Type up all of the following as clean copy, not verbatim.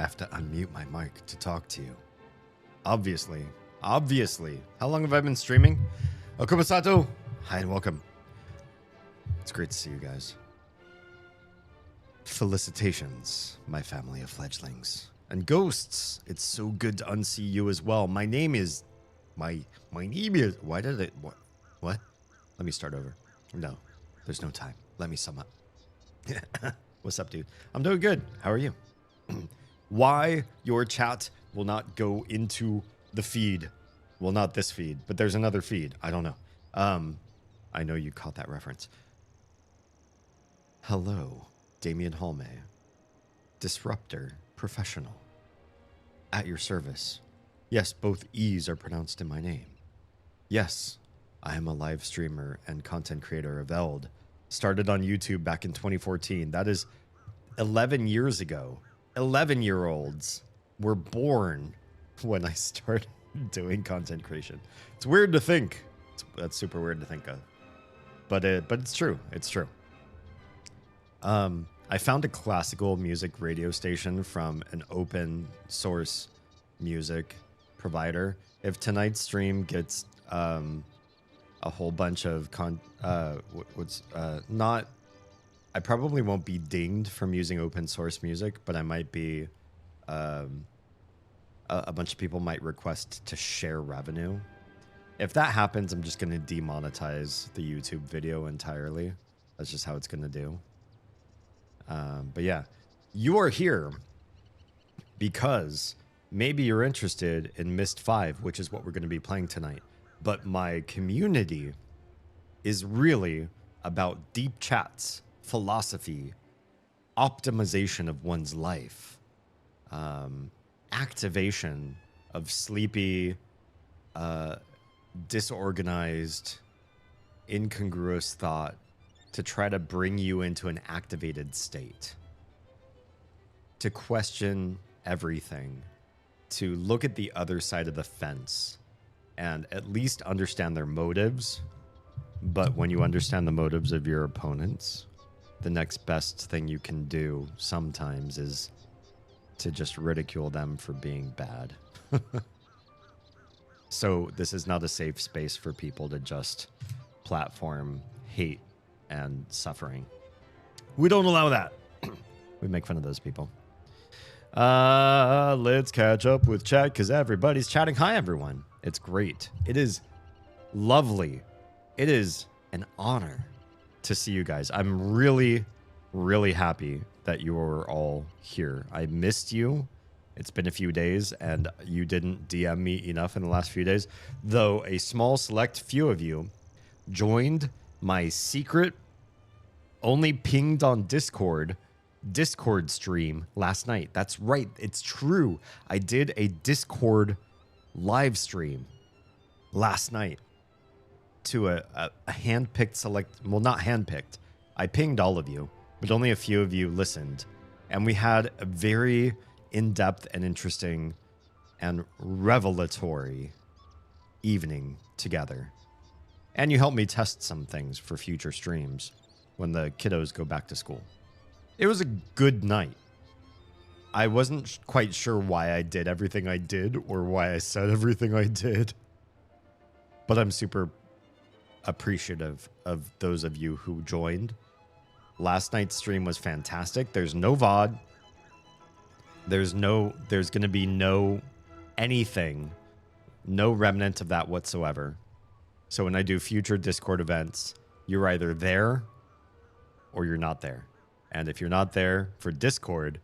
I have to unmute my mic to talk to you. Obviously. Obviously. How long have I been streaming? Okumasato. Hi and welcome. It's great to see you guys. Felicitations, my family of fledglings. And ghosts, it's so good to unsee you as well. My name is... My name is... Why did it... What? Let me start over. No, there's no time. Let me sum up. What's up, dude? I'm doing good. How are you? Why your chat will not go into the feed? Well, not this feed, but there's another feed. I don't know. I know you caught that reference. Hello, Damien Halme. Disruptor, professional. At your service. Yes, both E's are pronounced in my name. Yes, I am a live streamer and content creator of Eld. Started on YouTube back in 2014. That is 11 years ago. 11-year-olds were born when I started doing content creation. It's weird to think. That's super weird to think of. But it's true. It's true. I found a classical music radio station from an open source music provider. If tonight's stream gets a whole bunch of I probably won't be dinged from using open source music, but I might be a bunch of people might request to share revenue. If that happens, I'm just going to demonetize the YouTube video entirely. That's just how it's going to do. But yeah, you are here because maybe you're interested in Myst V, which is what we're going to be playing tonight. But my community is really about deep chats, philosophy, optimization of one's life, activation of sleepy, disorganized, incongruous thought to try to bring you into an activated state, to question everything, to look at the other side of the fence and at least understand their motives. But when you understand the motives of your opponents, the next best thing you can do sometimes is to just ridicule them for being bad. So this is not a safe space for people to just platform hate and suffering. We don't allow that. We make fun of those people. Let's catch up with chat because everybody's chatting. Hi, everyone. It's great. It is lovely. It is an honor to see you guys. I'm really, really happy that you are all here. I missed you. It's been a few days, and you didn't DM me enough in the last few days, though a small select few of you joined my secret, only pinged on Discord stream last night. That's right. It's true. I did a Discord live stream last night to a hand-picked select... Well, not hand-picked. I pinged all of you, but only a few of you listened. And we had a very in-depth and interesting and revelatory evening together. And you helped me test some things for future streams when the kiddos go back to school. It was a good night. I wasn't quite sure why I did everything I did or why I said everything I did. But I'm super appreciative of those of you who joined. Last night's stream was fantastic. There's no VOD. There's going to be no anything, no remnant of that whatsoever. So when I do future Discord events, you're either there or you're not there. And if you're not there for Discord,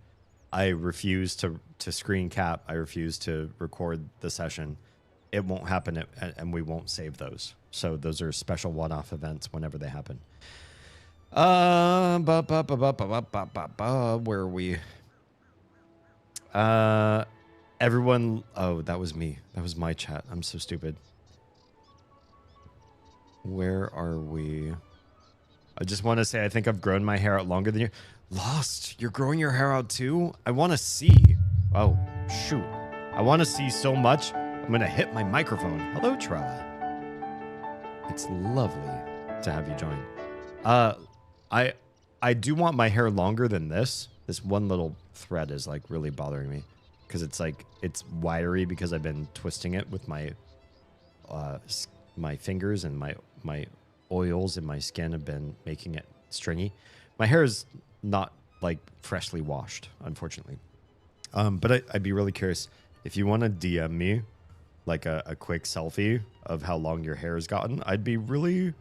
I refuse to screen cap. I refuse to record the session. It won't happen, and we won't save those. So those are special one-off events whenever they happen. Where are we? Everyone. Oh, that was me. That was my chat. I'm so stupid. Where are we? I just want to say I think I've grown my hair out longer than you. Lost. You're growing your hair out too? I want to see. Oh, shoot. I want to see so much. I'm going to hit my microphone. Hello, Tra. It's lovely to have you join. I do want my hair longer than this, This one little thread is like really bothering me because it's like it's wiry because I've been twisting it with my my fingers, and my oils in my skin have been making it stringy. My hair is not like freshly washed, unfortunately. But I'd be really curious if you want to DM me like a quick selfie of how long your hair has gotten. I'd be really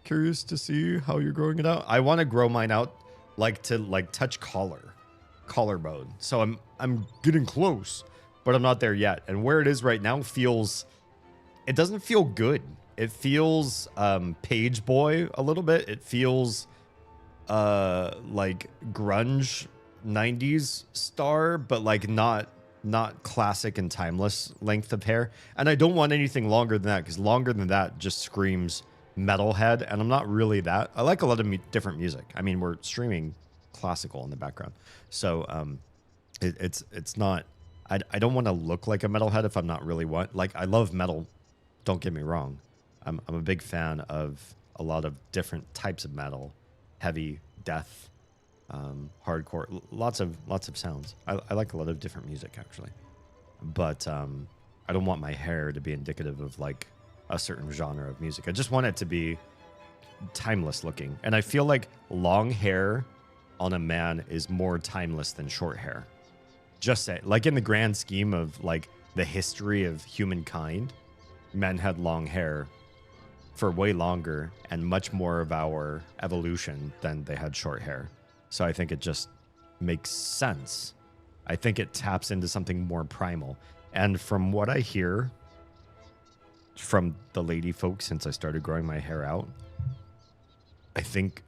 curious to see how you're growing it out. I want to grow mine out like to like touch collarbone. So I'm getting close, but I'm not there yet. And where it is right now it doesn't feel good. It feels page boy a little bit. It feels like grunge 90s star, but like not classic and timeless length of hair. And I don't want anything longer than that, because longer than that just screams metalhead, and I'm not really that. I like a lot of different music. I mean, we're streaming classical in the background, so it's not. I don't want to look like a metalhead if I'm not really one. Like, I love metal. Don't get me wrong. I'm a big fan of a lot of different types of metal, heavy, death, hardcore, lots of sounds. I like a lot of different music, actually, but I don't want my hair to be indicative of like a certain genre of music. I just want it to be timeless looking, and I feel like long hair on a man is more timeless than short hair. Just say, like, in the grand scheme of like the history of humankind, men had long hair for way longer and much more of our evolution than they had short hair. So I think it just makes sense. I think it taps into something more primal. And from what I hear from the lady folks since I started growing my hair out, I think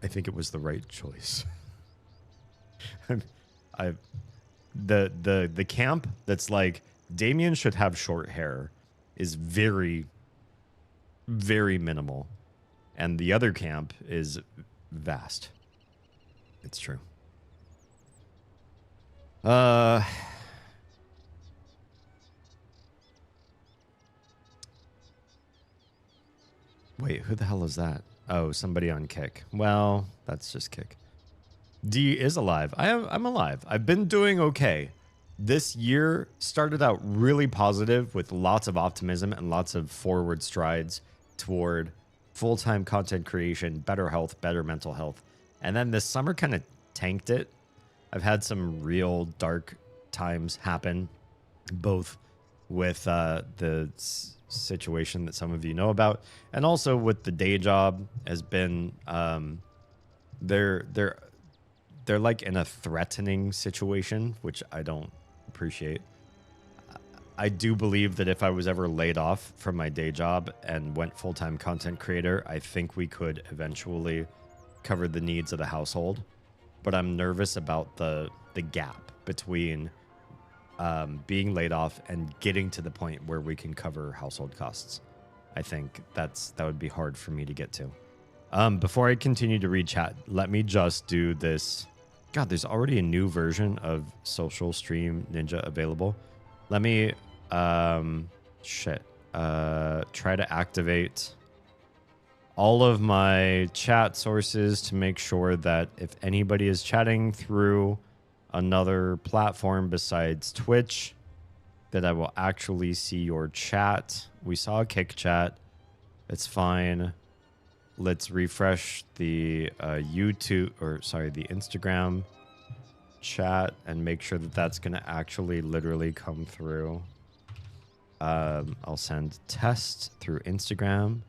it was the right choice. The camp that's like Damien should have short hair is very, very minimal, and the other camp is vast. It's true. Wait, who the hell is that? Oh, somebody on Kick. Well, that's just Kick. D is alive. I'm alive. I've been doing okay. This year started out really positive with lots of optimism and lots of forward strides toward full-time content creation, better health, better mental health. And then this summer kind of tanked it. I've had some real dark times happen, both with the situation that some of you know about, and also with the day job has been they're like in a threatening situation, which I don't appreciate. I do believe that if I was ever laid off from my day job and went full-time content creator, I think we could eventually cover the needs of the household. But I'm nervous about the gap between being laid off and getting to the point where we can cover household costs. I think that would be hard for me to get to. Before I continue to read chat, let me just do this. God, there's already a new version of Social Stream Ninja available. Let me try to activate all of my chat sources to make sure that if anybody is chatting through another platform besides Twitch, that I will actually see your chat. We saw a Kick chat. It's fine. Let's refresh the the Instagram chat and make sure that that's going to actually literally come through. I'll send test through Instagram.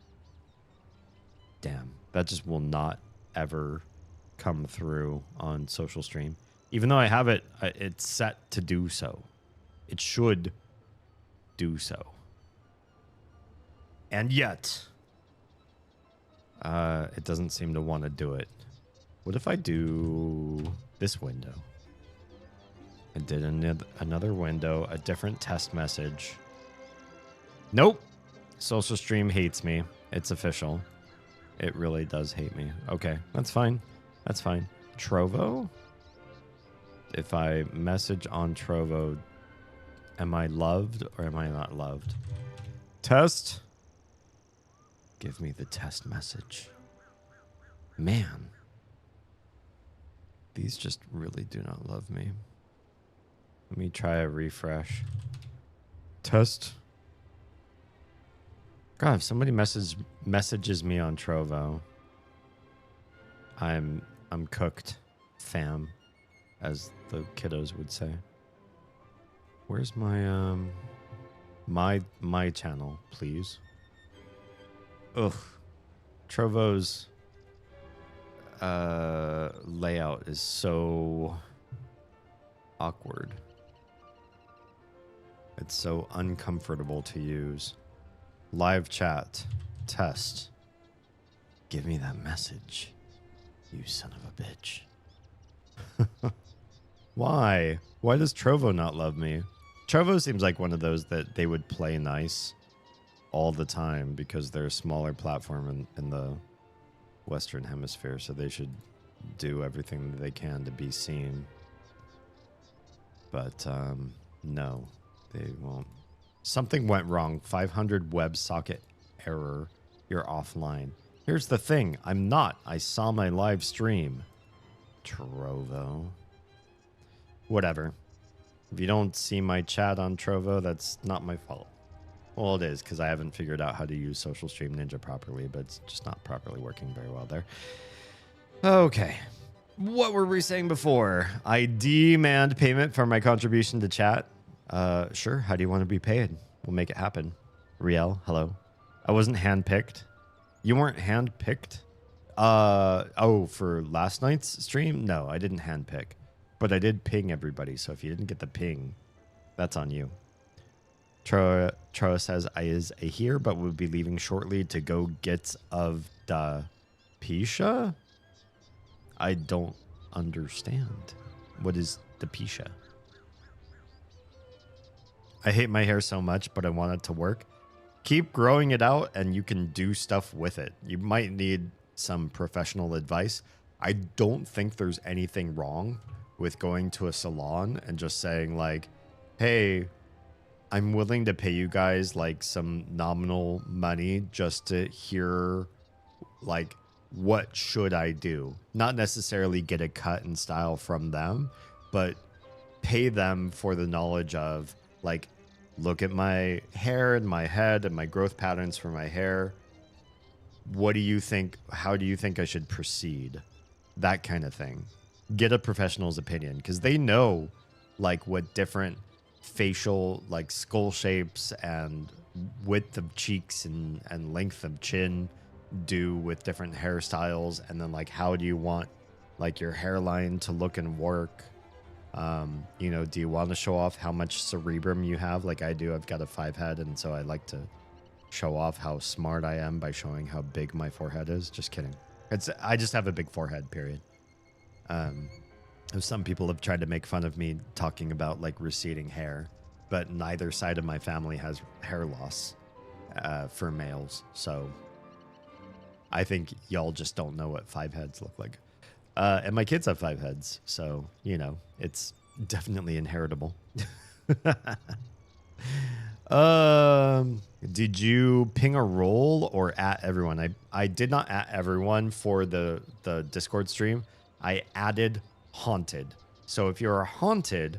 Damn, that just will not ever come through on Social Stream. Even though I have it, it's set to do so. It should do so. And yet, it doesn't seem to want to do it. What if I do this window? I did another window, a different test message. Nope. Social Stream hates me. It's official. It really does hate me. Okay, that's fine. That's fine. Trovo? If I message on Trovo, am I loved or am I not loved? Test? Give me the test message. Man. These just really do not love me. Let me try a refresh. Test. God, if somebody messages me on Trovo, I'm cooked, fam, as the kiddos would say. Where's my my channel, please? Ugh. Trovo's layout is so awkward. It's so uncomfortable to use. Live chat. Test. Give me that message, you son of a bitch. Why? Why does Trovo not love me? Trovo seems like one of those that they would play nice all the time because they're a smaller platform in the Western Hemisphere, so they should do everything that they can to be seen. But no, they won't. Something went wrong. 500 WebSocket error. You're offline. Here's the thing. I'm not. I saw my live stream. Trovo. Whatever. If you don't see my chat on Trovo, that's not my fault. Well, it is, because I haven't figured out how to use Social Stream Ninja properly, but it's just not properly working very well there. Okay. What were we saying before? I demand payment for my contribution to chat. Sure. How do you want to be paid? We'll make it happen. Riel, hello. I wasn't handpicked. You weren't handpicked? Oh, for last night's stream? No, I didn't handpick. But I did ping everybody, so if you didn't get the ping, that's on you. Troa says I is a here, but will be leaving shortly to go get of the Pisha? I don't understand. What is the Pisha? I hate my hair so much, but I want it to work. Keep growing it out and you can do stuff with it. You might need some professional advice. I don't think there's anything wrong with going to a salon and just saying like, hey, I'm willing to pay you guys like some nominal money just to hear like, what should I do? Not necessarily get a cut and style from them, but pay them for the knowledge of like, look at my hair and my head and my growth patterns for my hair. What do you think? How do you think I should proceed? That kind of thing. Get a professional's opinion because they know like what different facial like skull shapes and width of cheeks and length of chin do with different hairstyles. And then like, how do you want like your hairline to look and work? You know, do you want to show off how much cerebrum you have? Like I do. I've got a 5 head, and so I like to show off how smart I am by showing how big my forehead is. Just kidding. I just have a big forehead, period. Some people have tried to make fun of me talking about like receding hair, but neither side of my family has hair loss for males. So I think y'all just don't know what 5 heads look like. And my kids have 5 heads, so, you know, it's definitely inheritable. Did you ping a role or at everyone? I did not at everyone for the Discord stream. I added haunted. So if you're haunted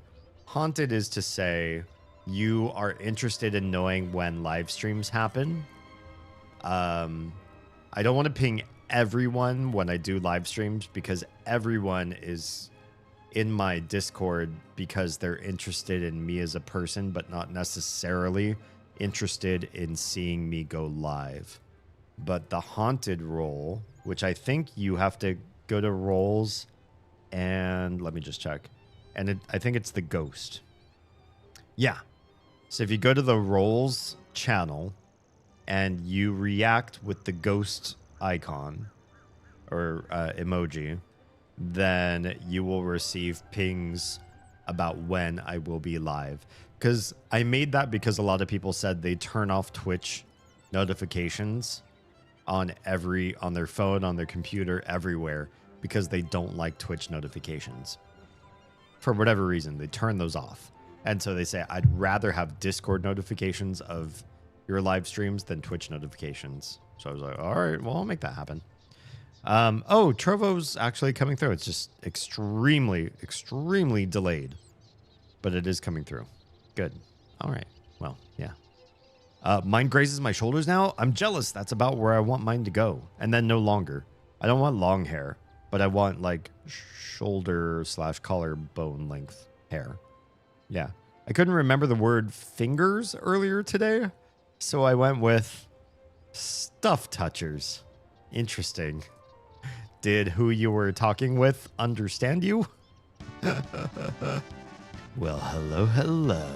is to say you are interested in knowing when live streams happen. I don't want to ping everyone when I do live streams because everyone is in my Discord because they're interested in me as a person, but not necessarily interested in seeing me go live. But the haunted role, which I think you have to go to roles and let me just check. And I think it's the ghost. Yeah. So if you go to the roles channel and you react with the ghost icon or emoji, then you will receive pings about when I will be live. Because I made that because a lot of people said they turn off Twitch notifications on their phone, on their computer, everywhere, because they don't like Twitch notifications. For whatever reason, they turn those off. And so they say, I'd rather have Discord notifications of your live streams than Twitch notifications. So I was like, all right, well, I'll make that happen. Oh, Trovo's actually coming through. It's just extremely, extremely delayed, but it is coming through. Good. All right. Well, yeah. Mine grazes my shoulders now. I'm jealous. That's about where I want mine to go. And then no longer. I don't want long hair, but I want like shoulder / collarbone length hair. Yeah. I couldn't remember the word fingers earlier today, so I went with stuff touchers. Interesting. Did who you were talking with understand you? Well, hello, hello.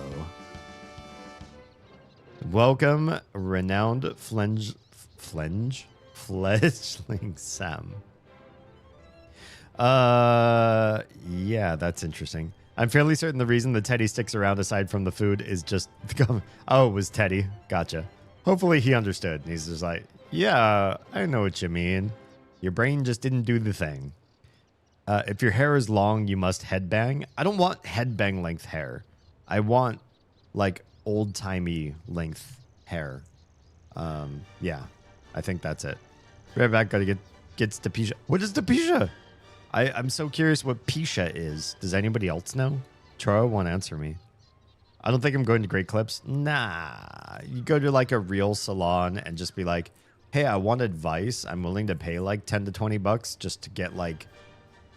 Welcome, renowned fledgling Sam. Yeah, that's interesting. I'm fairly certain the reason the Teddy sticks around aside from the food is just... Oh, it was Teddy. Gotcha. Hopefully he understood. And he's just like, yeah, I know what you mean. Your brain just didn't do the thing. If your hair is long, you must headbang. I don't want headbang length hair. I want, like, old-timey length hair. Yeah, I think that's it. Right back, gotta get Stepisha. What is Stepisha? I'm so curious what Pisha is. Does anybody else know? Troy won't answer me. I don't think I'm going to Great Clips. Nah. You go to like a real salon and just be like, hey, I want advice. I'm willing to pay like 10 to 20 bucks just to get like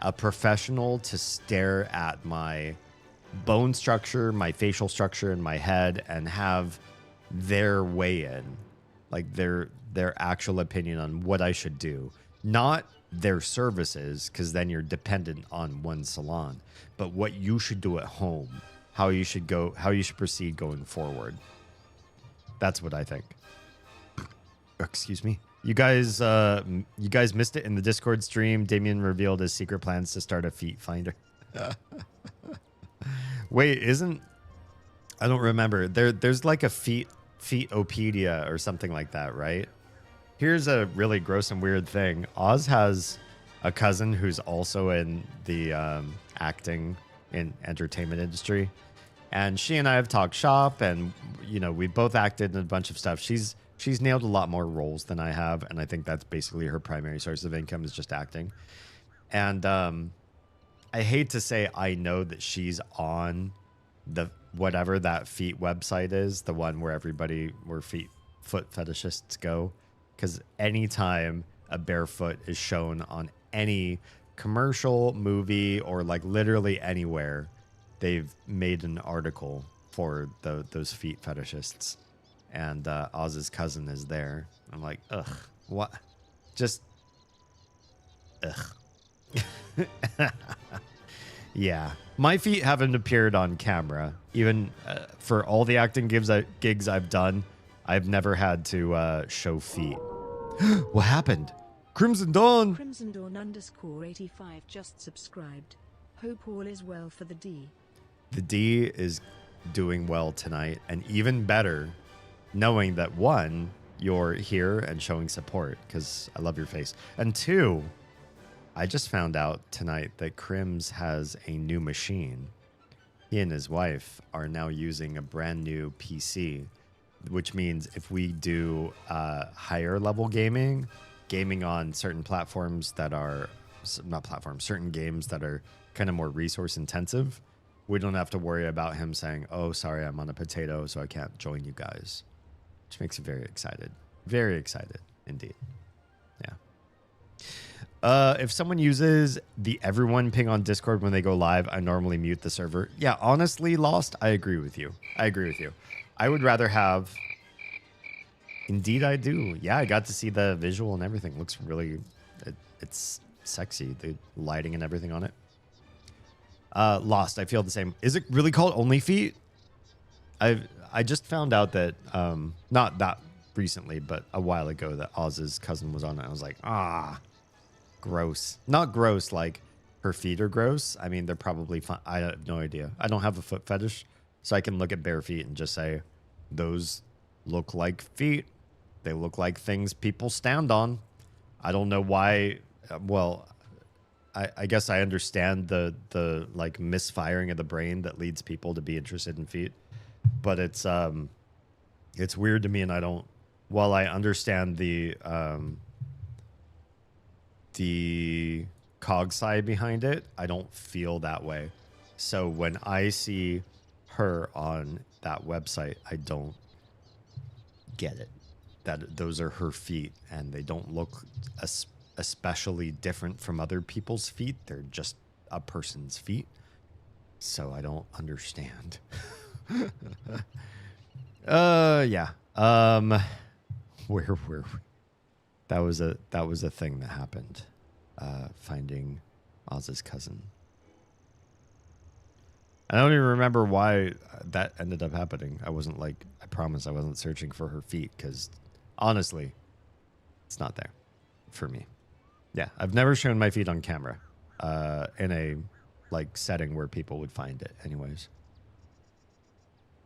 a professional to stare at my bone structure, my facial structure in my head and have their weigh in, like their actual opinion on what I should do. Not their services, because then you're dependent on one salon, but what you should do at home, how you should proceed going forward. That's what I think. Excuse me. You guys missed it in the Discord stream. Damien revealed his secret plans to start a feet finder. Wait, I don't remember. There's like a feetopedia or something like that, right? Here's a really gross and weird thing. Oz has a cousin who's also in the acting and entertainment industry. And she and I have talked shop and, you know, we both acted in a bunch of stuff. She's nailed a lot more roles than I have. And I think that's basically her primary source of income is just acting. And I hate to say I know that she's on the whatever that feet website is, the one where foot fetishists go. Because anytime a barefoot is shown on any commercial, movie, or like literally anywhere, they've made an article for those feet fetishists. And Oz's cousin is there. I'm like, ugh, what? Just, ugh. Yeah. My feet haven't appeared on camera. Even for all the acting gigs I've done, I've never had to show feet. What happened? Crimson Dawn. Crimson Dawn _85 just subscribed. Hope all is well for the D. The D is doing well tonight, and even better, knowing that one, you're here and showing support because I love your face, and two, I just found out tonight that Crims has a new machine. He and his wife are now using a brand new PC. Which means if we do higher level gaming on certain platforms that are certain games that are kind of more resource intensive, we don't have to worry about him saying, oh, sorry, I'm on a potato, so I can't join you guys, which makes me very excited. Very excited indeed. Yeah. If someone uses the everyone ping on Discord when they go live, I normally mute the server. Yeah, honestly, Lost, I agree with you. I would rather have... Indeed, I do. Yeah, I got to see the visual and everything. Looks really... It's sexy. The lighting and everything on it. Lost, I feel the same. Is it really called Only Feet? I just found out that... not that recently, but a while ago that Oz's cousin was on it. I was like, gross. Not gross like her feet are gross. I mean, they're probably fun. I have no idea. I don't have a foot fetish. So I can look at bare feet and just say, those look like feet. They look like things people stand on. I don't know why. Well, I guess I understand the like misfiring of the brain that leads people to be interested in feet. But it's weird to me, and I don't. While I understand the the cog side behind it, I don't feel that way. So when I see her on that website, I don't get it. That those are her feet, and they don't look especially different from other people's feet. They're just a person's feet. So I don't understand. Yeah. Where were we? That was a thing that happened. Finding Oz's cousin. I don't even remember why that ended up happening. I promise I wasn't searching for her feet, because honestly, it's not there for me. Yeah, I've never shown my feet on camera in a setting where people would find it anyways.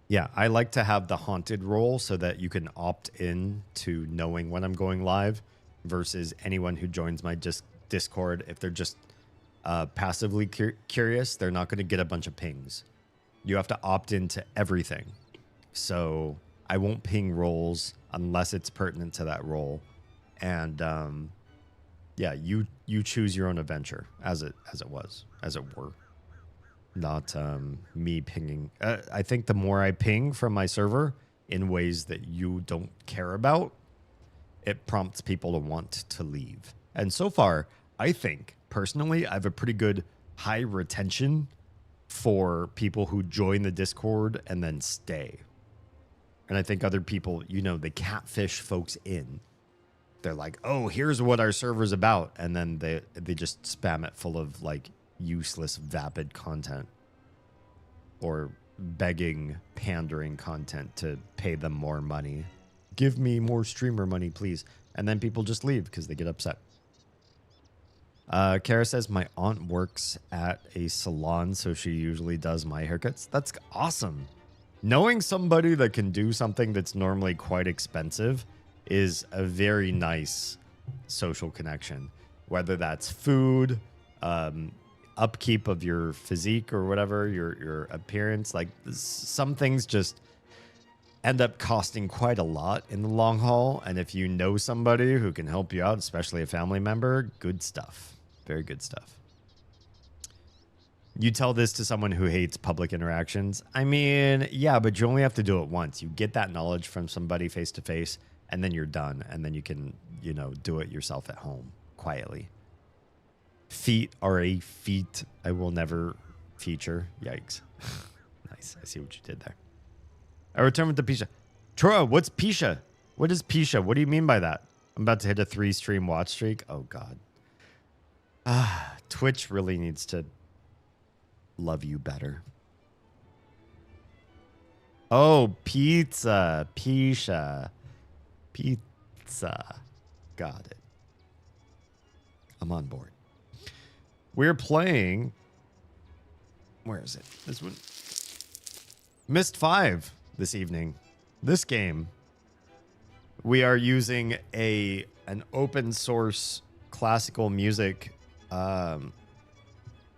Yeah, I like to have the haunted role so that you can opt in to knowing when I'm going live versus anyone who joins my Discord. If they're just passively curious, they're not going to get a bunch of pings. You have to opt into everything. So I won't ping roles unless it's pertinent to that role. And yeah, you choose your own adventure as it were. Not me pinging. I think the more I ping from my server in ways that you don't care about, it prompts people to want to leave. And so far, I think, personally, I have a pretty good high retention for people who join the Discord and then stay. And I think other people, they catfish folks in. They're like, oh, here's what our server's about. And then they just spam it full of useless, vapid content or begging, pandering content to pay them more money. Give me more streamer money, please. And then people just leave because they get upset. Kara says, my aunt works at a salon, so she usually does my haircuts. That's awesome. Knowing somebody that can do something that's normally quite expensive is a very nice social connection. Whether that's food, upkeep of your physique or whatever, your appearance. Some things just end up costing quite a lot in the long haul. And if you know somebody who can help you out, especially a family member, good stuff. Very good stuff. You tell this to someone who hates public interactions. I mean, yeah, but you only have to do it once. You get that knowledge from somebody face to face, and then you're done. And then you can, do it yourself at home quietly. Feet are a feat I will never feature. Yikes. Nice. I see what you did there. I return with the Pisha. Troa, what's Pisha? What is Pisha? What do you mean by that? I'm about to hit a 3-stream watch streak. Oh, God. Twitch really needs to love you better. Oh, pizza. Pisha. Pizza. Got it. I'm on board. We're playing. Where is it? This one. Myst V this evening. This game. We are using an open source classical music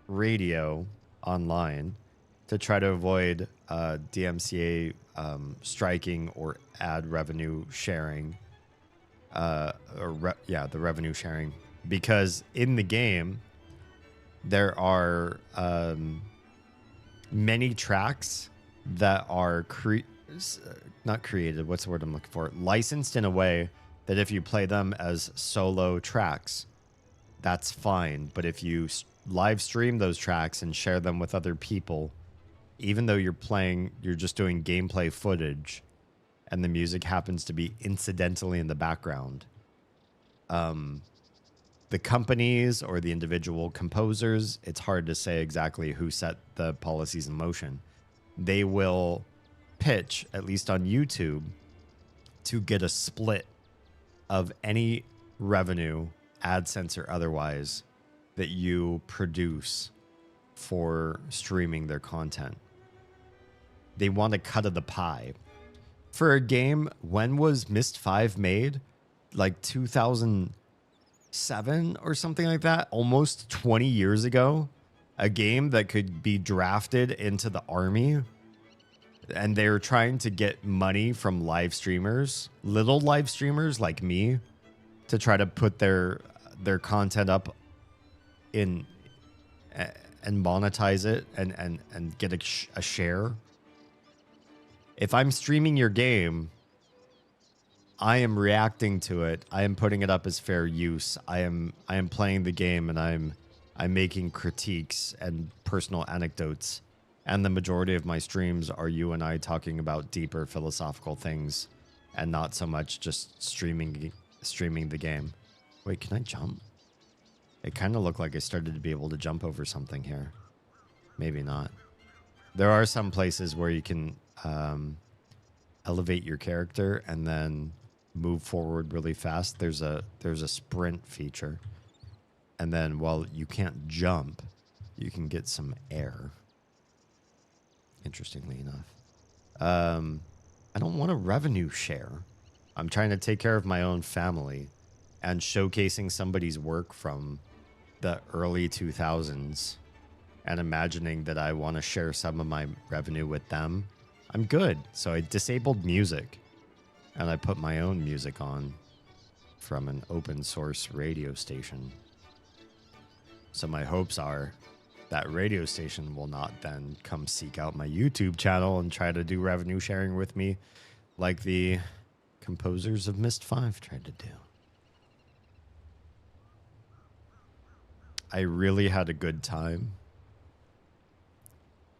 radio online to try to avoid DMCA striking or ad revenue sharing. The revenue sharing. Because in the game, there are many tracks that are not created. What's the word I'm looking for? Licensed in a way that if you play them as solo tracks, that's fine. But if you live stream those tracks and share them with other people, even though you're just doing gameplay footage and the music happens to be incidentally in the background, the companies or the individual composers, it's hard to say exactly who set the policies in motion. They will pitch, at least on YouTube, to get a split of any revenue, AdSense or otherwise, that you produce for streaming their content. They want a cut of the pie. For a game, when was Myst V made? 2007 or something like that? Almost 20 years ago? A game that could be drafted into the army, and they're trying to get money from live streamers, little live streamers like me, to try to put their their content up in and monetize it and get a share. If I'm streaming your game, I am reacting to it. I am putting it up as fair use. I am playing the game, and I'm making critiques and personal anecdotes. And the majority of my streams are you and I talking about deeper philosophical things, and not so much just streaming the game. Wait, can I jump? It kind of looked like I started to be able to jump over something here. Maybe not. There are some places where you can elevate your character and then move forward really fast. There's a sprint feature. And then while you can't jump, you can get some air. Interestingly enough. I don't want a revenue share. I'm trying to take care of my own family, and showcasing somebody's work from the early 2000s and imagining that I want to share some of my revenue with them. I'm good. So I disabled music, and I put my own music on from an open source radio station. So my hopes are that radio station will not then come seek out my YouTube channel and try to do revenue sharing with me like the composers of Myst V tried to do. I really had a good time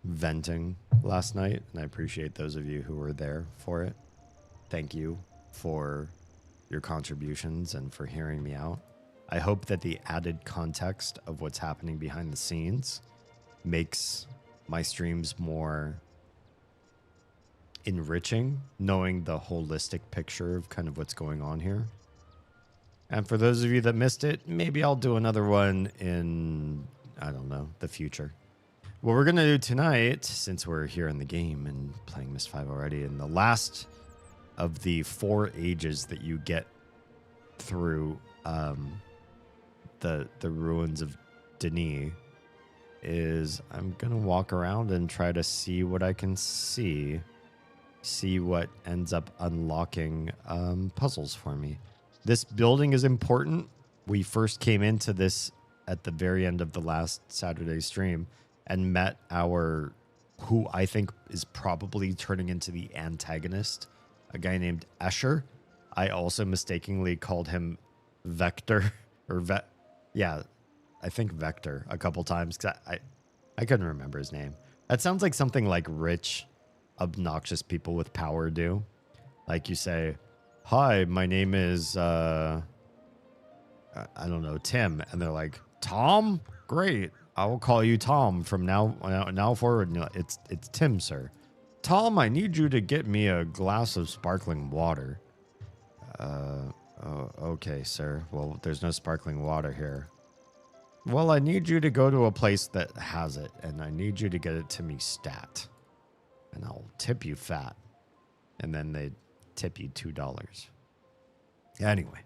venting last night, and I appreciate those of you who were there for it. Thank you for your contributions and for hearing me out. I hope that the added context of what's happening behind the scenes makes my streams more enriching, knowing the holistic picture of kind of what's going on here. And for those of you that missed it, maybe I'll do another one in, I don't know, the future. What we're going to do tonight, since we're here in the game and playing Myst V already, and the last of the 4 ages that you get through the ruins of Denis, is I'm going to walk around and try to see what I can see what ends up unlocking puzzles for me. This building is important. We first came into this at the very end of the last Saturday stream and met who I think is probably turning into the antagonist, a guy named Esher. I also mistakenly called him Vector, or I think Vector a couple times, because I couldn't remember his name. That sounds like something like rich, obnoxious people with power do. Like you say, hi, my name is, I don't know, Tim. And they're like, Tom? Great. I will call you Tom from now forward. No, it's Tim, sir. Tom, I need you to get me a glass of sparkling water. Okay, sir. Well, there's no sparkling water here. Well, I need you to go to a place that has it, and I need you to get it to me stat. And I'll tip you fat. And then they tip you $2. Anyway.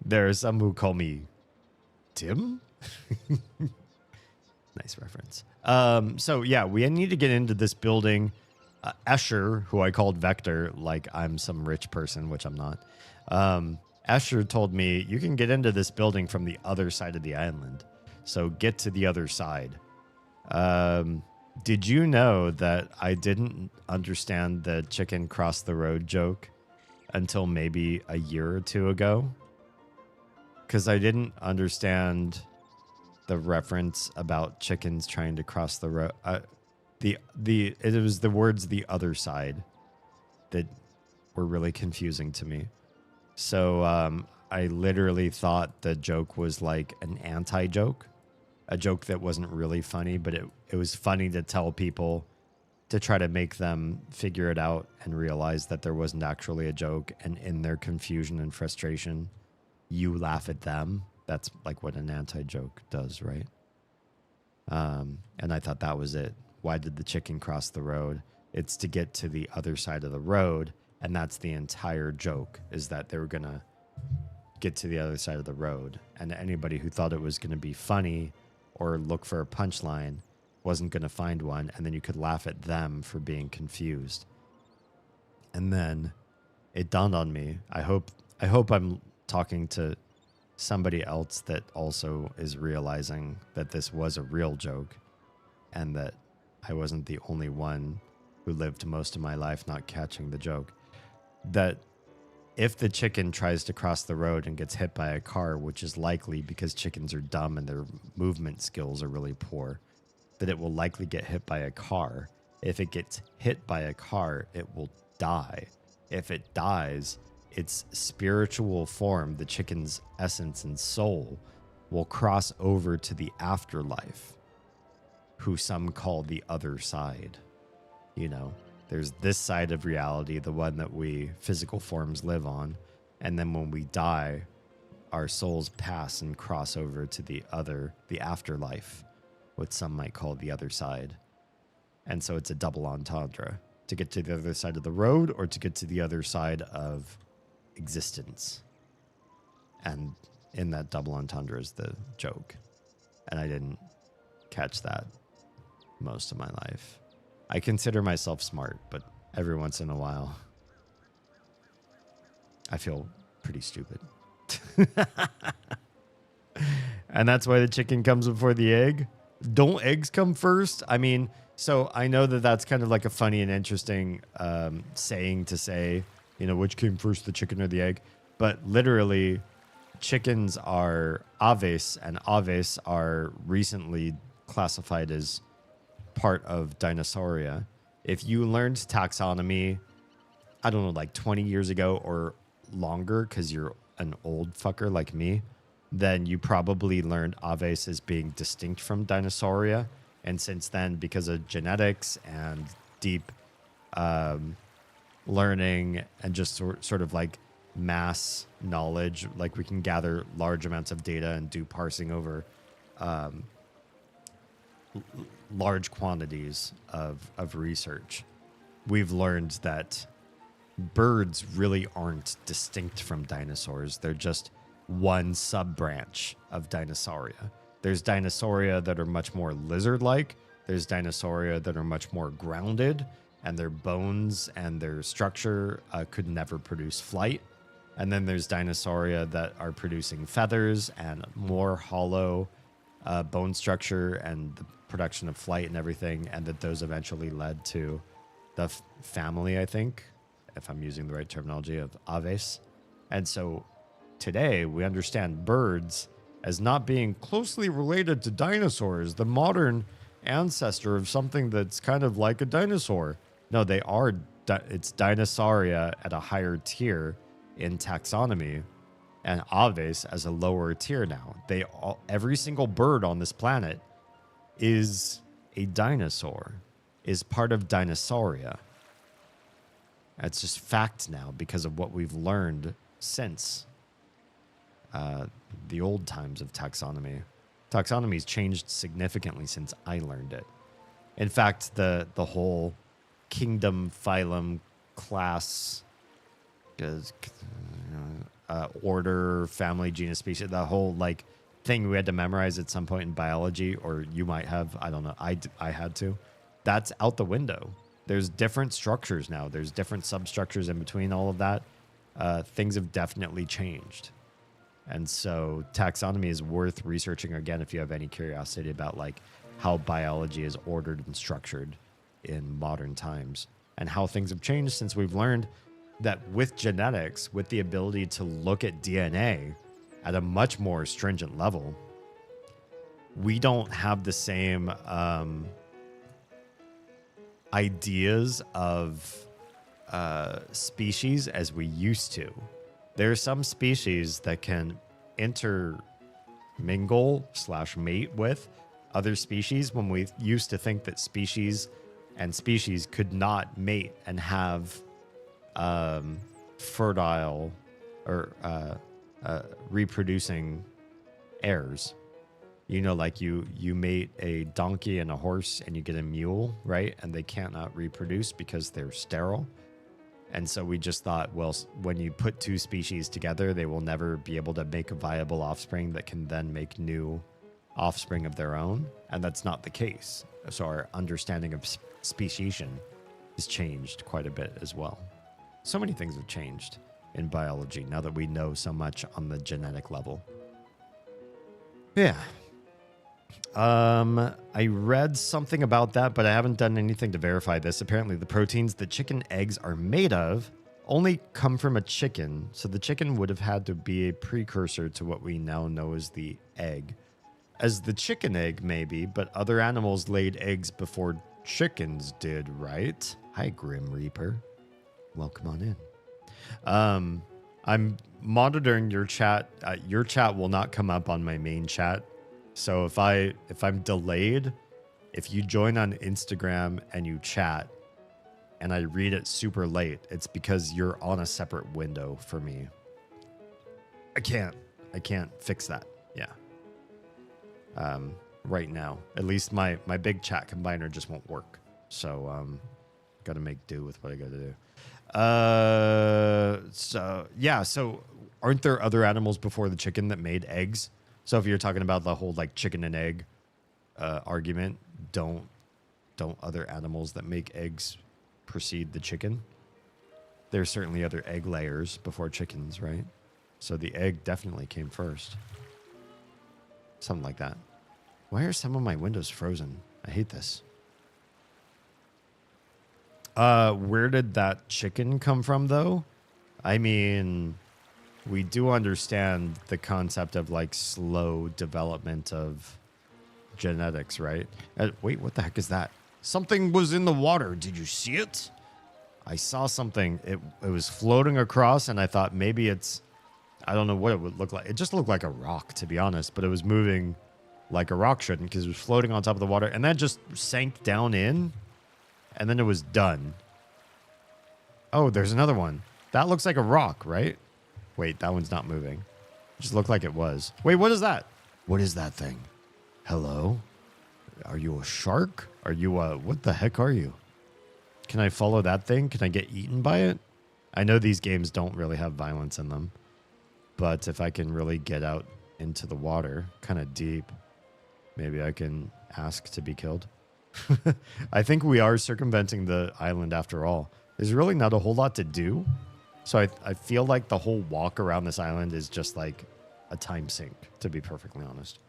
There are some who call me Tim. Nice reference. So yeah, we need to get into this building. Esher, who I called Vector, like I'm some rich person, which I'm not. Esher told me you can get into this building from the other side of the island. So get to the other side. Did you know that I didn't understand the chicken cross the road joke until maybe a year or two ago? Because I didn't understand the reference about chickens trying to cross the road. It was the words "the other side" that were really confusing to me. So I literally thought the joke was like an anti-joke, a joke that wasn't really funny, but it was funny to tell people, to try to make them figure it out and realize that there wasn't actually a joke. And in their confusion and frustration, you laugh at them. That's like what an anti-joke does, right? And I thought that was it. Why did the chicken cross the road? It's to get to the other side of the road. And that's the entire joke, is that they were going to get to the other side of the road. And anybody who thought it was going to be funny or look for a punchline wasn't going to find one. And then you could laugh at them for being confused. And then it dawned on me. I hope I'm talking to somebody else that also is realizing that this was a real joke and that I wasn't the only one who lived most of my life not catching the joke, that if the chicken tries to cross the road and gets hit by a car, which is likely because chickens are dumb and their movement skills are really poor, that it will likely get hit by a car. If it gets hit by a car, it will die. If it dies, its spiritual form, the chicken's essence and soul, will cross over to the afterlife, who some call the other side. You know, there's this side of reality, the one that we physical forms live on. And then when we die, our souls pass and cross over to the afterlife, what some might call the other side. And so it's a double entendre, to get to the other side of the road or to get to the other side of existence. And in that double entendre is the joke. And I didn't catch that most of my life. I consider myself smart, but every once in a while, I feel pretty stupid. And that's why the chicken comes before the egg. Don't eggs come first? I mean, so I know that that's kind of like a funny and interesting saying to say, you know, which came first, the chicken or the egg? But literally, chickens are aves, and aves are recently classified as part of Dinosauria. If you learned taxonomy, I don't know, like 20 years ago or longer, because you're an old fucker like me, then you probably learned aves as being distinct from Dinosauria. And since then, because of genetics and deep learning and just sort of like mass knowledge, like we can gather large amounts of data and do parsing over large quantities of research, we've learned that birds really aren't distinct from dinosaurs. They're just one sub-branch of Dinosauria. There's Dinosauria that are much more lizard-like. There's Dinosauria that are much more grounded, and their bones and their structure could never produce flight. And then there's Dinosauria that are producing feathers and more hollow bone structure and the production of flight and everything, and that those eventually led to the family, I think, if I'm using the right terminology, of aves. And so today we understand birds as not being closely related to dinosaurs, the modern ancestor of something that's kind of like a dinosaur. No, they are. It's Dinosauria at a higher tier in taxonomy, and aves as a lower tier now. Every single bird on this planet is a dinosaur, is part of Dinosauria. That's just fact now because of what we've learned since the old times of taxonomy. Taxonomy's changed significantly since I learned it. In fact, the whole kingdom, phylum, class, order, family, genus, species, the whole like thing we had to memorize at some point in biology, or you might have, I don't know, I had to. That's out the window. There's different structures now. There's different substructures in between all of that. Things have definitely changed. And so taxonomy is worth researching again if you have any curiosity about like how biology is ordered and structured in modern times and how things have changed since we've learned that with genetics, with the ability to look at DNA at a much more stringent level, we don't have the same ideas of species as we used to. There are some species that can intermingle/mate with other species when we used to think that species could not mate and have fertile or reproducing heirs. You know, like you mate a donkey and a horse and you get a mule, right? And they cannot reproduce because they're sterile. And so we just thought, well, when you put two species together, they will never be able to make a viable offspring that can then make new offspring of their own. And that's not the case. So our understanding of speciation has changed quite a bit as well. So many things have changed in biology now that we know so much on the genetic level. Yeah. I read something about that, but I haven't done anything to verify this. Apparently, the proteins that chicken eggs are made of only come from a chicken, so the chicken would have had to be a precursor to what we now know as the egg. As the chicken egg, maybe, but other animals laid eggs before chickens did, right? Hi, Grim Reaper. Welcome on in. I'm monitoring your chat. Your chat will not come up on my main chat. So if I'm delayed, if you join on Instagram and you chat and I read it super late, it's because you're on a separate window for me. I can't fix that. Yeah. Right now, at least my big chat combiner just won't work. So, got to make do with what I got to do. So aren't there other animals before the chicken that made eggs? So if you're talking about the whole like chicken and egg argument, don't other animals that make eggs precede the chicken? There's certainly other egg layers before chickens, right? So the egg definitely came first. Something like that. Why are some of my windows frozen? I hate this. Where did that chicken come from, though? I mean, we do understand the concept of like slow development of genetics, right? Wait, what the heck is that? Something was in the water. Did you see it? I saw something. It was floating across, and I thought maybe it's... I don't know what it would look like. It just looked like a rock, to be honest, but it was moving like a rock shouldn't because it was floating on top of the water, and then just sank down in, and then it was done. Oh, there's another one. That looks like a rock, right? Wait, that one's not moving. It just looked like it was. Wait, what is that? What is that thing? Hello? Are you a shark? Are you a... What the heck are you? Can I follow that thing? Can I get eaten by it? I know these games don't really have violence in them. But if I can really get out into the water, kind of deep, maybe I can ask to be killed. I think we are circumventing the island after all. There's really not a whole lot to do. So I feel like the whole walk around this island is just like a time sink, to be perfectly honest.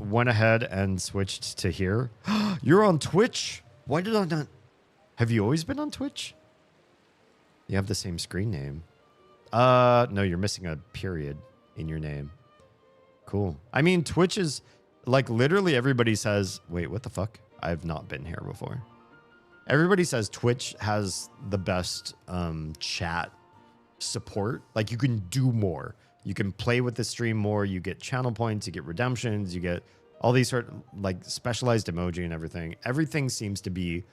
Went ahead and switched to here. You're on Twitch? Why did I not... Have you always been on Twitch? You have the same screen name. No, you're missing a period in your name. Cool. I mean, Twitch is like literally everybody says, wait, what the fuck? I've not been here before. Everybody says Twitch has the best chat support. Like you can do more. You can play with the stream more. You get channel points. You get redemptions. You get all these sort of like specialized emoji and everything. Everything seems to be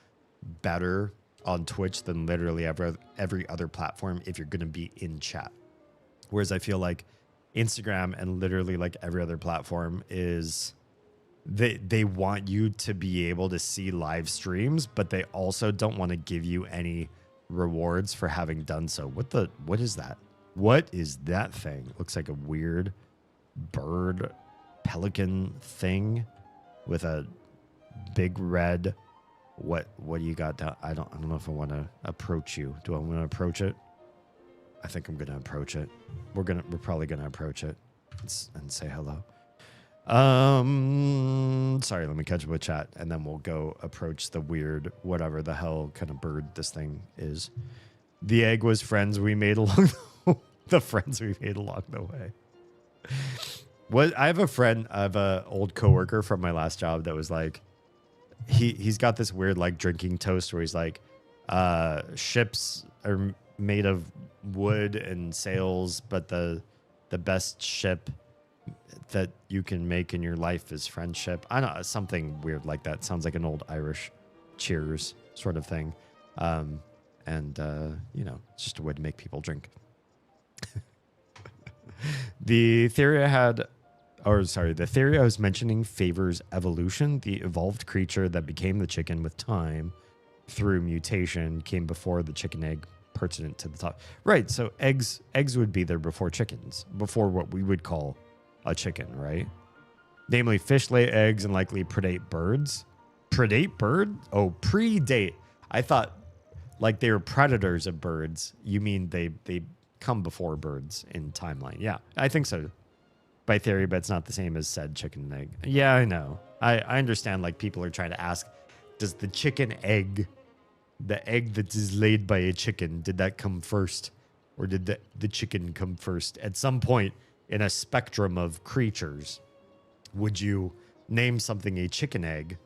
better on Twitch than literally every other platform if you're going to be in chat. Whereas I feel like Instagram and literally like every other platform is they want you to be able to see live streams, but they also don't want to give you any rewards for having done so. What is that? What is that thing? Looks like a weird bird pelican thing with a big red... What do you got down? I don't know if I want to approach you. Do I want to approach it? I think I'm gonna approach it. We're probably gonna approach it and say hello. Sorry, let me catch up with chat and then we'll go approach the weird whatever the hell kind of bird this thing is. The egg was friends we made along the friends we made along the way. I have an old coworker from my last job that was like, he's got this weird like drinking toast where he's like, ships are made of wood and sails, but the best ship that you can make in your life is friendship. I don't know, something weird like that. Sounds like an old Irish cheers sort of thing. You know, it's just a way to make people drink. The theory I was mentioning favors evolution. The evolved creature that became the chicken with time through mutation came before the chicken egg pertinent to the top. Right, so eggs would be there before chickens, before what we would call a chicken, right? Namely, fish lay eggs and likely predate birds. Predate bird? Oh, predate. I thought like they were predators of birds. You mean they come before birds in timeline. Yeah, I think so. by theory, but it's not the same as said chicken and egg. Yeah, I know. I understand, like, people are trying to ask, does the chicken egg, the egg that is laid by a chicken, did that come first? Or did the chicken come first? At some point in a spectrum of creatures, would you name something a chicken egg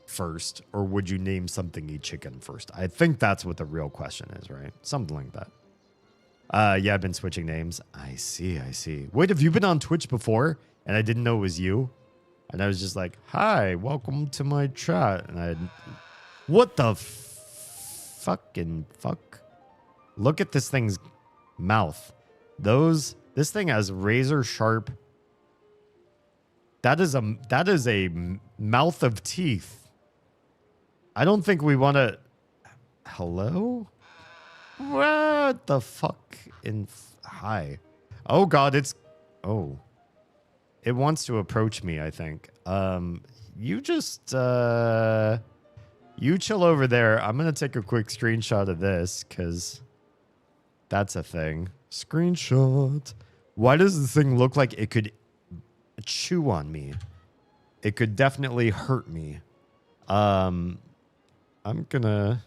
first, or would you name something a chicken first? I think that's what the real question is, right? Something like that. Yeah, I've been switching names. I see. Wait, have you been on Twitch before and I didn't know it was you? And I was just like, hi, welcome to my chat. And what the fucking fuck? Look at this thing's mouth. This thing has razor sharp. That is a mouth of teeth. I don't think we want to. Hello? What the fuck? Hi. Oh God, oh. It wants to approach me, I think. You just you chill over there. I'm gonna take a quick screenshot of this because that's a thing. Screenshot. Why does this thing look like it could chew on me? It could definitely hurt me. I'm gonna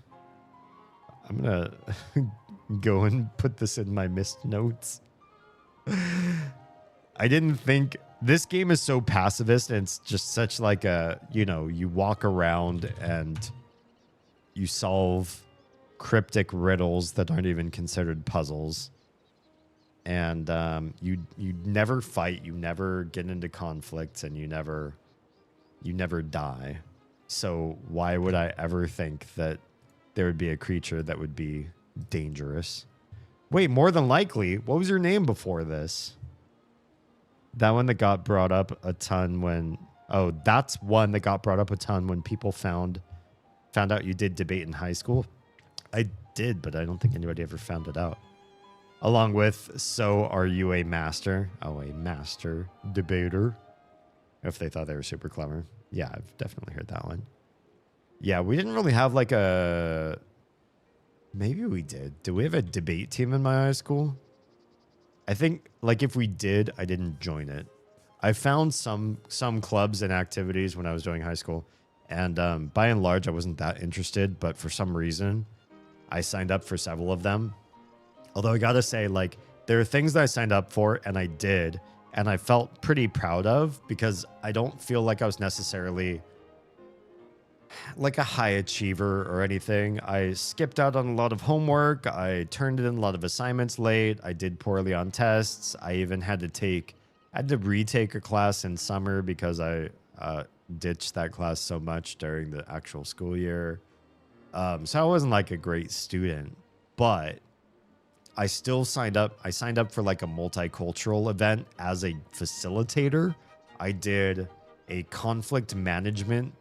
go and put this in my Myst notes. I didn't think this game is so pacifist, and it's just such like a, you know, you walk around and you solve cryptic riddles that aren't even considered puzzles. And you never fight, you never get into conflicts, and you never die. So why would I ever think that there would be a creature that would be dangerous? Wait, more than likely, what was your name before this? That one that got brought up a ton when... Oh, that's one that got brought up a ton when people found out you did debate in high school. I did, but I don't think anybody ever found it out. Along with, so are you a master? Oh, a master debater. If they thought they were super clever. Yeah, I've definitely heard that one. Yeah, we didn't really have like a... Maybe we did. Did we have a debate team in my high school? I think, like, if we did, I didn't join it. I found some clubs and activities when I was doing high school. And by and large, I wasn't that interested. But for some reason, I signed up for several of them. Although I gotta say, like, there are things that I signed up for and I did. And I felt pretty proud of because I don't feel like I was necessarily like a high achiever or anything. I skipped out on a lot of homework. I turned in a lot of assignments late. I did poorly on tests. I even had to retake a class in summer because I ditched that class so much during the actual school year. So I wasn't like a great student, but I still signed up. I signed up for like a multicultural event as a facilitator. I did a conflict management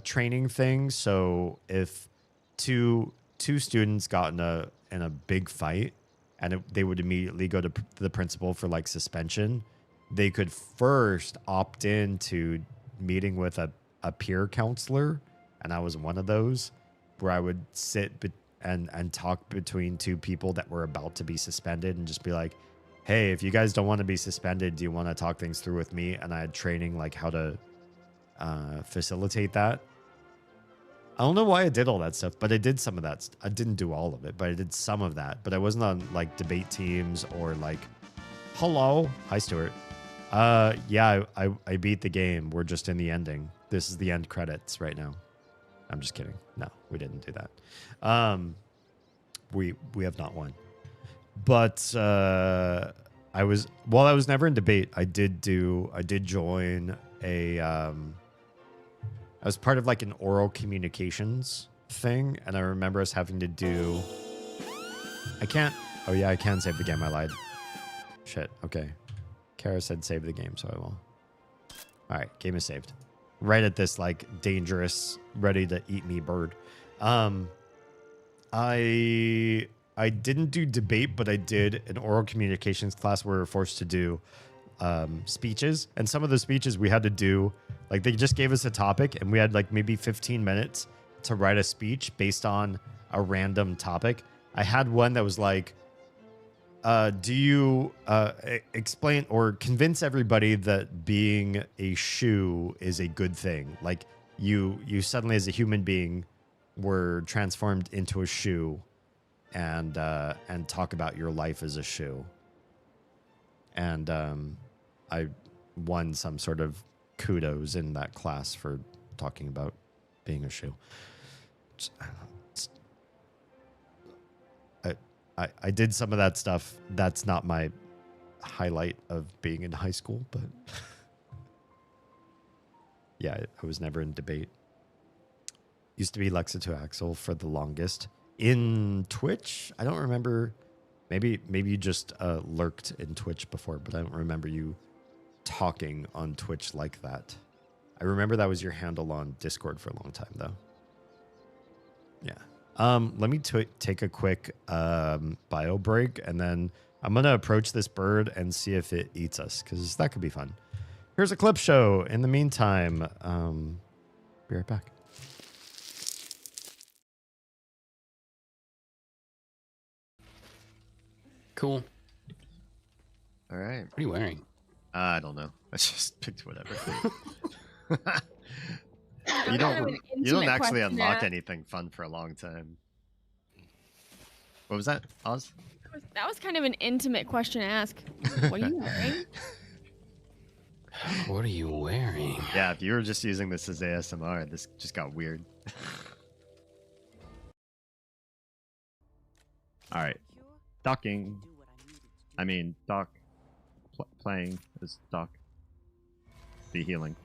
training thing. So if two students got in a big fight and they would immediately go to the principal for like suspension, they could first opt in to meeting with a peer counselor. And I was one of those where I would sit and talk between two people that were about to be suspended and just be like, hey, if you guys don't want to be suspended, do you want to talk things through with me? And I had training like how to facilitate that. I don't know why I did all that stuff, but I did some of that. I didn't do all of it, but I did some of that. But I wasn't on like debate teams or like, hello, hi Stuart. Yeah, I beat the game. We're just in the ending. This is the end credits right now. I'm just kidding. No, we didn't do that. We have not won. But I was never in debate. I did join a I was part of like an oral communications thing, and I remember us having to do... Oh yeah, I can save the game. I lied. Shit. Okay. Kara said save the game, so I will. All right, game is saved. Right at this like dangerous, ready to eat me bird. I didn't do debate, but I did an oral communications class where we were forced to do speeches. And some of the speeches we had to do, like they just gave us a topic and we had like maybe 15 minutes to write a speech based on a random topic. I had one that was like, do you explain or convince everybody that being a shoe is a good thing? Like you suddenly as a human being were transformed into a shoe, and talk about your life as a shoe. And I won some sort of kudos in that class for talking about being a shoe. I did some of that stuff. That's not my highlight of being in high school, but yeah, I was never in debate. Used to be Lexa to Axel for the longest. In Twitch, I don't remember. Maybe you just lurked in Twitch before, but I don't remember you talking on Twitch like that. I remember that was your handle on Discord for a long time, though. Yeah. Let me take a quick bio break, and then I'm going to approach this bird and see if it eats us, because that could be fun. Here's a clip show. In the meantime, be right back. Cool. All right. What are you wearing? I don't know. I just picked whatever. You don't actually unlock anything fun for a long time. What was that, Oz? That was kind of an intimate question to ask. What are you wearing? What are you wearing? Yeah, if you were just using this as ASMR, this just got weird. All right. Docking. I mean, Doc. Playing as Doc. Be healing.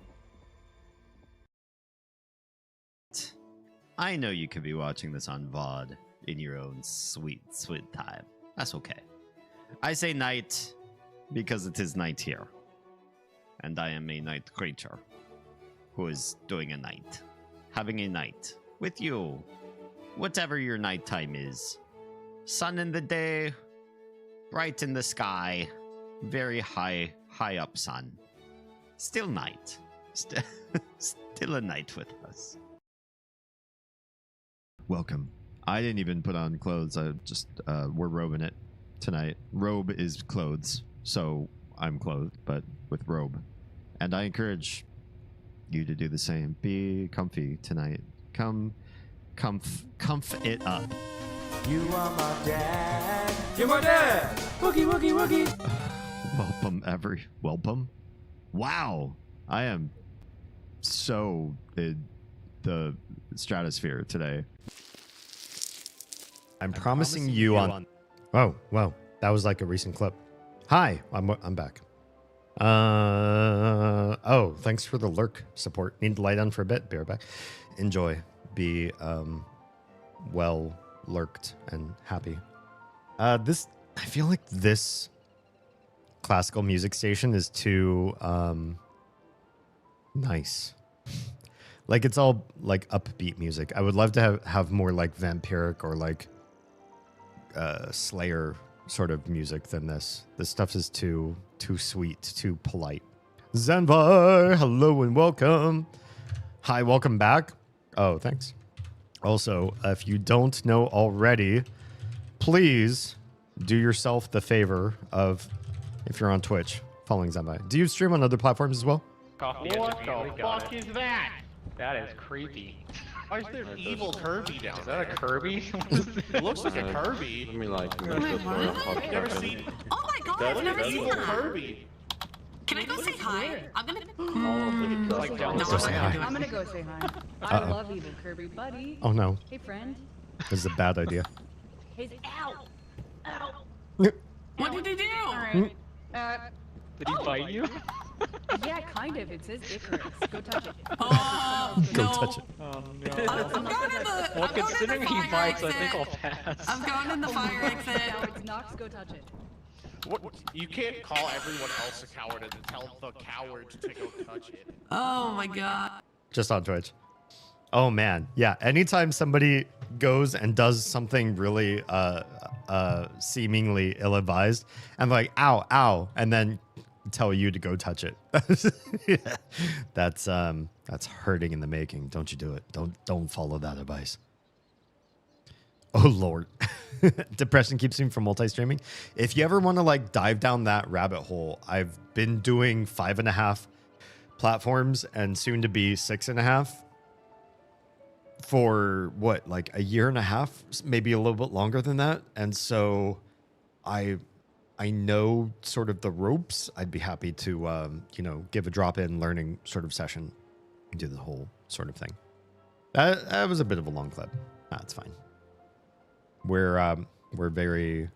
I know you could be watching this on VOD in your own sweet time. That's okay. I say night because it is night here. And I am a night creature who is doing a night. Having a night with you. Whatever your nighttime is. Sun in the day, bright in the sky, very high up sun. Still night. Still a night with us. Welcome. I didn't even put on clothes. I just, we're robing it tonight. Robe is clothes, so I'm clothed, but with robe. And I encourage you to do the same. Be comfy tonight. Comf it up. You are my dad. You're my dad. Woogie, woogie, woogie. Welcome. Wow. I am so in the stratosphere today. I'm promising you on. Oh, wow. That was like a recent clip. Hi, I'm back. Oh, thanks for the lurk support. Need to lie down for a bit. Be right back. Enjoy. Be well lurked and happy. I feel like this classical music station is too nice. Like it's all like upbeat music. I would love to have more like vampiric or like Slayer sort of music than this. This stuff is too sweet, too polite. Zanvar, hello and welcome. Hi, welcome back. Oh, thanks. Also, if you don't know already, please do yourself the favor of, if you're on Twitch, following Zanvar. Do you stream on other platforms as well? What the fuck is that? That is creepy. Why is there an evil Kirby down there? Is that a Kirby? It looks like a Kirby. Let me like I've never seen. Oh my god, I've never seen evil that. Kirby. Can I go say hi? I'm gonna. Like down No, the say hi. I'm gonna go say hi. I love evil Kirby, buddy. Oh no, Hey, friend. this is a bad idea. Hey, ow! Ow! What did he do? Alright. Did he bite you? Yeah, kind of. It says Icarus. Go touch it. Oh, Go no. touch it. Oh I'm no. going in the. Well, I'm going in considering the he fire bites, I exit. think I'll pass. I'm going in the fire exit. Now it's Nox. Go touch it. What? You can't call everyone else a coward and then tell the coward to go touch it. Oh my god. Just on Twitch. Oh man, yeah. Anytime somebody goes and does something really seemingly ill-advised, and like ow, ow, and then tell you to go touch it. Yeah. That's hurting in the making. Don't you do it. Don't follow that advice. Oh Lord. depression keeps me from multi-streaming. If you ever want to like dive down that rabbit hole, I've been doing 5.5 platforms and soon to be 6.5 for what, like a year and a half, maybe a little bit longer than that. And so I know sort of the ropes. I'd be happy to, give a drop-in learning sort of session and do the whole sort of thing. That was a bit of a long clip. That's fine. We're very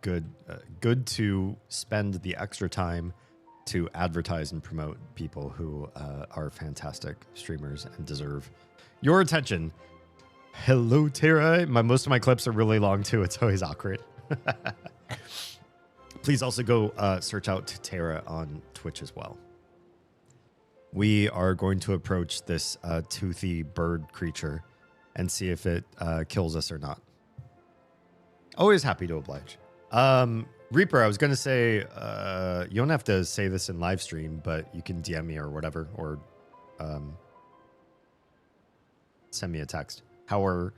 good to spend the extra time to advertise and promote people who are fantastic streamers and deserve your attention. Hello, Tara. Most of my clips are really long too. It's always awkward. Please also go search out Tara on Twitch as well. We are going to approach this toothy bird creature and see if it kills us or not. Always happy to oblige. Reaper, I was going to say, you don't have to say this in live stream, but you can DM me or whatever, or send me a text. How are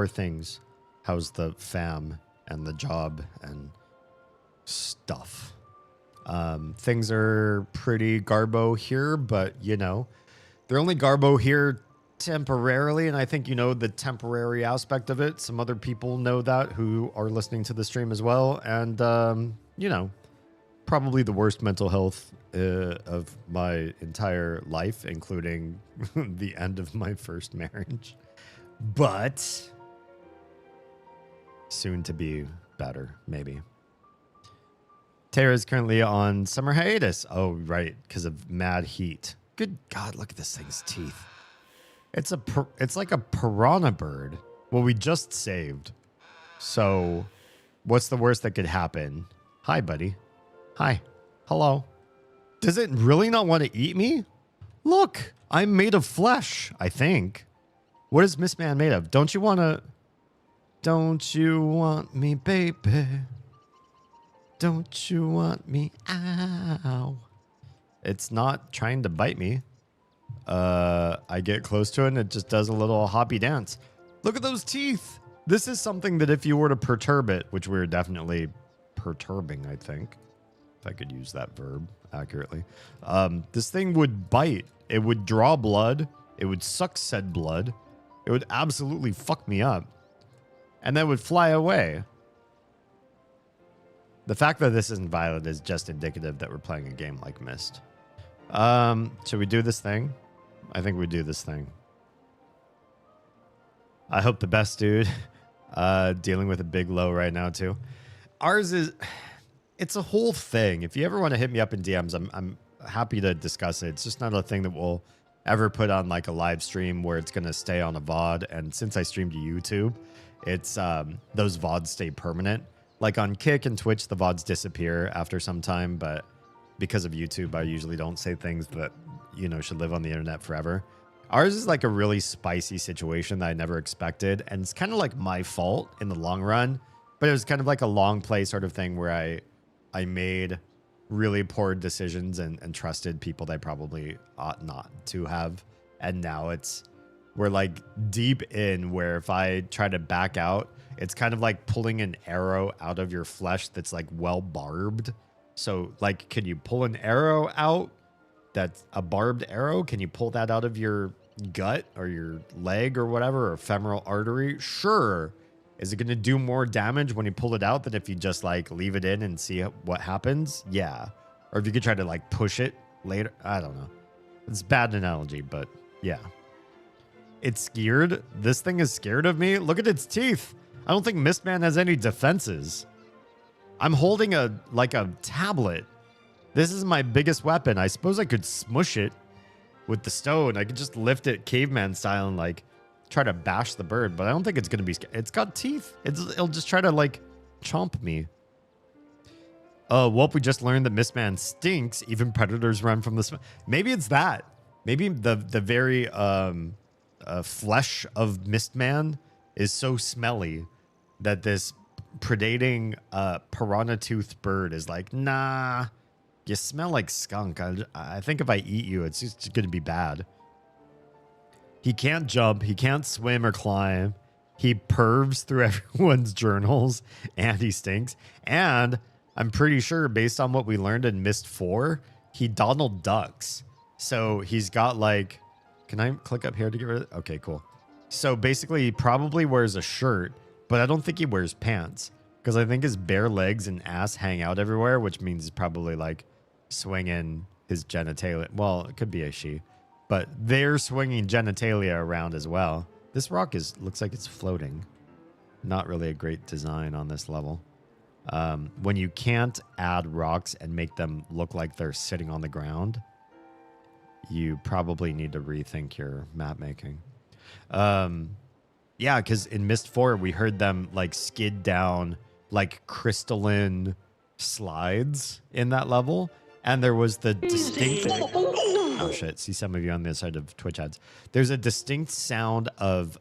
things? How's the fam and the job and stuff? Things are pretty garbo here, but they're only garbo here temporarily, and I think the temporary aspect of it. Some other people know that who are listening to the stream as well, and probably the worst mental health of my entire life, including the end of my first marriage, but soon to be better, maybe. Tara is currently on summer hiatus. Oh, right, because of mad heat. Good God, look at this thing's teeth. It's like a piranha bird. Well, we just saved. So what's the worst that could happen? Hi, buddy. Hi. Hello. Does it really not want to eat me? Look, I'm made of flesh, I think. What is Myst Man made of? Don't you want me, baby? Don't you want me? Ow. It's not trying to bite me. I get close to it and it just does a little hoppy dance. Look at those teeth. This is something that if you were to perturb it, which we're definitely perturbing, I think, if I could use that verb accurately, this thing would bite. It would draw blood. It would suck said blood. It would absolutely fuck me up. And then would fly away. The fact that this isn't violent is just indicative that we're playing a game like Myst. Should we do this thing? I think we do this thing. I hope the best, dude. Dealing with a big low right now, too. Ours is... It's a whole thing. If you ever want to hit me up in DMs, I'm happy to discuss it. It's just not a thing that we'll ever put on like a live stream where it's going to stay on a VOD. And since I stream to YouTube, it's those VODs stay permanent. Like on Kick and Twitch, the VODs disappear after some time, but because of YouTube, I usually don't say things that, should live on the internet forever. Ours is like a really spicy situation that I never expected, and it's kind of like my fault in the long run, but it was kind of like a long play sort of thing where I made really poor decisions and trusted people that I probably ought not to have, and now we're like deep in where if I try to back out, it's kind of like pulling an arrow out of your flesh that's like well barbed. So like, can you pull an arrow out that's a barbed arrow? Can you pull that out of your gut or your leg or whatever, or femoral artery? Sure. Is it going to do more damage when you pull it out than if you just like leave it in and see what happens? Yeah. Or if you could try to like push it later. I don't know. It's a bad analogy, but yeah. It's scared. This thing is scared of me. Look at its teeth. I don't think Myst Man has any defenses. I'm holding a tablet. This is my biggest weapon. I suppose I could smush it with the stone. I could just lift it caveman style and like try to bash the bird, but I don't think it's going to be scared. It's got teeth. It'll just try to like chomp me. Well, we just learned that Myst Man stinks. Even predators run from the smell. Maybe it's that. Maybe the very flesh of Myst Man is so smelly that this predating piranha tooth bird is like, nah, you smell like skunk. I think if I eat you, it's just going to be bad. He can't jump. He can't swim or climb. He pervs through everyone's journals, and he stinks. And I'm pretty sure, based on what we learned in Myst 4, he Donald Ducks. So he's got like, can I click up here to get rid of it? Okay, cool. So basically, he probably wears a shirt, but I don't think he wears pants because I think his bare legs and ass hang out everywhere, which means he's probably like swinging his genitalia. Well, it could be a she, but they're swinging genitalia around as well. This rock looks like it's floating. Not really a great design on this level. When you can't add rocks and make them look like they're sitting on the ground, you probably need to rethink your map making. Yeah, because in Myst 4, we heard them like skid down like crystalline slides in that level. And there was the distinct... Oh, shit. See some of you on the side of Twitch ads. There's a distinct sound of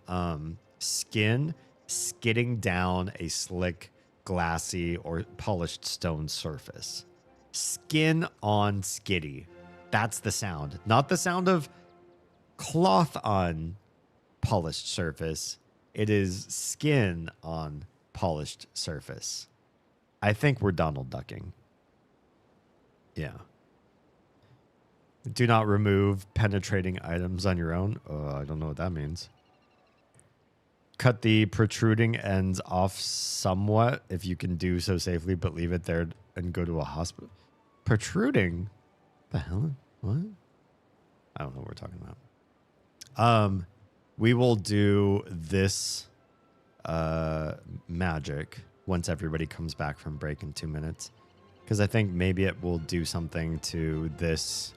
skin skidding down a slick, glassy, or polished stone surface. Skin on skiddy. That's the sound. Not the sound of cloth on polished surface. It is skin on polished surface. I think we're Donald Ducking. Yeah. Do not remove penetrating items on your own. I don't know what that means. Cut the protruding ends off somewhat if you can do so safely, but leave it there and go to a hospital. Protruding? The hell? What? I don't know what we're talking about. We will do this magic once everybody comes back from break in 2 minutes. Because I think maybe it will do something to this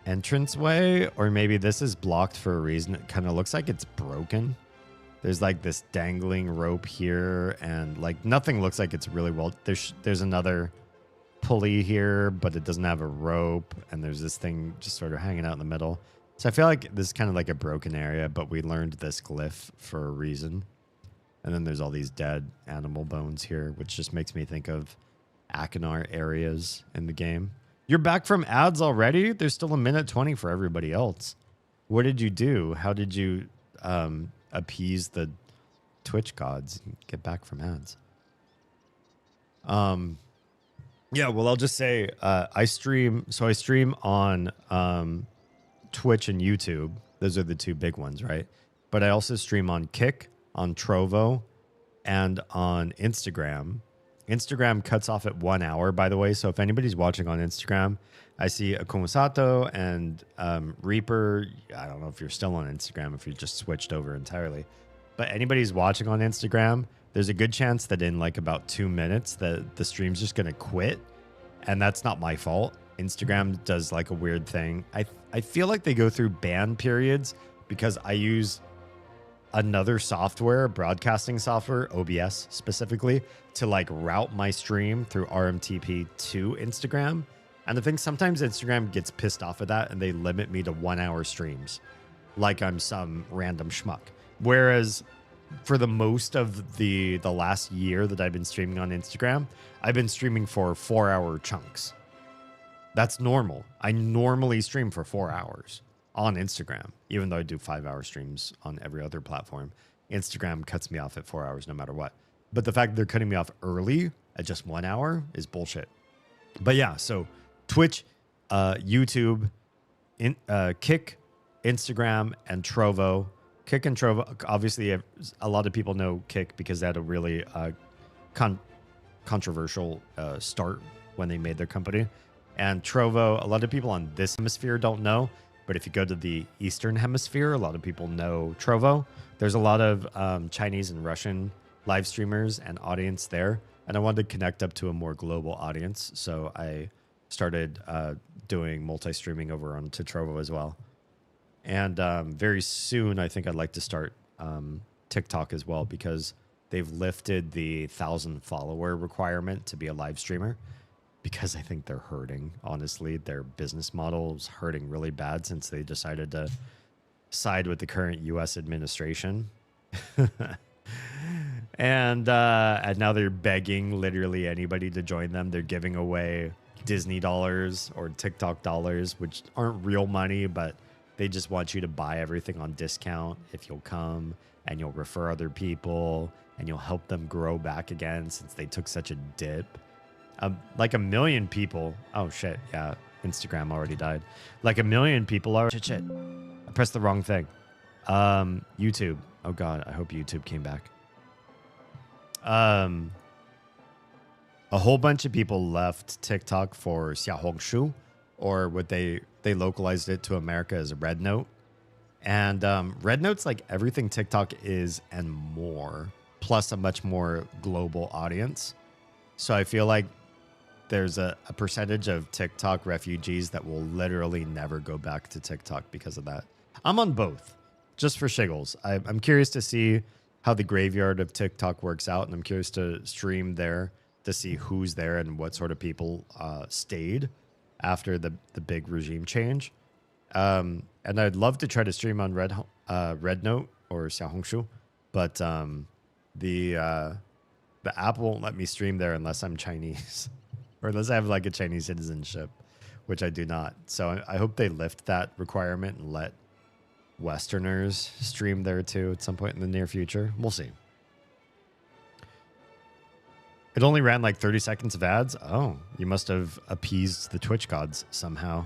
entranceway, or maybe this is blocked for a reason. It kind of looks like it's broken. There's like this dangling rope here, and like nothing looks like it's really well. There's another pulley here, but it doesn't have a rope, and there's this thing just sort of hanging out in the middle. So I feel like this is kind of like a broken area, but we learned this glyph for a reason. And then there's all these dead animal bones here, which just makes me think of Akinar areas in the game. You're back from ads already? There's still 1:20 for everybody else. What did you do? How did you appease the Twitch gods and get back from ads? Yeah, well, I'll just say I stream on Twitch and YouTube. Those are the two big ones, right? But I also stream on Kick, on Trovo, and on Instagram. Instagram cuts off at 1 hour, by the way. So if anybody's watching on Instagram, I see Akumasato and Reaper. I don't know if you're still on Instagram, if you just switched over entirely. But anybody's watching on Instagram, there's a good chance that in like about 2 minutes, the stream's just going to quit. And that's not my fault. Instagram does like a weird thing. I feel like they go through ban periods because I use another software, broadcasting software, OBS specifically, to like route my stream through RMTP to Instagram. And I think sometimes Instagram gets pissed off at that and they limit me to 1 hour streams like I'm some random schmuck. Whereas for the most of the last year that I've been streaming on Instagram, I've been streaming for 4 hour chunks. That's normal. I normally stream for 4 hours on Instagram, even though I do 5 hour streams on every other platform. Instagram cuts me off at 4 hours no matter what. But the fact that they're cutting me off early at just 1 hour is bullshit. But yeah, so Twitch, YouTube, Kick, Instagram, and Trovo. Kick and Trovo, obviously a lot of people know Kick because they had a really controversial start when they made their company. And Trovo, a lot of people on this hemisphere don't know. But if you go to the Eastern Hemisphere, a lot of people know Trovo. There's a lot of Chinese and Russian live streamers and audience there. And I wanted to connect up to a more global audience. So I started doing multi-streaming over onto Trovo as well. And very soon, I think I'd like to start TikTok as well because they've lifted the 1,000 follower requirement to be a live streamer. Because I think they're hurting, honestly. Their business model is hurting really bad since they decided to side with the current U.S. administration. And now they're begging literally anybody to join them. They're giving away Disney dollars or TikTok dollars, which aren't real money, but they just want you to buy everything on discount if you'll come. and you'll refer other people and you'll help them grow back again since they took such a dip. Like 1 million people. Oh shit, yeah. Instagram already died. Like 1 million people are. Shit. I pressed the wrong thing. YouTube. Oh god, I hope YouTube came back. A whole bunch of people left TikTok for Xiaohongshu, or what they localized it to America as a Red Note. And Red Note's like everything TikTok is and more, plus a much more global audience. So I feel like there's a percentage of TikTok refugees that will literally never go back to TikTok because of that. I'm on both, just for shiggles. I'm curious to see how the graveyard of TikTok works out, and I'm curious to stream there to see who's there and what sort of people stayed after the big regime change. And I'd love to try to stream on Red Note or Xiaohongshu, but the app won't let me stream there unless I'm Chinese. Or unless I have like a Chinese citizenship, which I do not. So I hope they lift that requirement and let Westerners stream there too at some point in the near future. We'll see. It only ran like 30 seconds of ads. Oh, you must have appeased the Twitch gods somehow.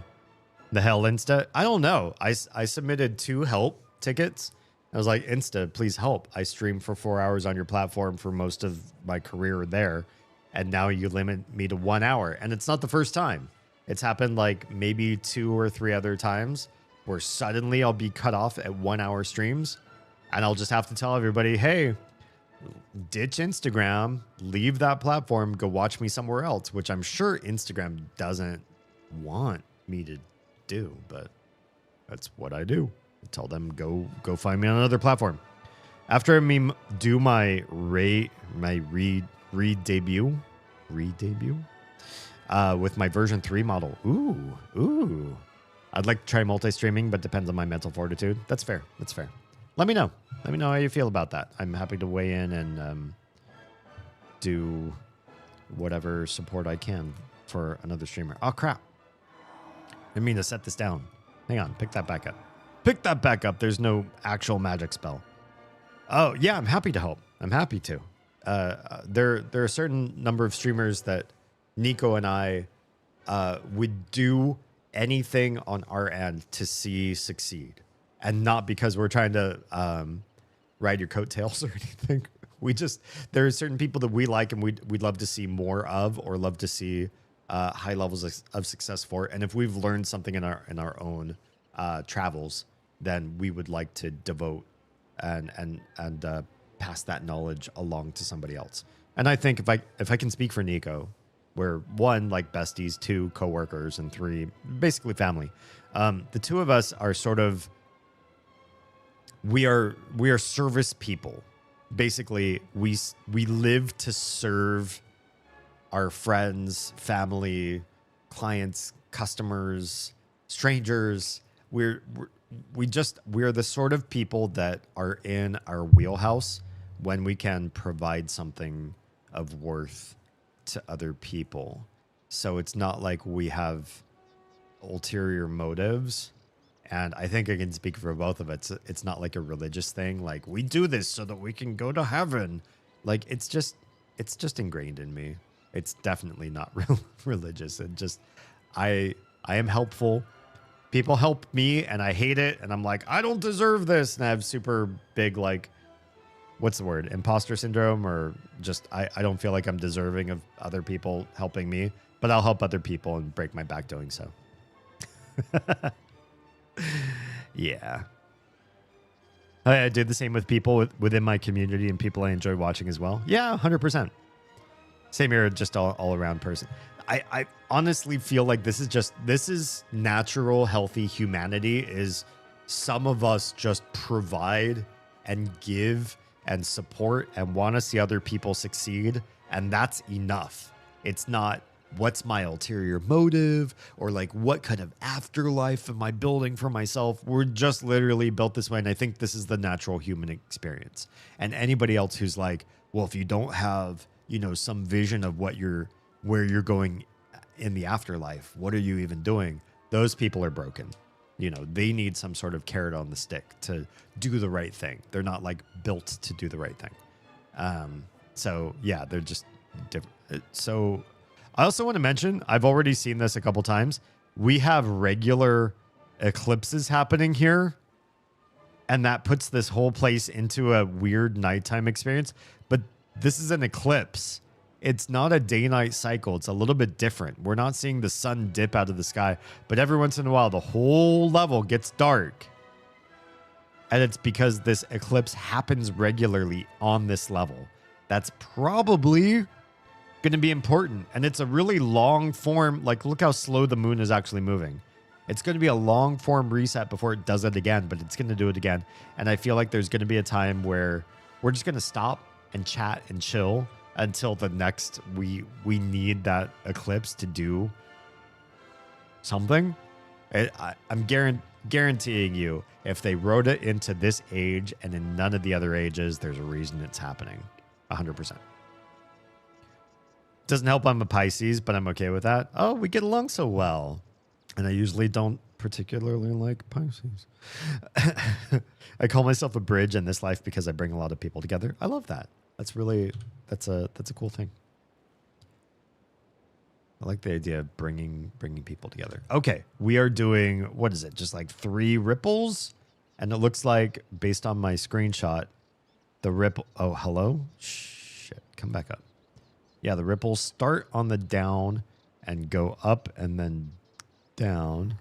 The hell, Insta? I don't know. I submitted 2 help tickets. I was like, Insta, please help. I streamed for 4 hours on your platform for most of my career there. And now you limit me to 1 hour. And it's not the first time. It's happened like maybe 2 or 3 other times where suddenly I'll be cut off at 1 hour streams. And I'll just have to tell everybody, hey, ditch Instagram, leave that platform, go watch me somewhere else, which I'm sure Instagram doesn't want me to do. But that's what I do. I tell them, go find me on another platform. After I do my re-debut with my version 3 model. Ooh. I'd like to try multi-streaming, but depends on my mental fortitude. That's fair. Let me know how you feel about that. I'm happy to weigh in and do whatever support I can for another streamer. Oh crap, I didn't mean to set this down. Hang on, pick that back up. There's no actual magic spell. Oh yeah, I'm happy to help. I'm happy to. There are a certain number of streamers that Nico and I would do anything on our end to see succeed, and not because we're trying to ride your coattails or anything. There are certain people that we like and we'd love to see more of, or love to see high levels of success for. And if we've learned something in our own travels, then we would like to devote and pass that knowledge along to somebody else. And I think if I can speak for Nico, we're 1, like besties, 2, coworkers, and 3, basically family. The 2 of us are sort of, we are service people. Basically, we live to serve our friends, family, clients, customers, strangers. We're the sort of people that are in our wheelhouse when we can provide something of worth to other people. So it's not like we have ulterior motives. And I think I can speak for both of us. It's not like a religious thing. Like, we do this so that we can go to heaven. Like, it's just ingrained in me. It's definitely not religious. It just, I am helpful. People help me and I hate it. And I'm like, I don't deserve this. And I have super big, like, what's the word? Imposter syndrome, or just, I don't feel like I'm deserving of other people helping me, but I'll help other people and break my back doing so. Yeah. I did the same with people within my community and people I enjoy watching as well. Yeah, 100%. Same here, just all around person. I honestly feel like this is natural, healthy humanity. Is some of us just provide and give and support and want to see other people succeed, and that's enough. It's not, what's my ulterior motive, or like, what kind of afterlife am I building for myself? We're just literally built this way, and I think this is the natural human experience. And anybody else who's like, well, if you don't have, some vision of where you're going in the afterlife, what are you even doing? Those people are broken. You know, they need some sort of carrot on the stick to do the right thing. They're not like built to do the right thing. So yeah, they're just different. So I also want to mention, I've already seen this a couple times. We have regular eclipses happening here, and that puts this whole place into a weird nighttime experience. But this is an eclipse. It's not a day-night cycle. It's a little bit different. We're not seeing the sun dip out of the sky, but every once in a while, the whole level gets dark. And it's because this eclipse happens regularly on this level. That's probably going to be important. And it's a really long form. Like, look how slow the moon is actually moving. It's going to be a long form reset before it does it again, but it's going to do it again. And I feel like there's going to be a time where we're just going to stop and chat and chill until the next we need that eclipse to do something. I'm guaranteeing you, if they wrote it into this age and in none of the other ages, there's a reason it's happening. 100%. Doesn't help I'm a Pisces, but I'm okay with that. Oh, we get along so well. And I usually don't particularly like Pisces. I call myself a bridge in this life because I bring a lot of people together. I love that. That's a cool thing. I like the idea of bringing people together. Okay, we are doing, what is it? Just like 3 ripples, and it looks like, based on my screenshot, the ripple. Oh, hello. Shit, come back up. Yeah, the ripples start on the down and go up and then down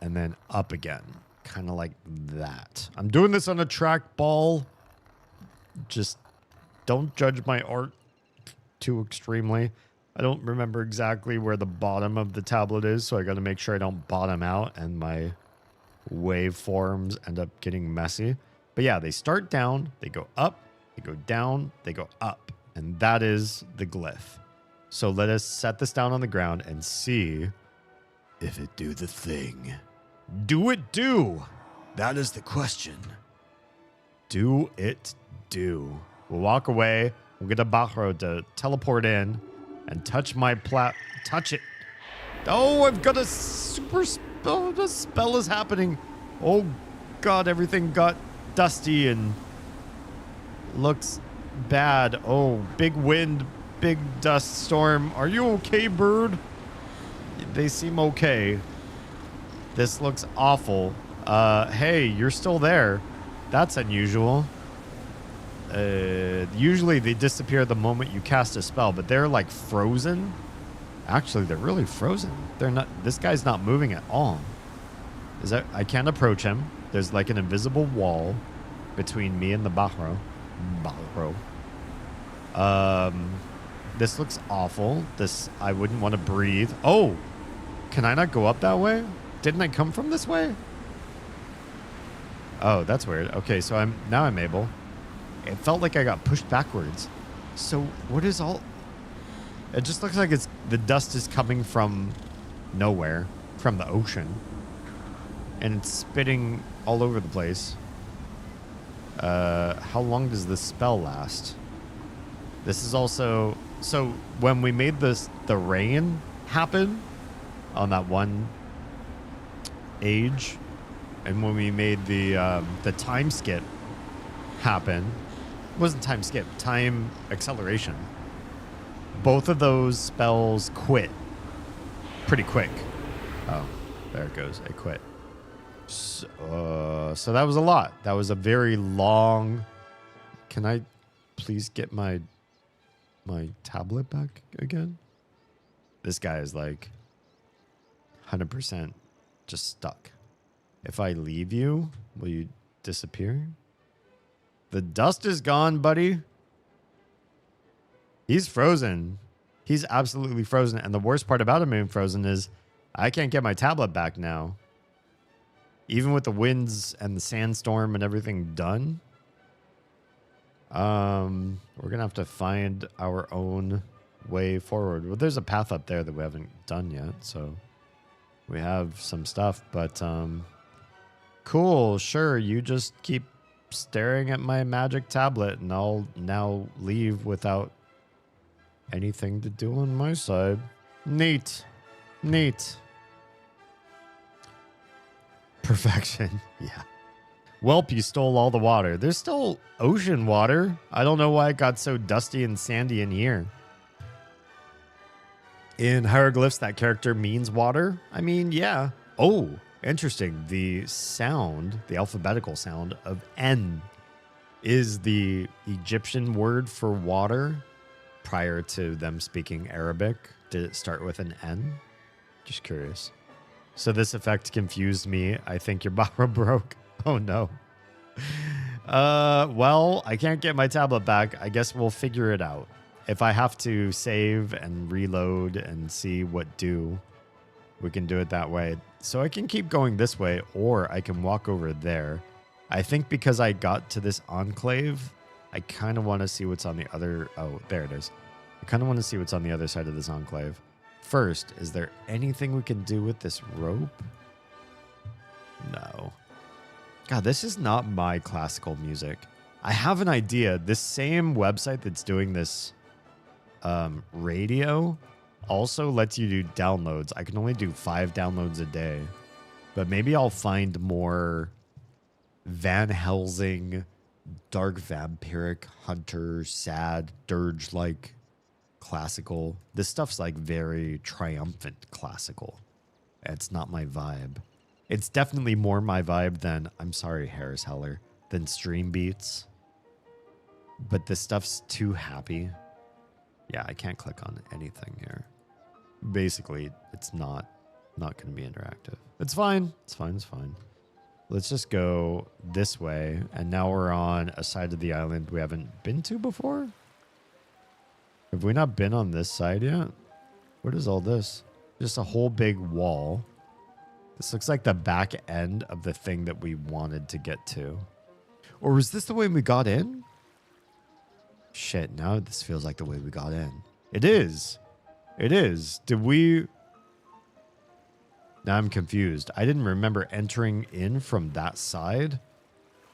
and then up again, kind of like that. I'm doing this on a trackball. Just don't judge my art too extremely. I don't remember exactly where the bottom of the tablet is, so I got to make sure I don't bottom out and my waveforms end up getting messy. But yeah, they start down, they go up, they go down, they go up, and that is the glyph. So let us set this down on the ground and see if it do the thing. Do it do? That is the question. Do it do? We'll walk away. We'll get a Bachro to teleport in and touch my touch it. Oh, I've got a super spell. The spell is happening. Oh, God, everything got dusty and looks bad. Oh, big wind, big dust storm. Are you okay, bird? They seem okay. This looks awful. Hey, you're still there. That's unusual. Usually they disappear the moment you cast a spell, but they're like frozen. Actually, they're really frozen. They're not. This guy's not moving at all. I can't approach him. There's like an invisible wall between me and the Bachro. This looks awful. I wouldn't want to breathe. Oh, can I not go up that way? Didn't I come from this way? Oh, that's weird. Okay, so I'm able. It felt like I got pushed backwards. So what is all? It just looks like the dust is coming from nowhere, from the ocean, and it's spitting all over the place. How long does this spell last? This is also so when we made the rain happen on that one age, and when we made the time skip happen. It wasn't time skip, time acceleration. Both of those spells quit pretty quick. Oh, there it goes. It quit. So that was a lot. That was a very long. Can I please get my tablet back again? This guy is like 100% just stuck. If I leave you, will you disappear? The dust is gone, buddy. He's frozen. He's absolutely frozen. And the worst part about him being frozen is I can't get my tablet back now. Even with the winds and the sandstorm and everything done. We're going to have to find our own way forward. Well, there's a path up there that we haven't done yet. So we have some stuff. But cool. Sure. You just keep staring at my magic tablet and I'll now leave without anything to do on my side. Neat. Perfection. Yeah. Welp, you stole all the water. There's still ocean water. I don't know why it got so dusty and sandy in here. In hieroglyphs, that character means water. I mean, yeah. Oh, interesting. The sound, the alphabetical sound of N is the Egyptian word for water prior to them speaking Arabic. Did it start with an N? Just curious. So this effect confused me. I think your Barra broke. Oh no. Well, I can't get my tablet back. I guess we'll figure it out. If I have to save and reload and see what do, we can do it that way. So I can keep going this way, or I can walk over there. I think because I got to this enclave, I kind of want to see what's on the other... Oh, there it is. I kind of want to see what's on the other side of this enclave. First, is there anything we can do with this rope? No. God, this is not my classical music. I have an idea. This same website that's doing this radio also lets you do downloads. I can only do 5 downloads a day. But maybe I'll find more Van Helsing, dark vampiric, hunter, sad, dirge-like classical. This stuff's like very triumphant classical. It's not my vibe. It's definitely more my vibe than, I'm sorry, Harris Heller, than stream beats. But this stuff's too happy. Yeah, I can't click on anything here. Basically, it's not going to be interactive. It's fine. It's fine. It's fine. Let's just go this way. And now we're on a side of the island we haven't been to before. Have we not been on this side yet? What is all this? Just a whole big wall. This looks like the back end of the thing that we wanted to get to. Or was this the way we got in? Shit, now this feels like the way we got in. It is. It is. Did we... Now I'm confused. I didn't remember entering in from that side.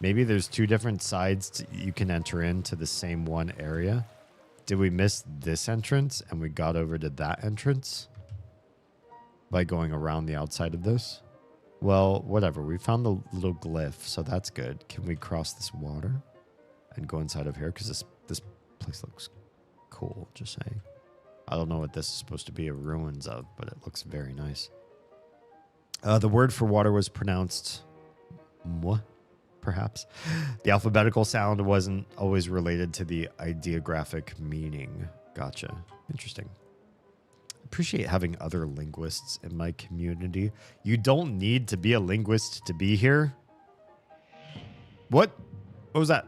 Maybe there's 2 different sides you can enter into the same one area. Did we miss this entrance and we got over to that entrance? By going around the outside of this? Well, whatever. We found the little glyph, so that's good. Can we cross this water and go inside of here? Because this place looks cool, just saying. I don't know what this is supposed to be a ruins of, but it looks very nice. The word for water was pronounced moi, perhaps. The alphabetical sound wasn't always related to the ideographic meaning. Gotcha. Interesting. Appreciate having other linguists in my community. You don't need to be a linguist to be here. What? What was that?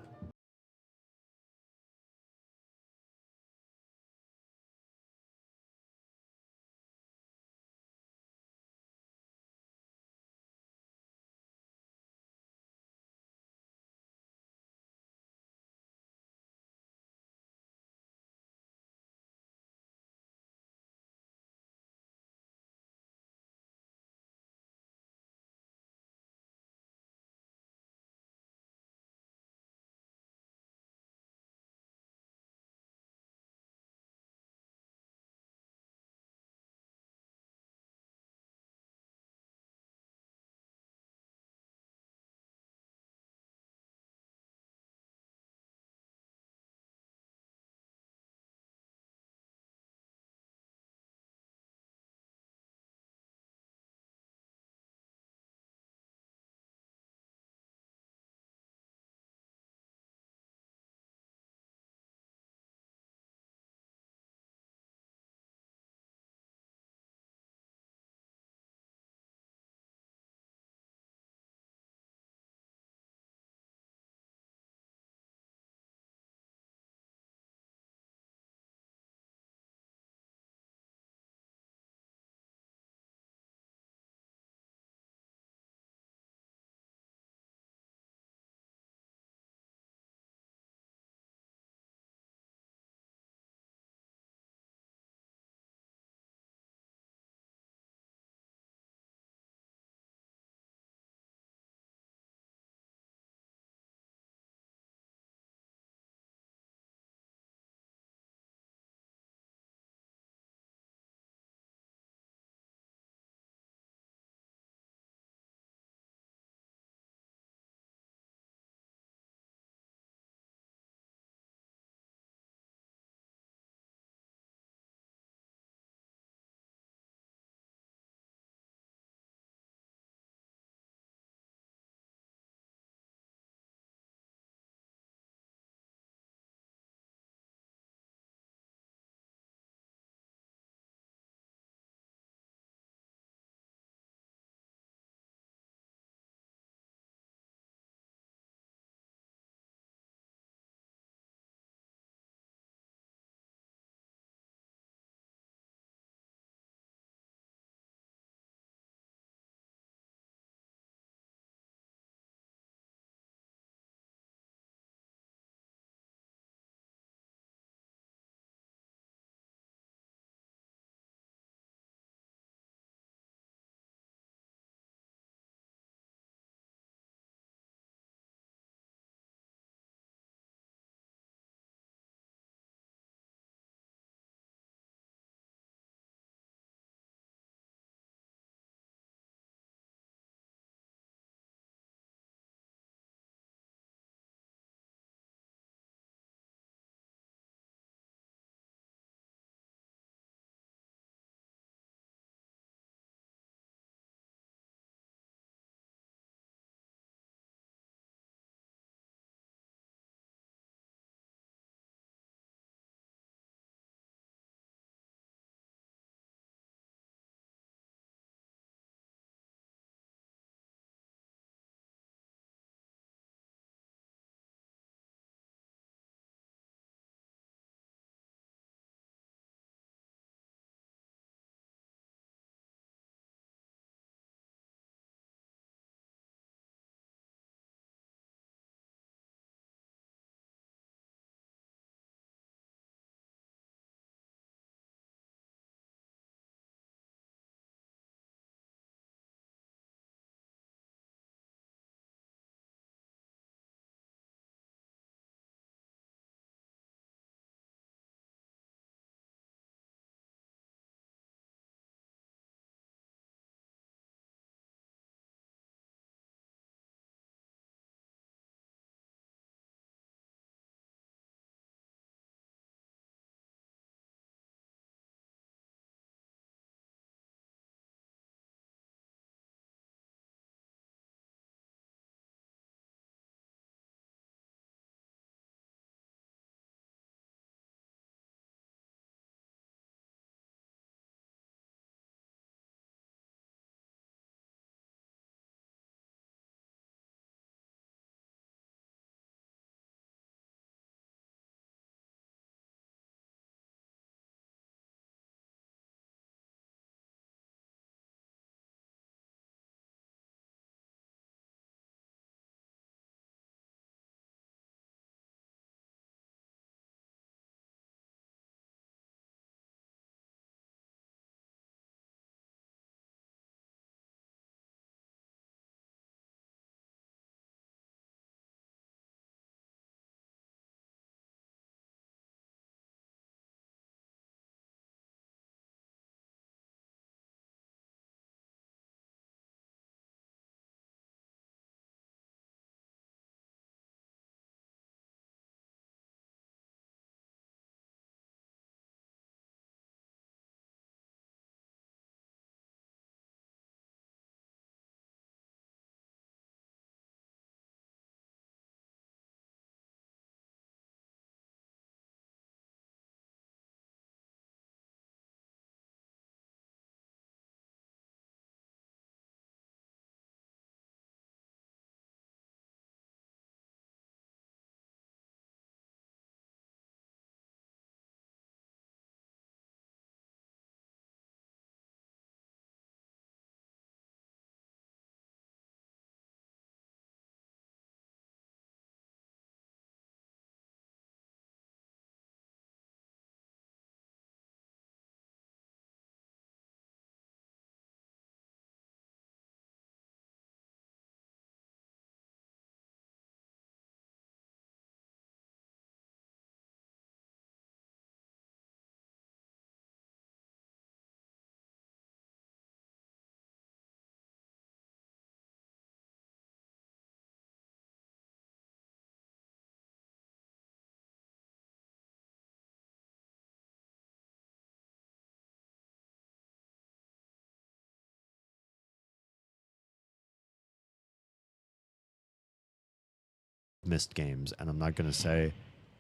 Myst games, and I'm not going to say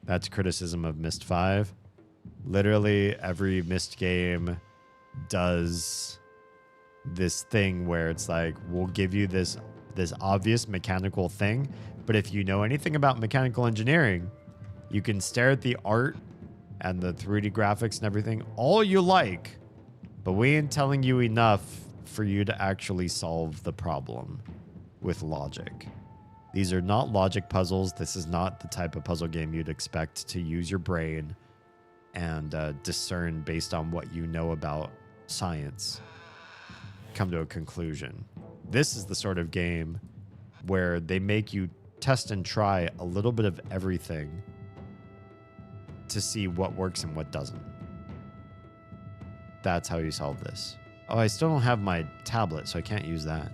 that's criticism of Myst 5. Literally every Myst game does this thing where it's like, we'll give you this obvious mechanical thing, but if you know anything about mechanical engineering, you can stare at the art and the 3D graphics and everything all you like, but we ain't telling you enough for you to actually solve the problem with logic. These are not logic puzzles. This is not the type of puzzle game you'd expect to use your brain and discern based on what you know about science, come to a conclusion. This is the sort of game where they make you test and try a little bit of everything to see what works and what doesn't. That's how you solve this. Oh, I still don't have my tablet, so I can't use that.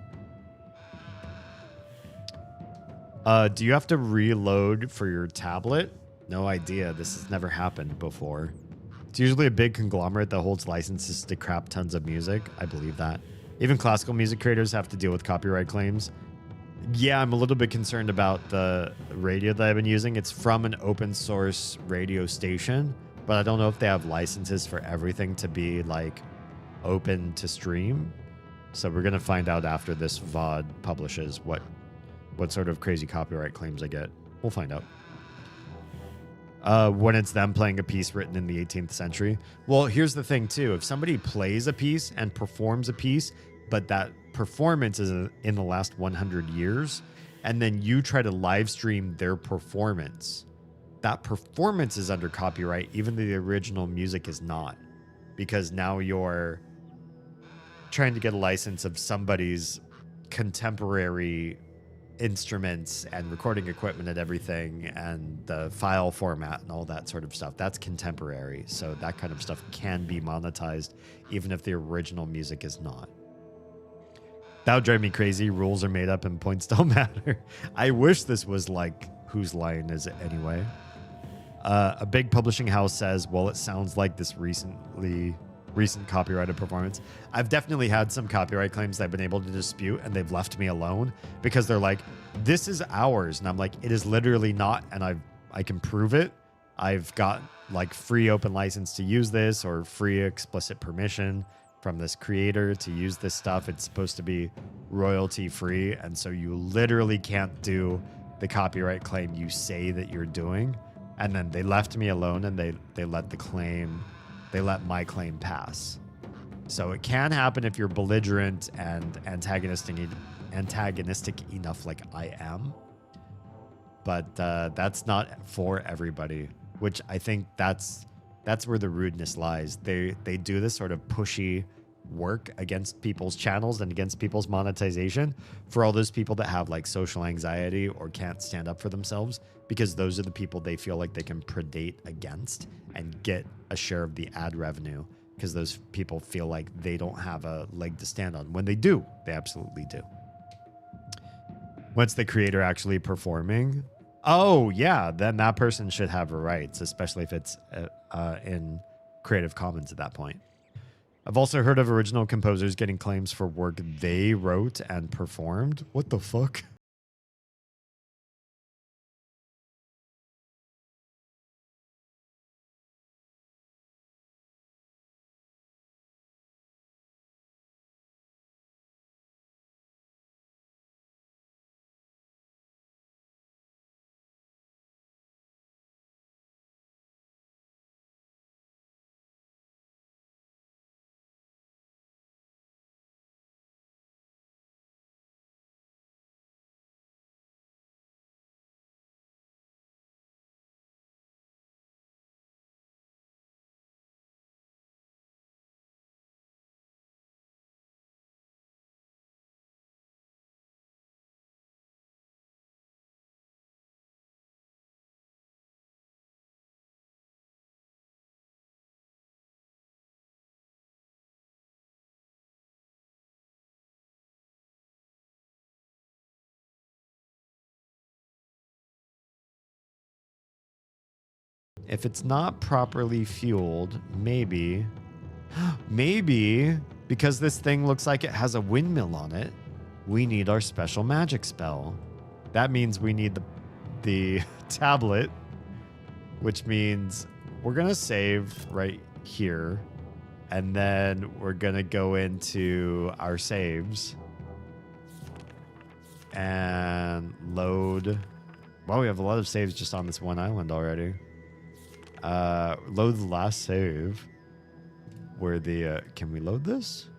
Do you have to reload for your tablet? No idea. This has never happened before. It's usually a big conglomerate that holds licenses to crap tons of music. I believe that. Even classical music creators have to deal with copyright claims. Yeah, I'm a little bit concerned about the radio that I've been using. It's from an open source radio station, but I don't know if they have licenses for everything to be like open to stream. So we're going to find out after this VOD publishes what sort of crazy copyright claims I get. We'll find out. When it's them playing a piece written in the 18th century. Well, here's the thing too. If somebody plays a piece and performs a piece, but that performance is in the last 100 years, and then you try to live stream their performance, that performance is under copyright, even though the original music is not. Because now you're trying to get a license of somebody's contemporary instruments and recording equipment and everything and the file format and all that sort of stuff. That's contemporary. So that kind of stuff can be monetized even if the original music is not. That would drive me crazy. Rules are made up and points don't matter. I wish this was like Whose Line Is It Anyway? A big publishing house says, well, it sounds like this recent copyrighted performance. I've definitely had some copyright claims that I've been able to dispute and they've left me alone because they're like, this is ours. And I'm like, it is literally not. And I can prove it. I've got like free open license to use this or free explicit permission from this creator to use this stuff. It's supposed to be royalty free. And so you literally can't do the copyright claim you say that you're doing. And then they left me alone and they let my claim pass. So it can happen if you're belligerent and antagonistic enough like I am. But that's not for everybody, which I think that's where the rudeness lies. They do this sort of pushy work against people's channels and against people's monetization for all those people that have like social anxiety or can't stand up for themselves, because those are the people they feel like they can predate against and get a share of the ad revenue, because those people feel like they don't have a leg to stand on, when they do. They absolutely do. What's the creator actually performing? Oh yeah, then that person should have rights, especially if it's in Creative Commons at that point. I've also heard of original composers getting claims for work they wrote and performed. What the fuck? If it's not properly fueled, maybe because this thing looks like it has a windmill on it, we need our special magic spell. That means we need the tablet, which means we're going to save right here. And then we're going to go into our saves and load. Well, we have a lot of saves just on this one island already. Load the last save. Where the, can we load this?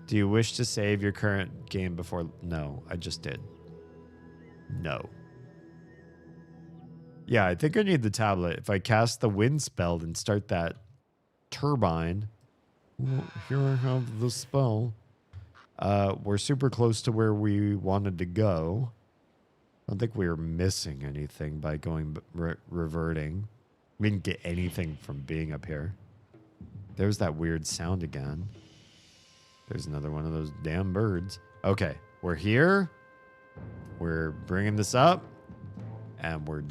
Do you wish to save your current game before? No, I just did. No. Yeah, I think I need the tablet. If I cast the wind spell and start that turbine. Well, here I have the spell. We're super close to where we wanted to go. I don't think we were missing anything by going reverting. We didn't get anything from being up here. There's that weird sound again. There's another one of those damn birds. Okay, we're here. We're bringing this up. And we're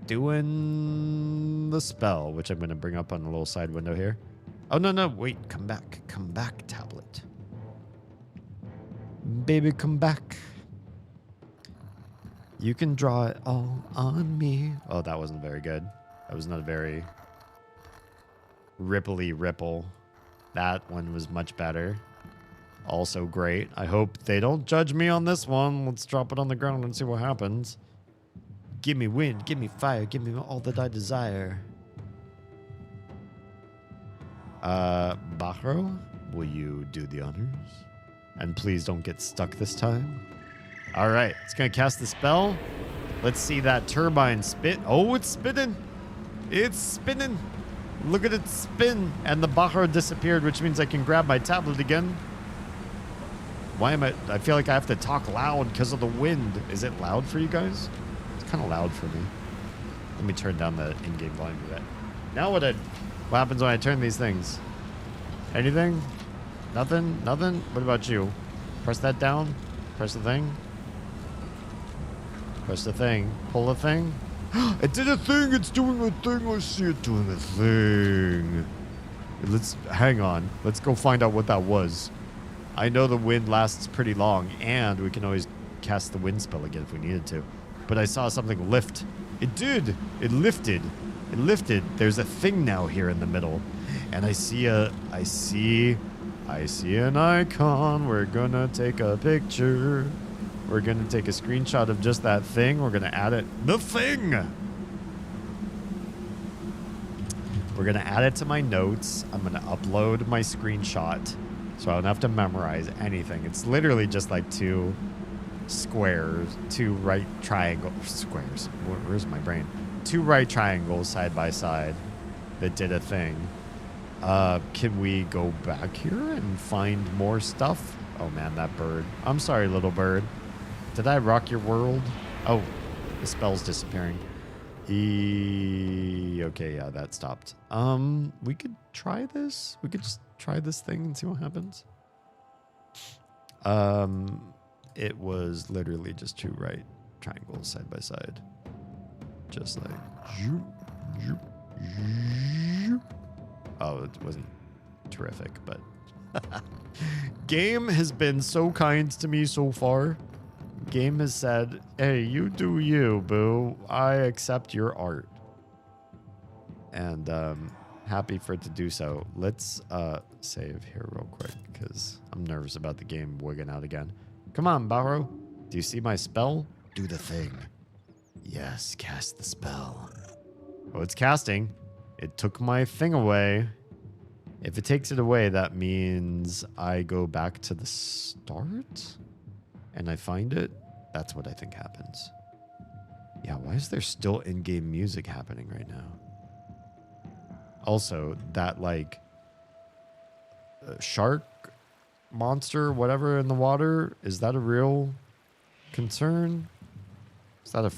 doing the spell, which I'm going to bring up on a little side window here. Oh, no, wait. Come back. Come back, tablet. Baby, come back. You can draw it all on me. Oh, that wasn't very good. That was not a very ripply ripple. That one was much better. Also great. I hope they don't judge me on this one. Let's drop it on the ground and see what happens. Give me wind, give me fire, give me all that I desire. Bachro, will you do the honors? And please don't get stuck this time. All right, it's gonna cast the spell. Let's see that turbine spit. Oh, it's spinning. It's spinning. Look at it spin. And the Bachro disappeared, which means I can grab my tablet again. Why am I feel like I have to talk loud because of the wind. Is it loud for you guys? It's kind of loud for me. Let me turn down the in-game volume of that. Now what happens when I turn these things? Anything? Nothing? Nothing? What about you? Press that down. Press the thing. Press the thing. Pull the thing. It did a thing. It's doing a thing. I see it doing a thing. Let's hang on. Let's go find out what that was. I know the wind lasts pretty long, and we can always cast the wind spell again if we needed to. But I saw something lift. It did. It lifted. It lifted. There's a thing now here in the middle, and I see an icon. We're gonna take a picture. We're gonna take a screenshot of just that thing. We're gonna add it. The thing. We're gonna add it to my notes. I'm gonna upload my screenshot, so I don't have to memorize anything. It's literally just like two squares, two right triangle squares. Where's my brain? Two right triangles side by side that did a thing. Can we go back here and find more stuff? Oh man, that bird. I'm sorry, little bird. Did I rock your world? Oh, the spell's disappearing. Okay, yeah, that stopped. We could try this. We could just try this thing and see what happens. It was literally just two right triangles side by side. Just like... Oh, it wasn't terrific, but... Game has been so kind to me so far. Game has said, hey, you do you, boo. I accept your art. And happy for it to do so. Let's save here real quick, because I'm nervous about the game wigging out again. Come on, Bachro. Do you see my spell? Do the thing. Yes, cast the spell. Oh, it's casting. It took my thing away. If it takes it away, that means I go back to the start and I find it. That's what I think happens. Yeah, why is there still in-game music happening right now? Also, that like shark monster, whatever in the water, is that a real concern? Is that a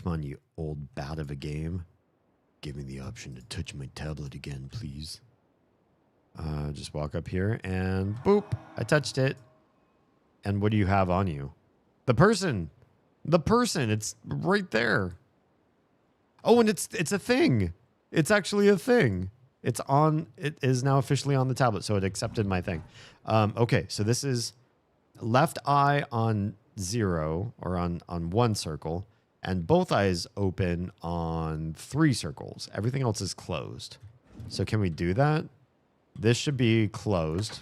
Come on, you old bat of a game. Give me the option to touch my tablet again, please. Just walk up here and boop. I touched it. And what do you have on you? The person. The person. It's right there. Oh, and it's a thing. It's actually a thing. It's on. It is now officially on the tablet, so it accepted my thing. Okay, so this is left eye on 0 or on 1 circle, and both eyes open on 3 circles. Everything else is closed. So can we do that? This should be closed.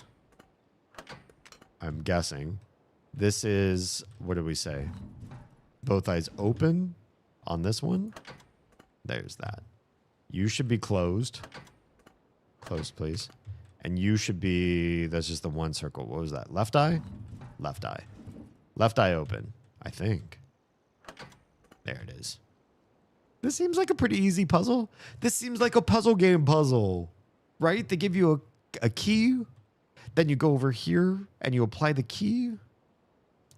I'm guessing. This is, what do we say? Both eyes open on this one. There's that. You should be closed. Closed, please. And you should be, that's just the 1 circle. What was that? Left eye? Left eye. Left eye open, I think. There it is. This seems like a pretty easy puzzle. This seems like a puzzle game puzzle, right? They give you a key. Then you go over here and you apply the key.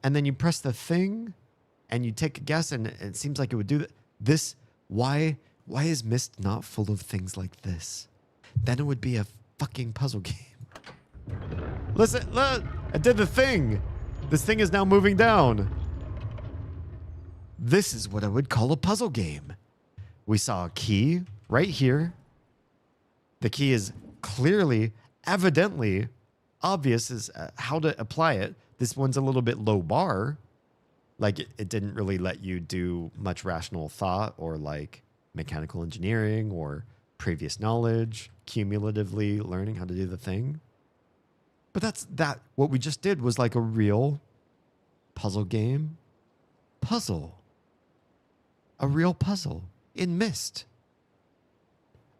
And then you press the thing and you take a guess, and it seems like it would do that. This, why is Myst not full of things like this? Then it would be a fucking puzzle game. Listen, look, I did the thing. This thing is now moving down. This is what I would call a puzzle game. We saw a key right here. The key is clearly, evidently obvious as how to apply it. This one's a little bit low bar. Like it didn't really let you do much rational thought or like mechanical engineering or previous knowledge, cumulatively learning how to do the thing. But that what we just did was like a real puzzle game. Puzzle. A real puzzle in Myst.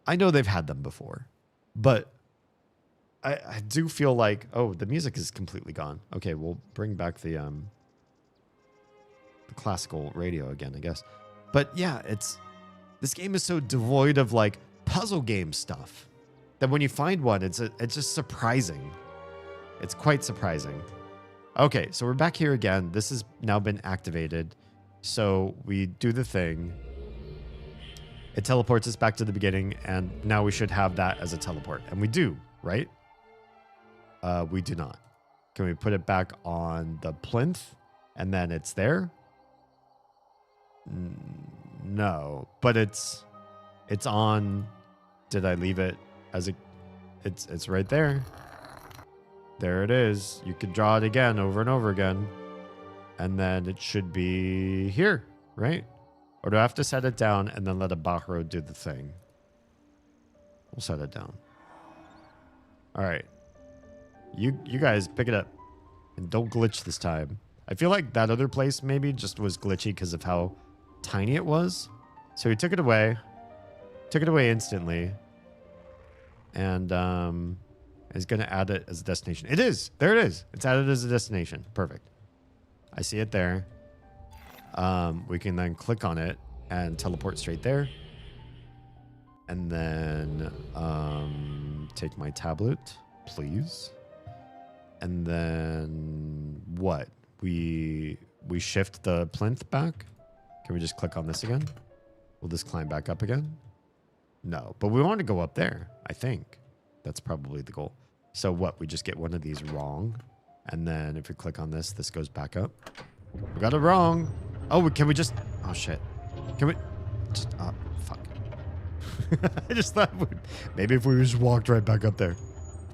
I know they've had them before, but I do feel like, oh, the music is completely gone. Okay, we'll bring back the classical radio again, I guess. But yeah, this game is so devoid of like puzzle game stuff that when you find one, it's just surprising. It's quite surprising. Okay, so we're back here again. This has now been activated. So we do the thing. It teleports us back to the beginning, and now we should have that as a teleport. And we do, right? We do not. Can we put it back on the plinth and then it's there? No, but it's on. Did I leave it as a? It's right there. There it is. You could draw it again over and over again, and then it should be here, right? Or do I have to set it down and then let a Bahro do the thing? We'll set it down. All right. You guys pick it up and don't glitch this time. I feel like that other place maybe just was glitchy because of how tiny it was. So we took it away instantly, and is going to add it as a destination. It is. There it is. It's added as a destination. Perfect. I see it there. We can then click on it and teleport straight there. And then take my tablet, please. And then what? We shift the plinth back. Can we just click on this again? Will this climb back up again? No, but we want to go up there, I think. That's probably the goal. So what? We just get one of these wrong. And then if we click on this, this goes back up. We got it wrong. Oh, can we just... Oh, shit. Can we... Just... Oh, fuck. I just thought maybe if we just walked right back up there.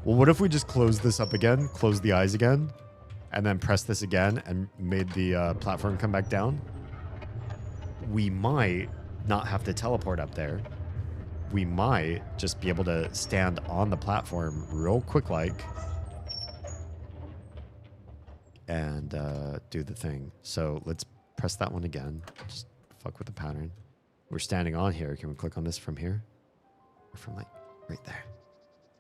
Well, what if we just close this up again, close the eyes again, and then press this again and made the platform come back down? We might not have to teleport up there. We might just be able to stand on the platform real quick like and do the thing. So let's press that one again. Just fuck with the pattern. We're standing on here. Can we click on this from here? Or from like right there?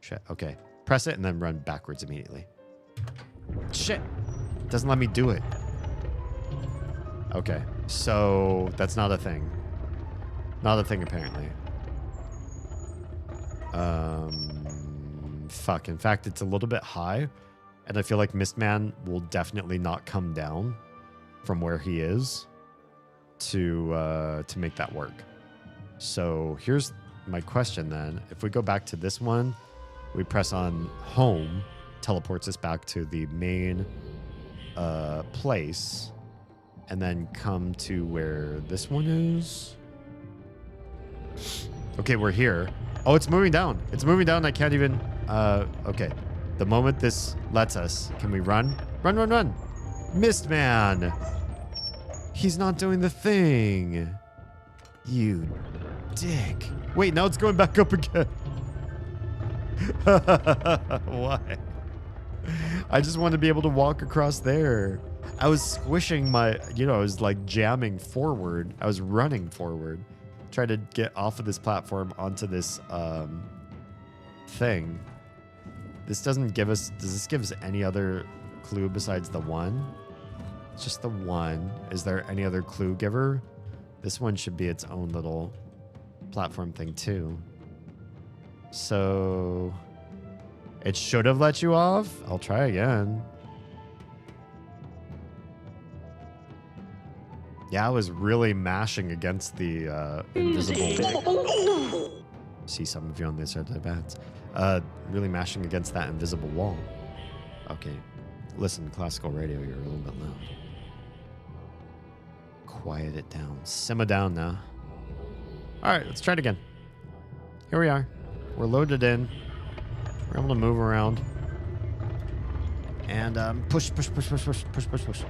Shit. Okay. Press it and then run backwards immediately. Shit. Doesn't let me do it. Okay. So that's not a thing. Not a thing apparently. Fuck. In fact, it's a little bit high. And I feel like Mistman will definitely not come down from where he is to make that work. So here's my question then. If we go back to this one, we press on home, teleports us back to the main place, and then come to where this one is. Okay, we're here. Oh, it's moving down. It's moving down. I can't even... okay. The moment this lets us, can we run? Run, run, run. Myst Man. He's not doing the thing. You dick. Wait, now it's going back up again. Why? I just want to be able to walk across there. I was squishing my, I was like jamming forward. I was running forward. Try to get off of this platform onto this thing. This doesn't give us, does this give us any other clue besides the one? It's just the one. Is there any other clue giver? This one should be its own little platform thing too. So it should have let you off. I'll try again. Yeah, I was really mashing against the invisible. See some of you on this are the bats. Really mashing against that invisible wall. Okay, listen, classical radio, you're a little bit loud. Quiet it down. Simmer down now. All right, let's try it again. Here we are. We're loaded in. We're able to move around. And push, push, push, push, push, push, push, push,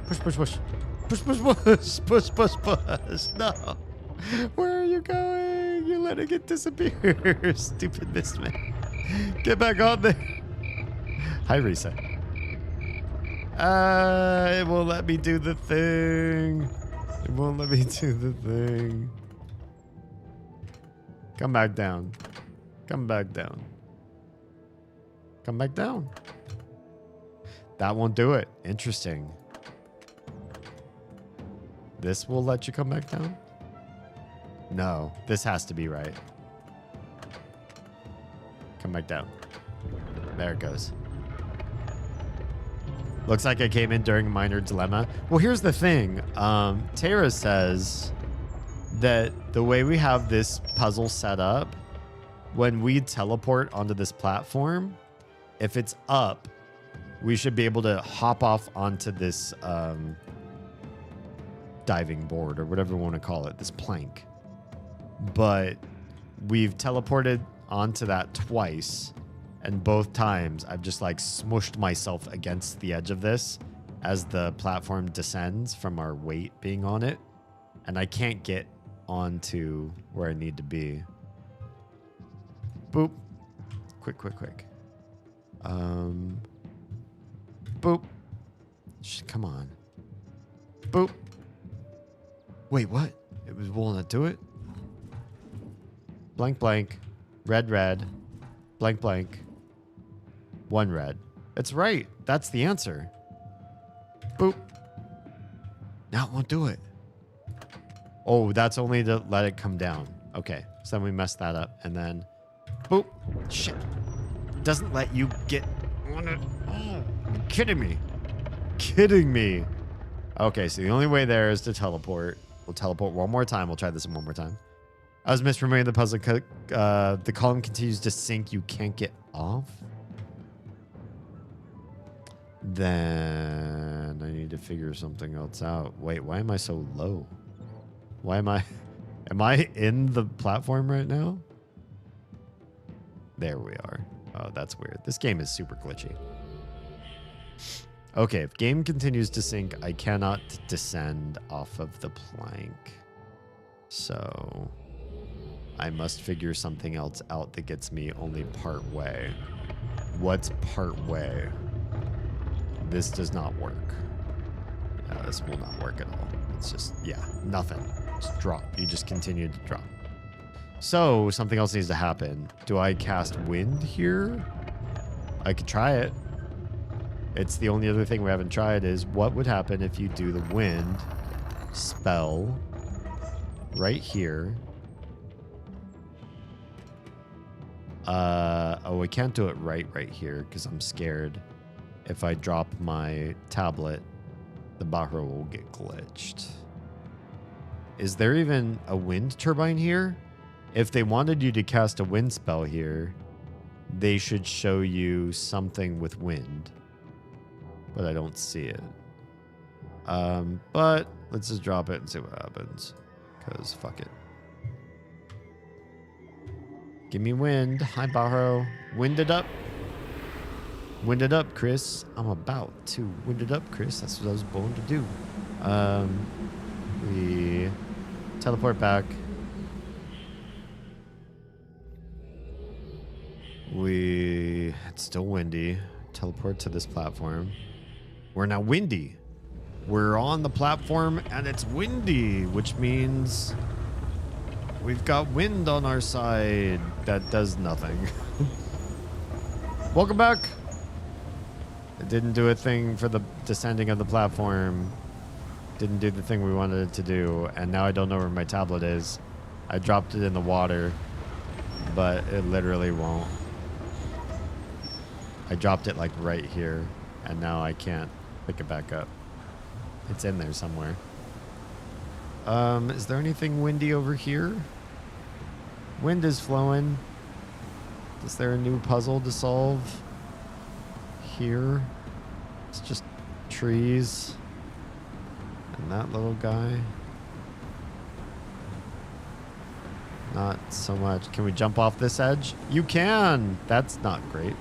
push, push, push. Push, push, push, push, push, push. No. Where are you going? You're letting it disappear. Stupid Myst Man. Get back on there. Hi, Reset. It won't let me do the thing. It won't let me do the thing. Come back down. Come back down. Come back down. That won't do it. Interesting. This will let you come back down? No, this has to be right. Come back down. There it goes. Looks like I came in during a minor dilemma. Well, here's the thing. Tara says that the way we have this puzzle set up, when we teleport onto this platform, if it's up, we should be able to hop off onto this diving board or whatever we want to call it, this plank. But we've teleported onto that twice, and both times I've just like smushed myself against the edge of this as the platform descends from our weight being on it, and I can't get onto where I need to be. Boop. Quick, quick, quick. Boop. Come on. Boop. Wait, what? It was will not do it? Blank, blank. Red, red. Blank, blank. One red. It's right. That's the answer. Boop. Now it won't do it. Oh, that's only to let it come down. Okay. So then we messed that up. And then, boop. Shit. Doesn't let you get... Oh, you're kidding me. Kidding me. Okay, so the only way there is to teleport. We'll teleport one more time. We'll try this one more time. I was misremembering the puzzle. The column continues to sink. You can't get off. Then I need to figure something else out. Wait, why am I so low? Why am I... Am I in the platform right now? There we are. Oh, that's weird. This game is super glitchy. Okay, if game continues to sink, I cannot descend off of the plank. So I must figure something else out that gets me only part way. What's part way? This does not work. Yeah, this will not work at all. It's just, yeah, nothing. Just drop. You just continue to drop. So something else needs to happen. Do I cast wind here? I could try it. It's the only other thing we haven't tried is what would happen if you do the wind spell right here. Oh, I can't do it right here because I'm scared. If I drop my tablet, the Bahra will get glitched. Is there even a wind turbine here? If they wanted you to cast a wind spell here, they should show you something with wind. But I don't see it. But let's just drop it and see what happens. Because fuck it. Give me wind. Hi, Barrow. Wind it up. Wind it up, Chris. I'm about to wind it up, Chris. That's what I was born to do. We teleport back. It's still windy. Teleport to this platform. We're now windy. We're on the platform and it's windy, which means we've got wind on our side that does nothing. Welcome back. It didn't do a thing for the descending of the platform. Didn't do the thing we wanted it to do. And now I don't know where my tablet is. I dropped it in the water, but it literally won't. I dropped it like right here, and now I can't pick it back up. It's in there somewhere. Is there anything windy over here? Wind is flowing. Is there a new puzzle to solve? Here. It's just trees. And that little guy. Not so much. Can we jump off this edge? You can! That's not great.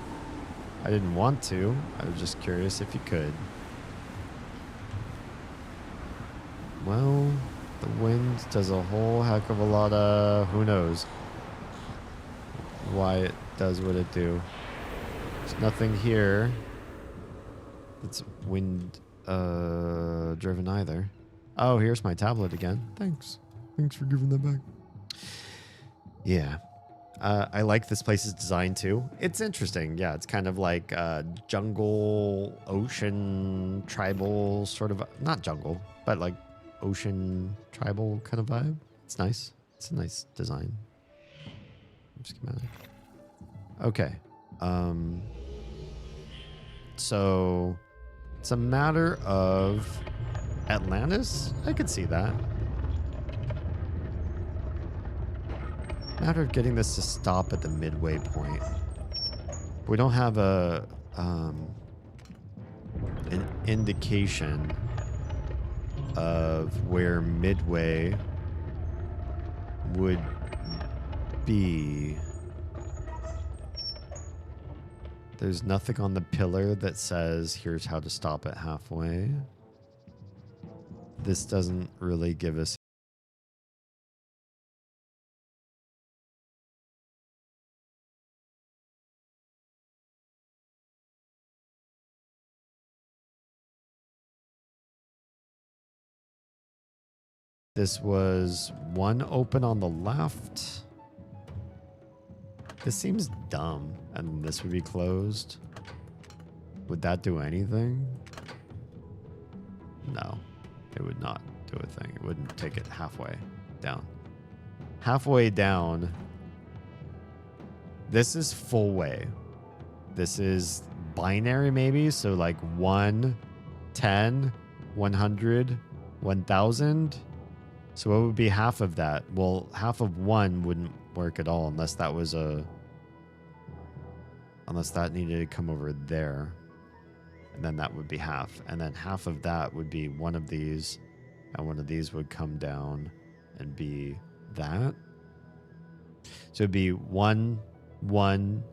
I didn't want to. I was just curious if you could. Well, the wind does a whole heck of a lot of... Who knows why it does what it do. There's nothing here that's wind driven either. Oh, here's my tablet again. Thanks. Thanks for giving that back. Yeah. I like this place's design too. It's interesting. Yeah, it's kind of like jungle, ocean, tribal sort of... Not jungle, but like ocean, tribal kind of vibe. It's nice. It's a nice design. Schematic. Okay. So it's a matter of Atlantis. I could see that. Matter of getting this to stop at the midway point. We don't have a an indication of where midway would be. There's nothing on the pillar that says here's how to stop it halfway. This doesn't really give us This was one open on the left. This seems dumb. And this would be closed. Would that do anything? No, it would not do a thing. It wouldn't take it halfway down. Halfway down. This is full way. This is binary maybe. So like 1, 10, 100, 1000. So what would be half of that? Well, half of 1 wouldn't work at all unless that was unless that needed to come over there. And then that would be half. And then half of that would be one of these. And one of these would come down and be that. So it'd be 1, 1,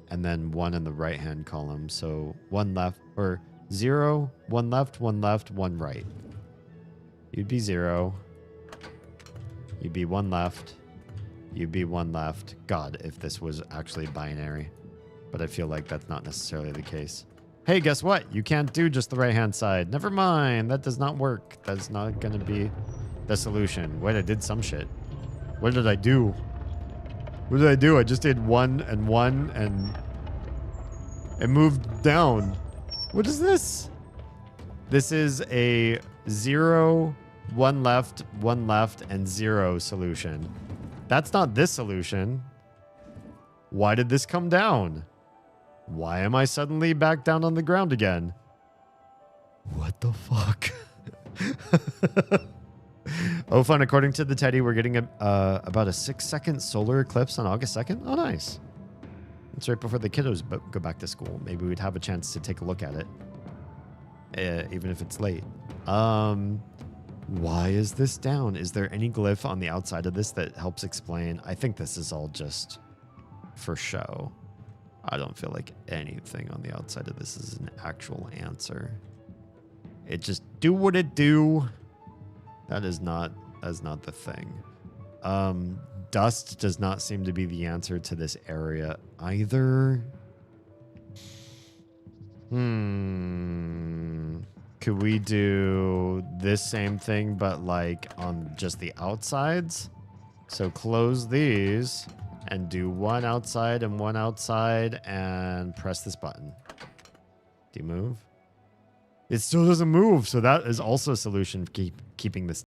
and then 1 in the right-hand column. So 1 left, or 0, 1 left, 1 left, 1 right. You'd be 0. You'd be 1 left. You'd be 1 left. God, if this was actually binary. But I feel like that's not necessarily the case. Hey, guess what? You can't do just the right-hand side. Never mind. That does not work. That's not going to be the solution. Wait, I did some shit. What did I do? What did I do? I just did 1 and 1 and it moved down. What is this? This is a 0, 1 left, and 0 solution. That's not this solution. Why did this come down? Why am I suddenly back down on the ground again? What the fuck? Oh, fun. According to the Teddy, we're getting about a 6-second solar eclipse on August 2nd. Oh, nice. It's right before the kiddos go back to school. Maybe we'd have a chance to take a look at it. Even if it's late. Why is this down? Is there any glyph on the outside of this that helps explain? I think this is all just for show. I don't feel like anything on the outside of this is an actual answer. It just do what it do. That's not the thing. Dust does not seem to be the answer to this area either. Could we do this same thing, but like on just the outsides? So close these and do one outside and one outside and press this button. Do you move? It still doesn't move. So that is also a solution for keeping this.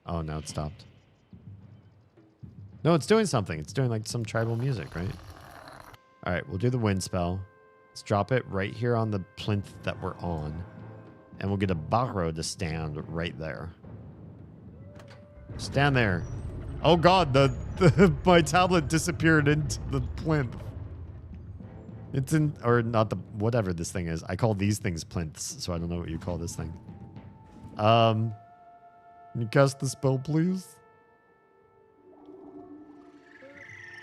Oh, now it stopped. No, it's doing something. It's doing like some tribal music, right? All right, we'll do the wind spell. Let's drop it right here on the plinth that we're on. And we'll get a barrow to stand right there. Stand there. Oh God, my tablet disappeared into the plinth. It's in, or not the, whatever this thing is. I call these things plinths, so I don't know what you call this thing. Can you cast the spell, please?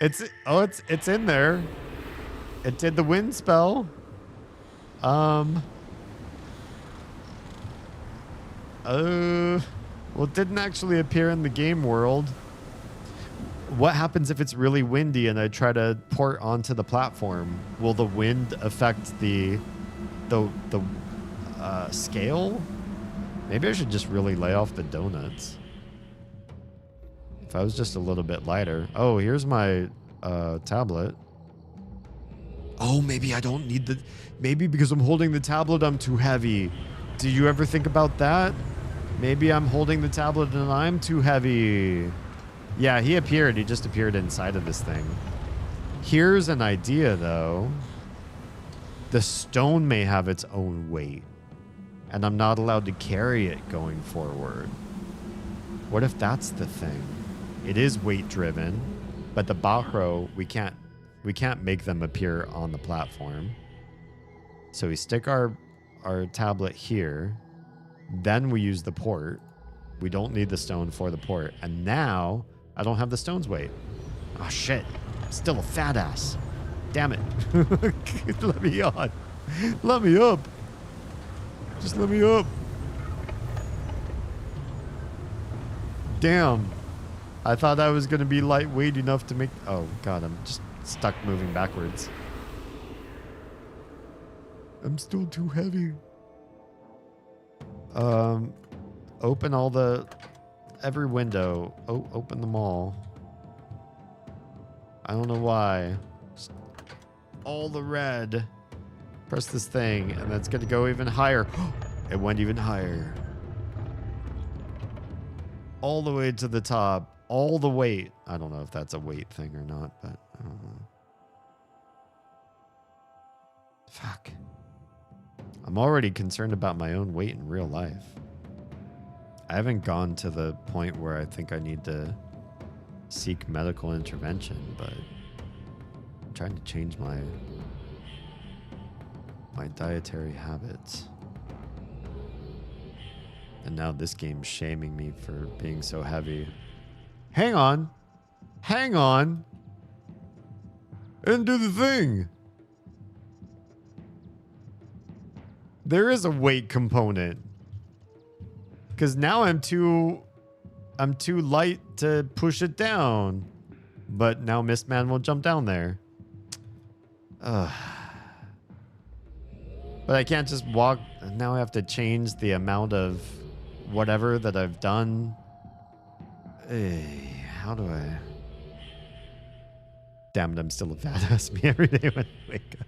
It's in there. It did the wind spell. Well, it didn't actually appear in the game world. What happens if it's really windy and I try to port onto the platform? Will the wind affect the scale? Maybe I should just really lay off the donuts. If I was just a little bit lighter. Oh, here's my tablet. Oh, maybe I don't need the... Maybe because I'm holding the tablet, I'm too heavy. Do you ever think about that? Maybe I'm holding the tablet and I'm too heavy. Yeah, he appeared. He just appeared inside of this thing. Here's an idea, though. The stone may have its own weight. And I'm not allowed to carry it going forward. What if that's the thing? It is weight driven, but the Bahro, we can't make them appear on the platform. So we stick our tablet here. Then we use the port. We don't need the stone for the port. And now I don't have the stone's weight. Oh shit. Still a fat ass. Damn it. Let me on. Let me up. Just let me up. Damn. I thought I was going to be lightweight enough to make... Oh, God. I'm just stuck moving backwards. I'm still too heavy. Open all the... Every window. Oh, open them all. I don't know why. Just all the red. Press this thing, and that's going to go even higher. It went even higher. All the way to the top. All the weight. I don't know if that's a weight thing or not, but I don't know. Fuck. I'm already concerned about my own weight in real life. I haven't gone to the point where I think I need to seek medical intervention, but I'm trying to change my dietary habits. And now this game's shaming me for being so heavy. Hang on. Hang on. And do the thing. There is a weight component. Because now I'm too light to push it down. But now Mistman will jump down there. Ugh. But I can't just walk. Now I have to change the amount of whatever that I've done. How do I? Damn it, I'm still a fat ass me every day when I wake up.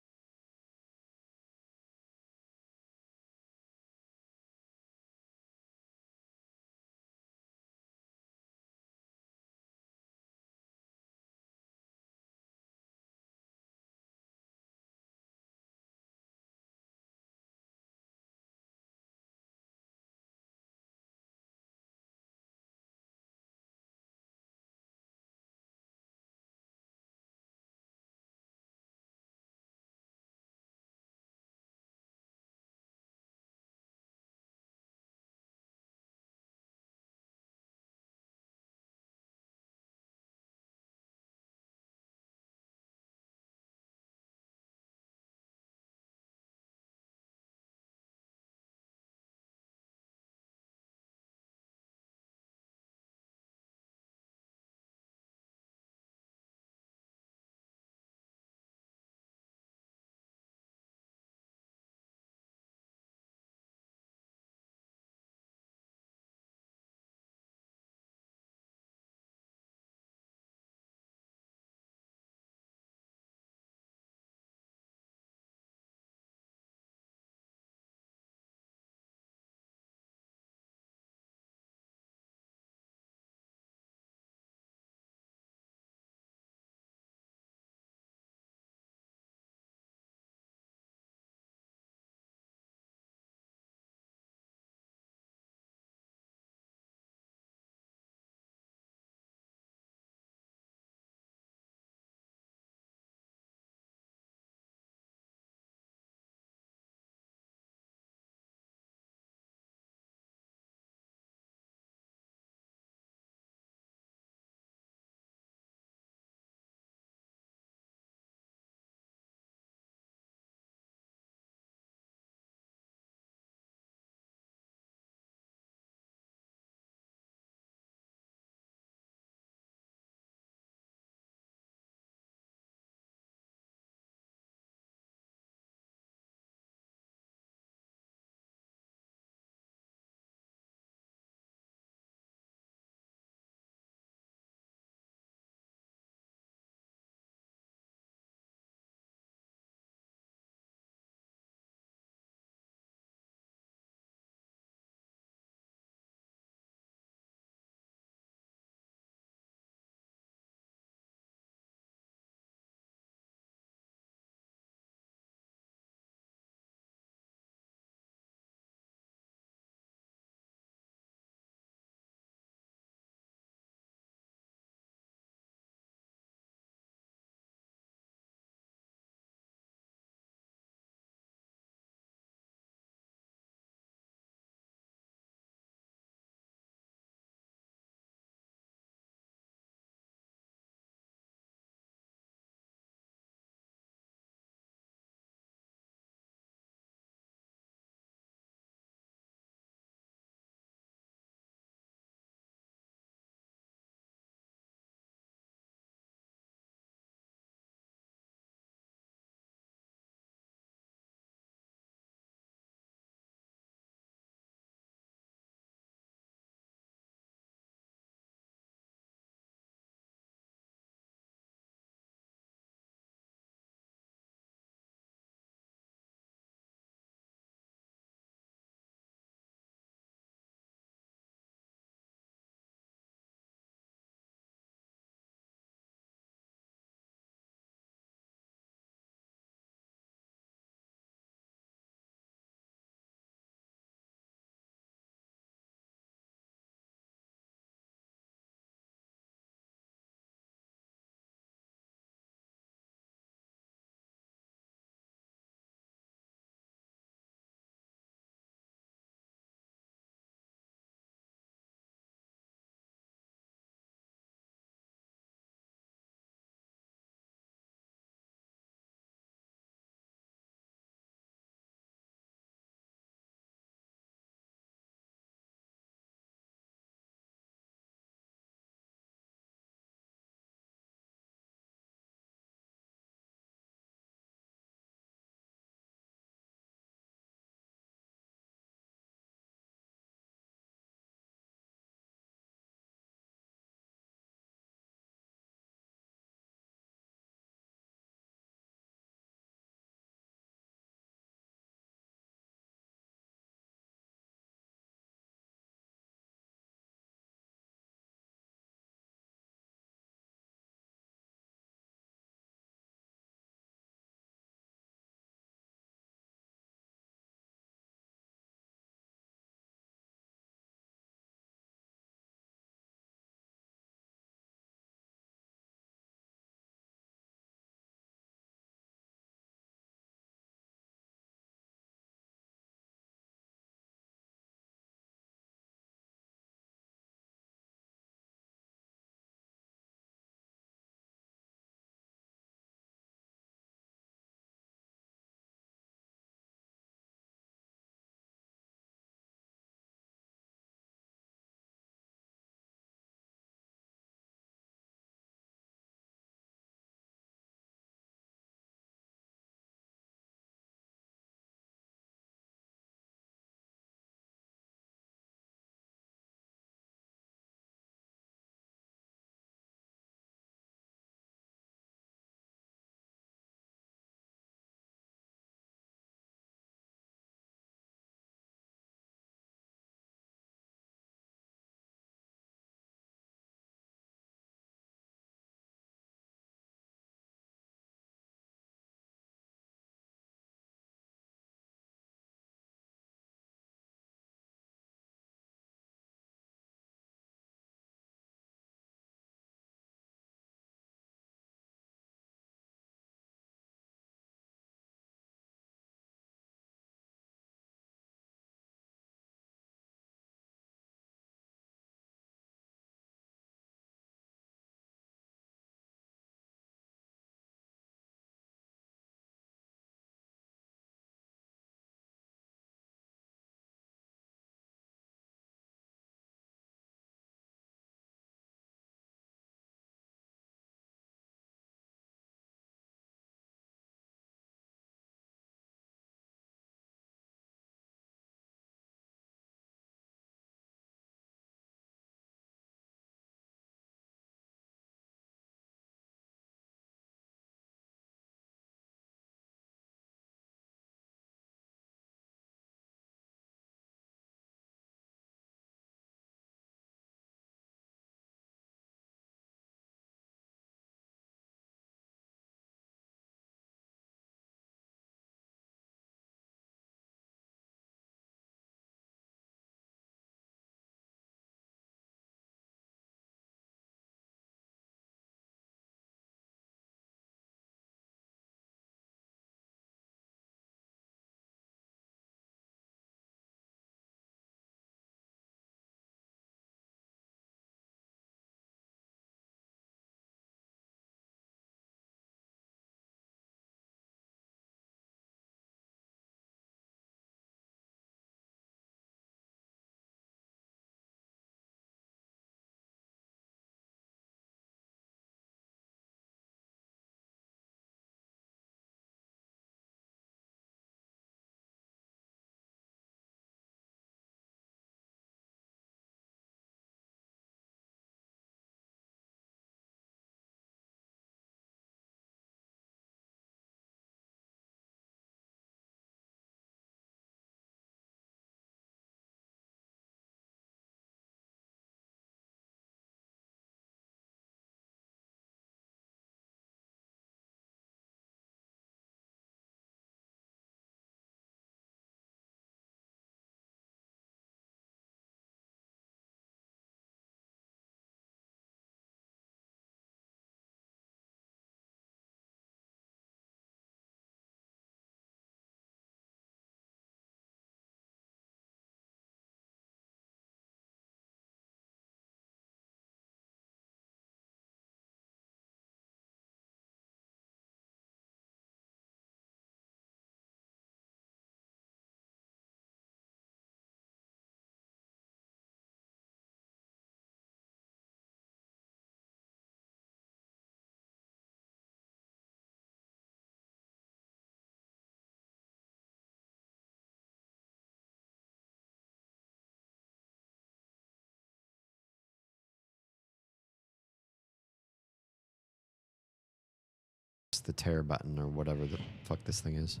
It's the tear button or whatever the fuck this thing is.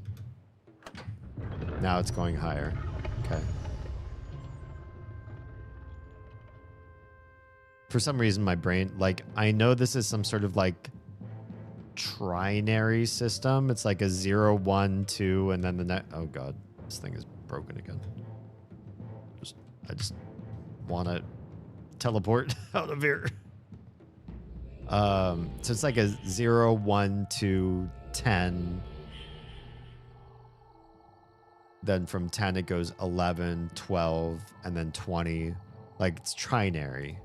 Now it's going higher. Okay. For some reason, my brain, like, I know this is some sort of like trinary system. It's like a 0, 1, 2, and then the next. Oh god, this thing is broken again. I just want to teleport out of here. So it's like a 0, 1, 2, 10. Then from 10 it goes 11, 12, and then 20. Like it's trinary.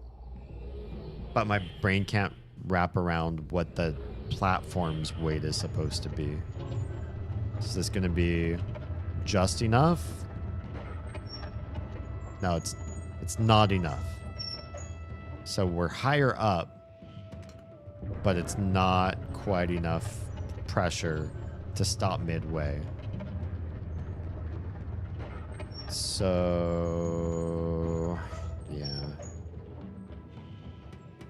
But my brain can't wrap around what the platform's weight is supposed to be. Is this going to be just enough? No, it's not enough. So we're higher up, but it's not quite enough pressure to stop midway. So, yeah.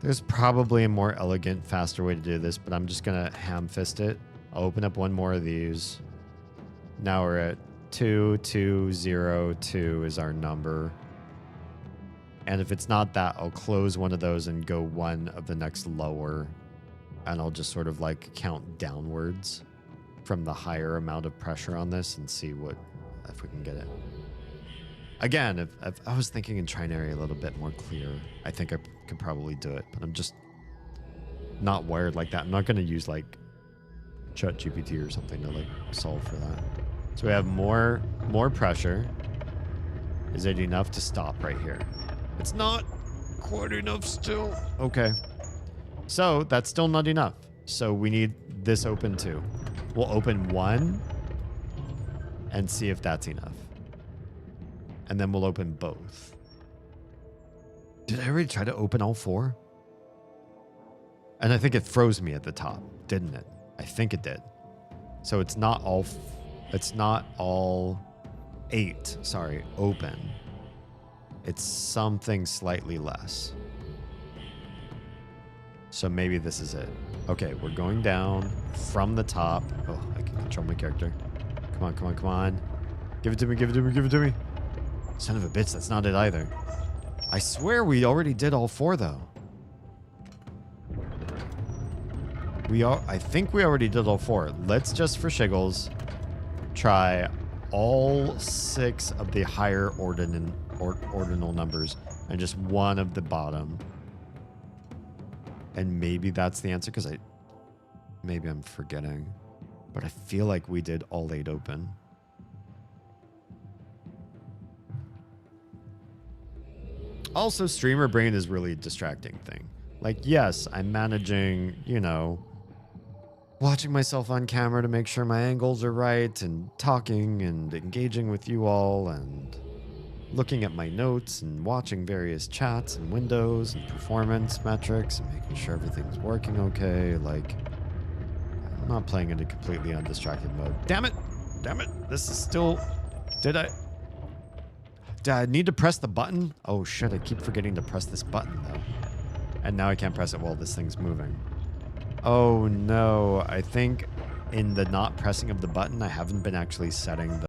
There's probably a more elegant, faster way to do this, but I'm just going to ham fist it. I'll open up one more of these. Now we're at 2202 is our number. And if it's not that, I'll close one of those and go one of the next lower. And I'll just sort of like count downwards from the higher amount of pressure on this and see if we can get it. Again, if I was thinking in trinary a little bit more clear, I think I could probably do it. But I'm just not wired like that. I'm not going to use like ChatGPT or something to like solve for that. So we have more pressure. Is it enough to stop right here? It's not quite enough still. Okay. So that's still not enough. So we need this open too. We'll open one and see if that's enough. And then we'll open both. Did I already try to open all four? And I think it froze me at the top, didn't it? I think it did. So it's not all 8, sorry, open. It's something slightly less. So maybe this is it. Okay, we're going down from the top. Oh, I can control my character. Come on, come on, come on. Give it to me, give it to me, give it to me. Son of a bitch, that's not it either. I swear we already did all 4 though. I think we already did all 4. Let's just for shiggles try all 6 of the higher ordinal numbers and just one of the bottom. And maybe that's the answer because maybe I'm forgetting. But I feel like we did all 8 open. Also, streamer brain is really a distracting thing. Like, yes, I'm managing, watching myself on camera to make sure my angles are right and talking and engaging with you all and looking at my notes and watching various chats and windows and performance metrics and making sure everything's working okay. Like, I'm not playing in a completely undistracted mode. Damn it! Damn it! This is still... Did I need to press the button? Oh shit, I keep forgetting to press this button though. And now I can't press it while this thing's moving. Oh no, I think in the not pressing of the button, I haven't been actually setting the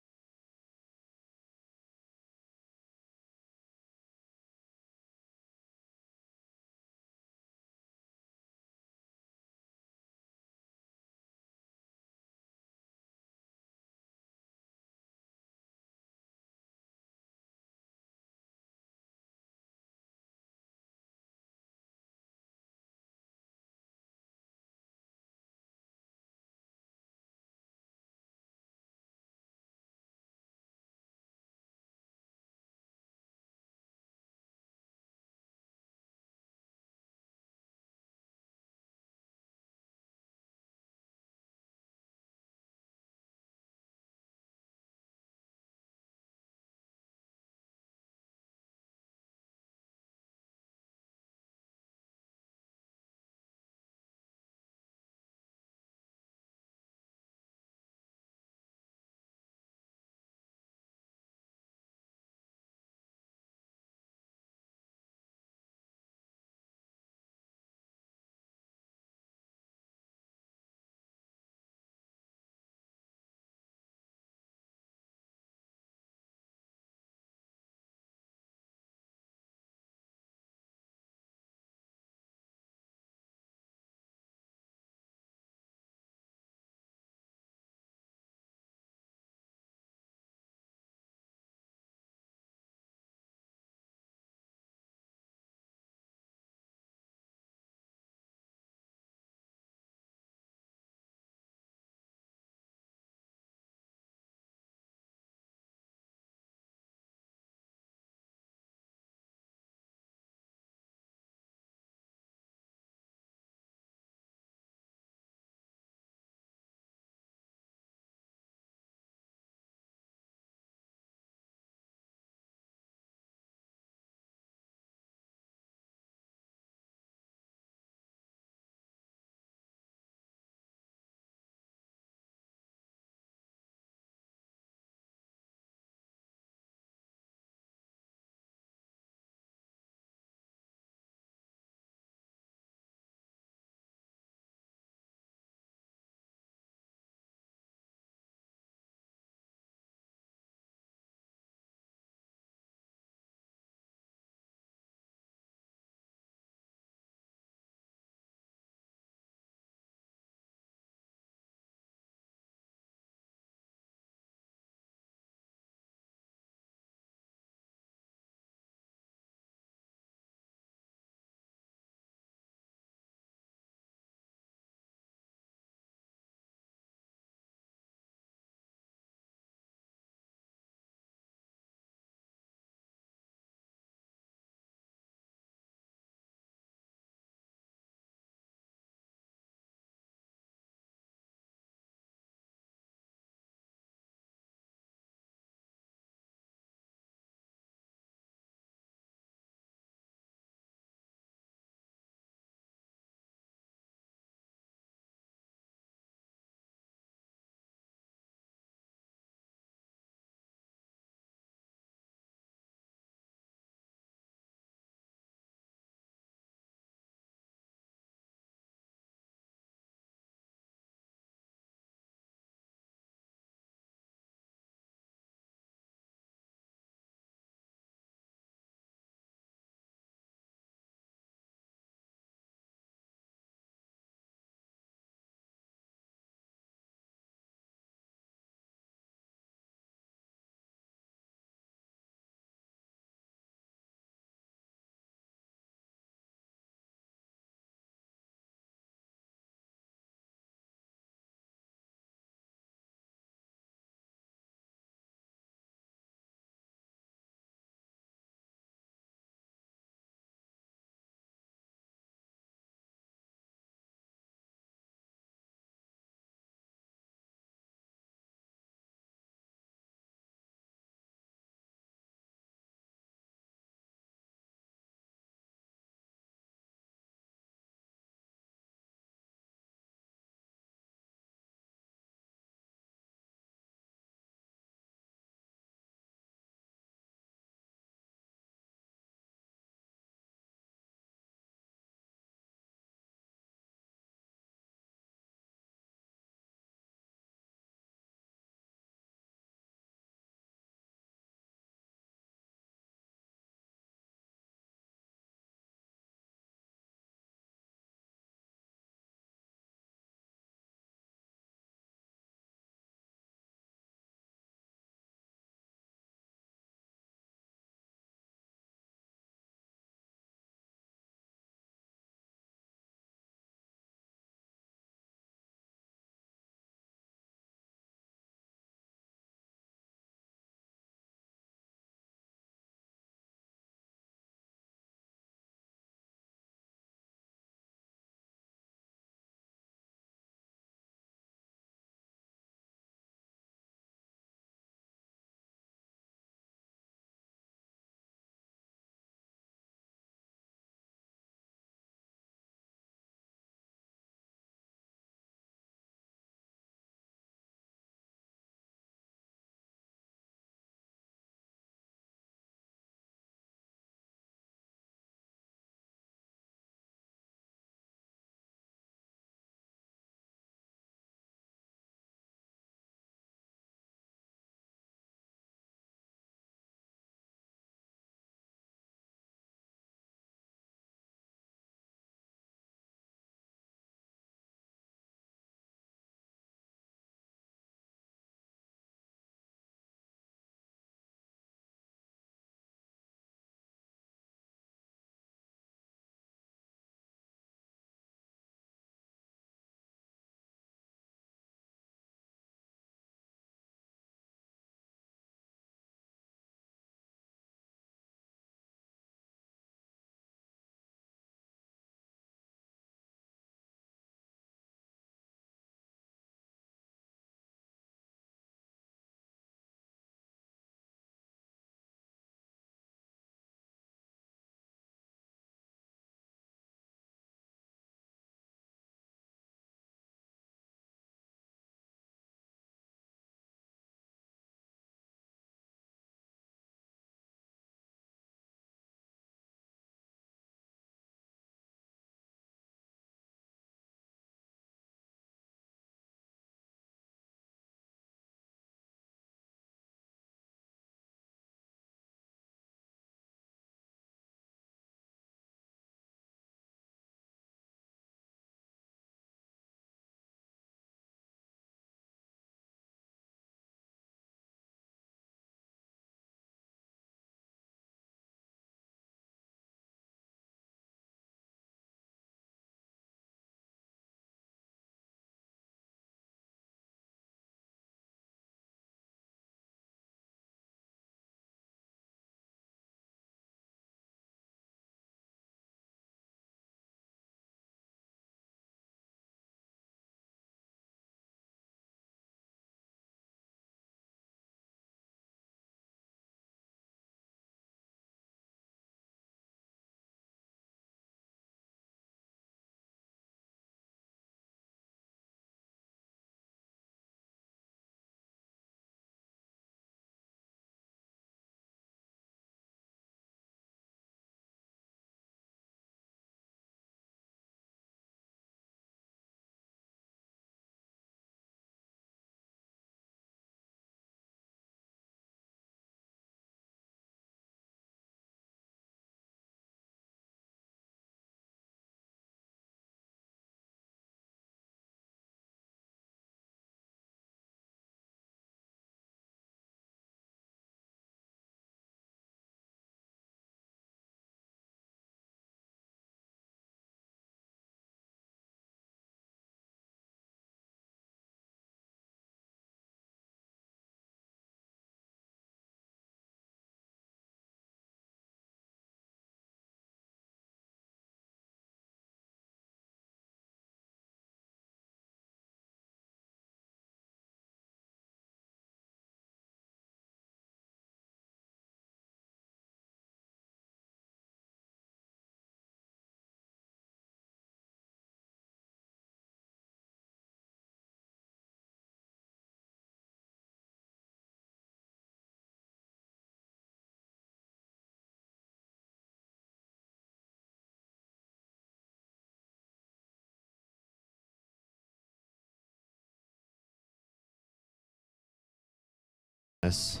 this,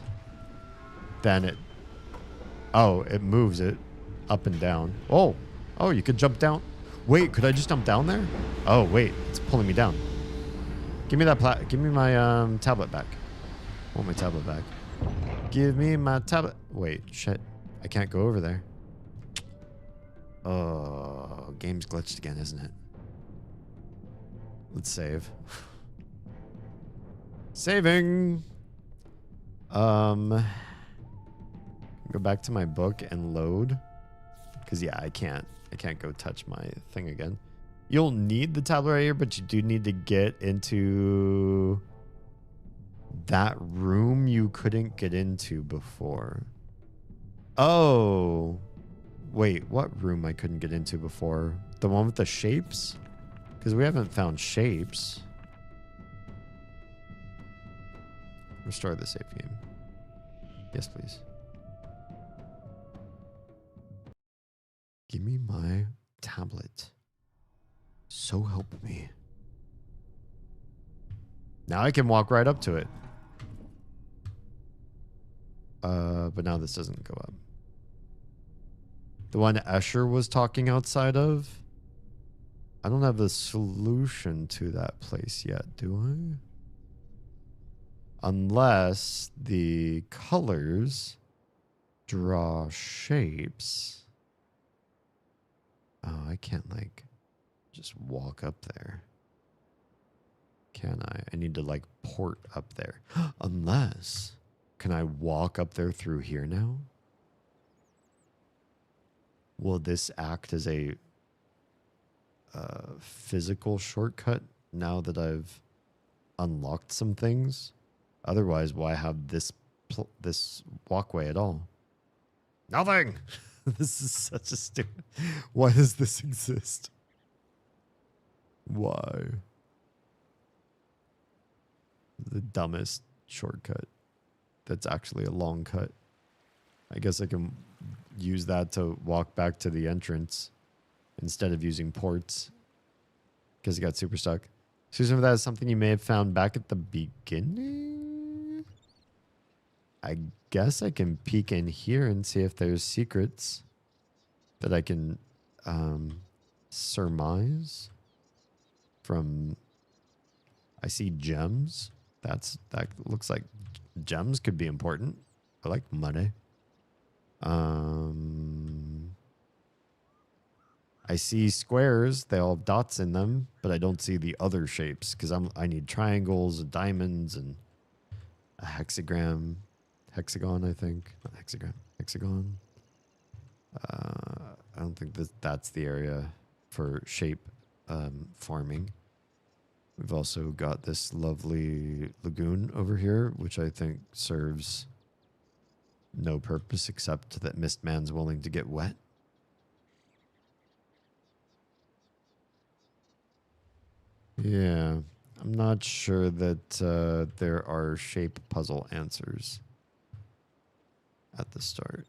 then it... Oh, it moves it up and down. Oh, you could jump down. Wait, could I just jump down there? Oh, wait, it's pulling me down. Give me that give me my tablet back. I want my tablet back. Give me my tablet. Wait, shit. I can't go over there. Oh, game's glitched again, isn't it? Let's save. Saving. Go back to my book and load. Cause yeah, I can't go touch my thing again. You'll need the tablet right here, but you do need to get into that room you couldn't get into before. Oh, wait, what room I couldn't get into before? The one with the shapes? Because we haven't found shapes. Restore the save game. Yes, please. Give me my tablet. So help me. Now I can walk right up to it. But now this doesn't go up. The one Esher was talking outside of? I don't have the solution to that place yet, do I? Unless the colors draw shapes. Oh, I can't like just walk up there. Can I? I need to like port up there. Unless, can I walk up there through here now? Will this act as a physical shortcut now that I've unlocked some things? Otherwise, why have this walkway at all? Nothing! This is such a stupid... Why does this exist? Why? The dumbest shortcut. That's actually a long cut. I guess I can use that to walk back to the entrance instead of using ports. Because it got super stuck. Susan, that is something you may have found back at the beginning? I guess I can peek in here and see if there's secrets that I can surmise from... I see gems. That looks like gems could be important. I like money. I see squares. They all have dots in them, but I don't see the other shapes because I need triangles and diamonds and a hexagon, I think. Not hexagon. Hexagon. I don't think that's the area for shape farming. We've also got this lovely lagoon over here, which I think serves no purpose except that Mistman's willing to get wet. Yeah, I'm not sure that there are shape puzzle answers at the start.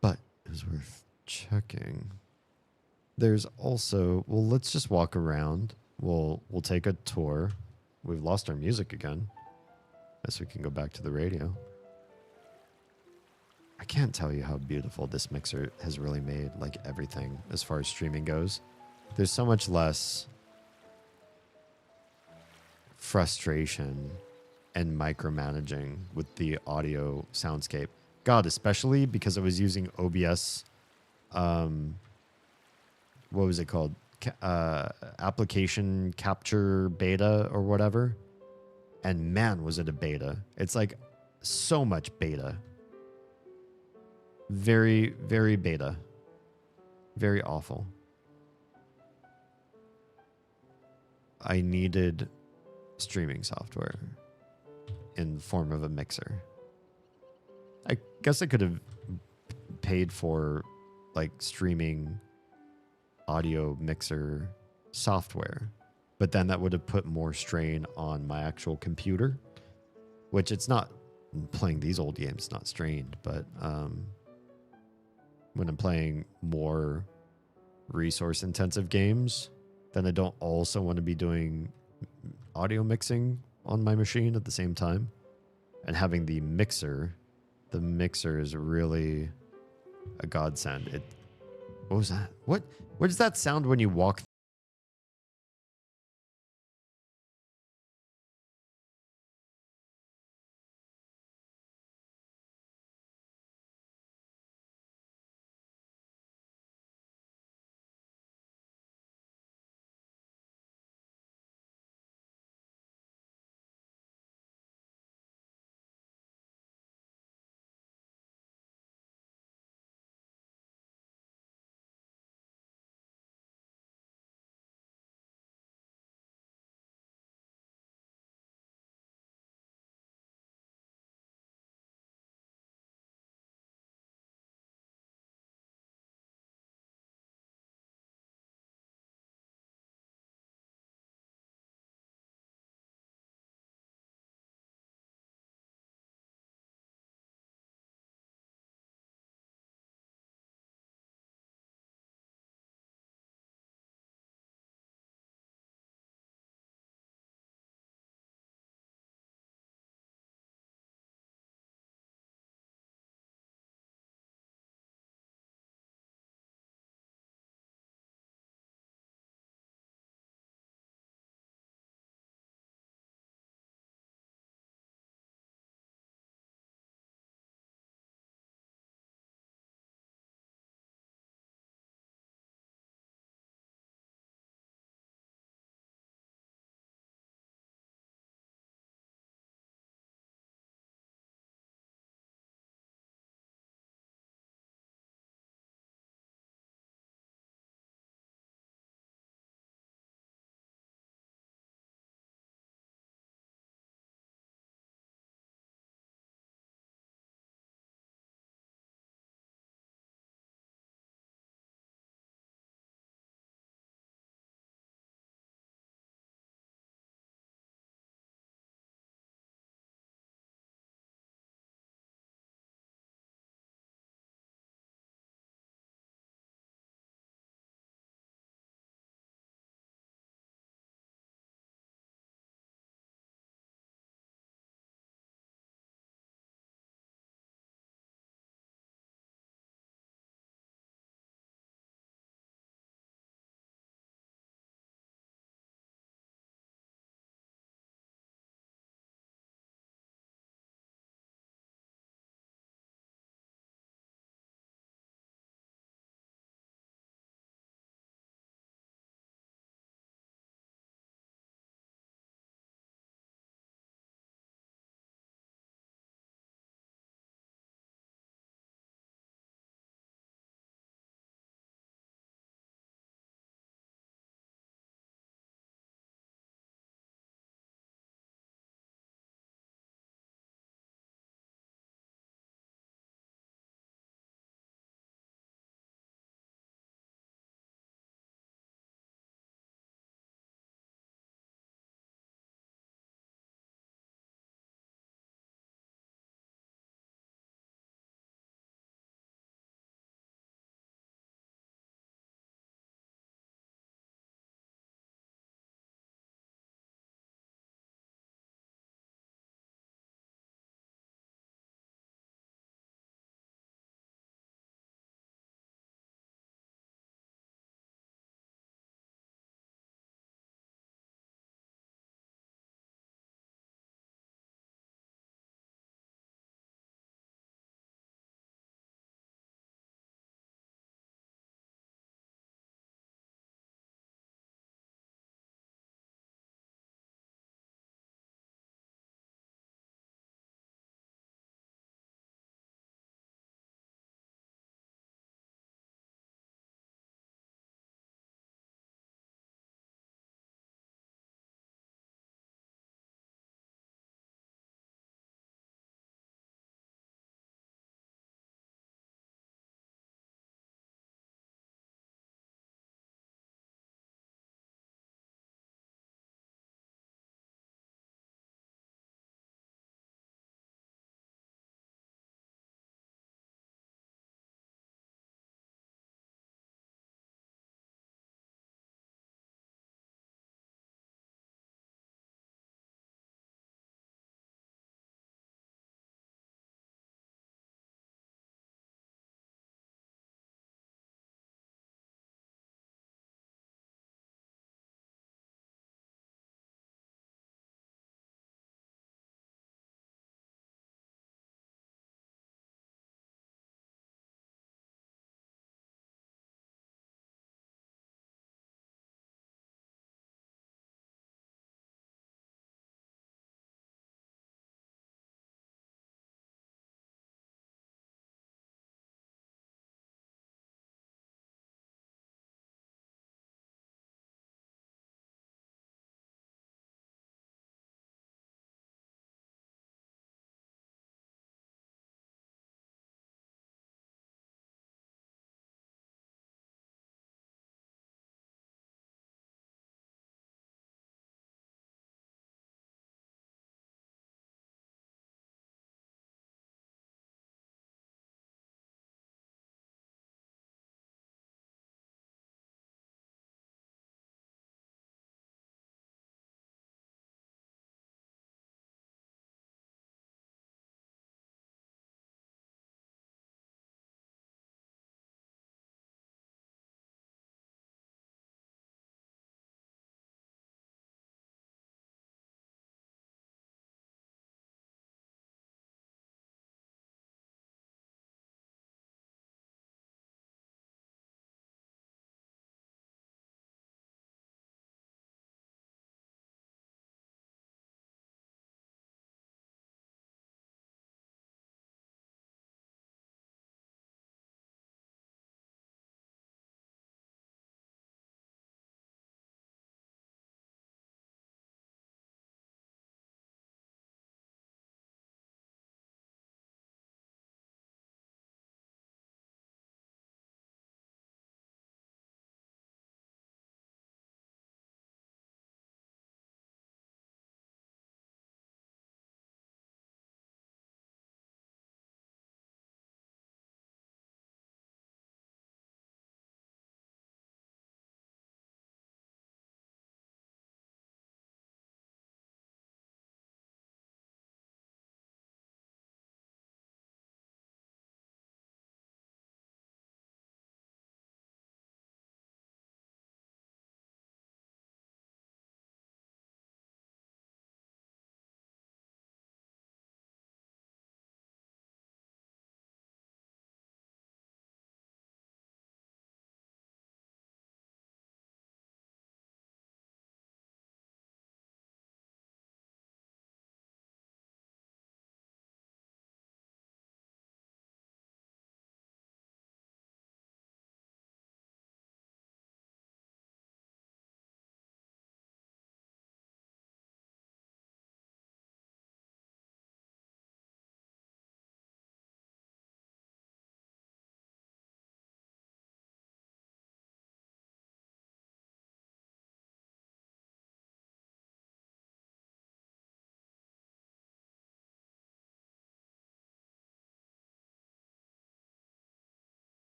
But it was worth checking. There's also, well, let's just walk around. We'll take a tour. We've lost our music again. Guess we can go back to the radio. I can't tell you how beautiful this mixer has really made, like everything as far as streaming goes. There's so much less frustration and micromanaging with the audio soundscape. God, especially because I was using OBS, what was it called? Application capture beta or whatever. And man, was it a beta. It's like so much beta. Very, very beta. Very awful. I needed streaming software in the form of a mixer. I guess I could have paid for like streaming audio mixer software, but then that would have put more strain on my actual computer, which it's not. Playing these old games, not strained, but when I'm playing more resource intensive games, then I don't also want to be doing audio mixing on my machine at the same time. And having the mixer is really a godsend. What was that? What does that sound when you walk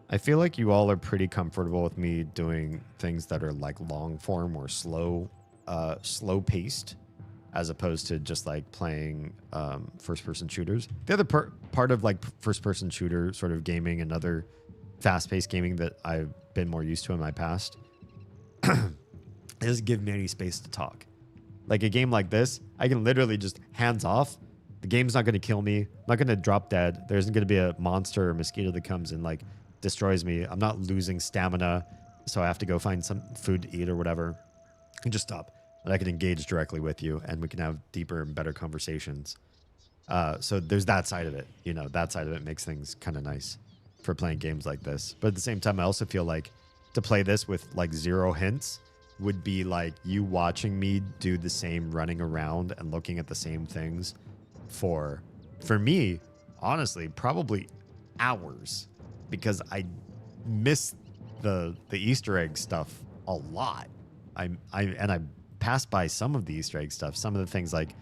I feel like you all are pretty comfortable with me doing things that are like long form or slow paced, as opposed to just like playing first person shooters. The other part of like first person shooter sort of gaming and other fast paced gaming that I've been more used to in my past is give me any space to talk. Like a game like this, I can literally just hands off. The game's not going to kill me. I'm not going to drop dead. There isn't going to be a monster or mosquito that comes and like destroys me. I'm not losing stamina, so I have to go find some food to eat or whatever. I can just stop and I can engage directly with you and we can have deeper and better conversations. So there's that side of it. You know, that side of it makes things kind of nice for playing games like this. But at the same time, I also feel like to play this with like 0 hints would be like you watching me do the same running around and looking at the same things for me, honestly, probably hours, because I miss the Easter egg stuff a lot. I passed by some of the Easter egg stuff, some of the things like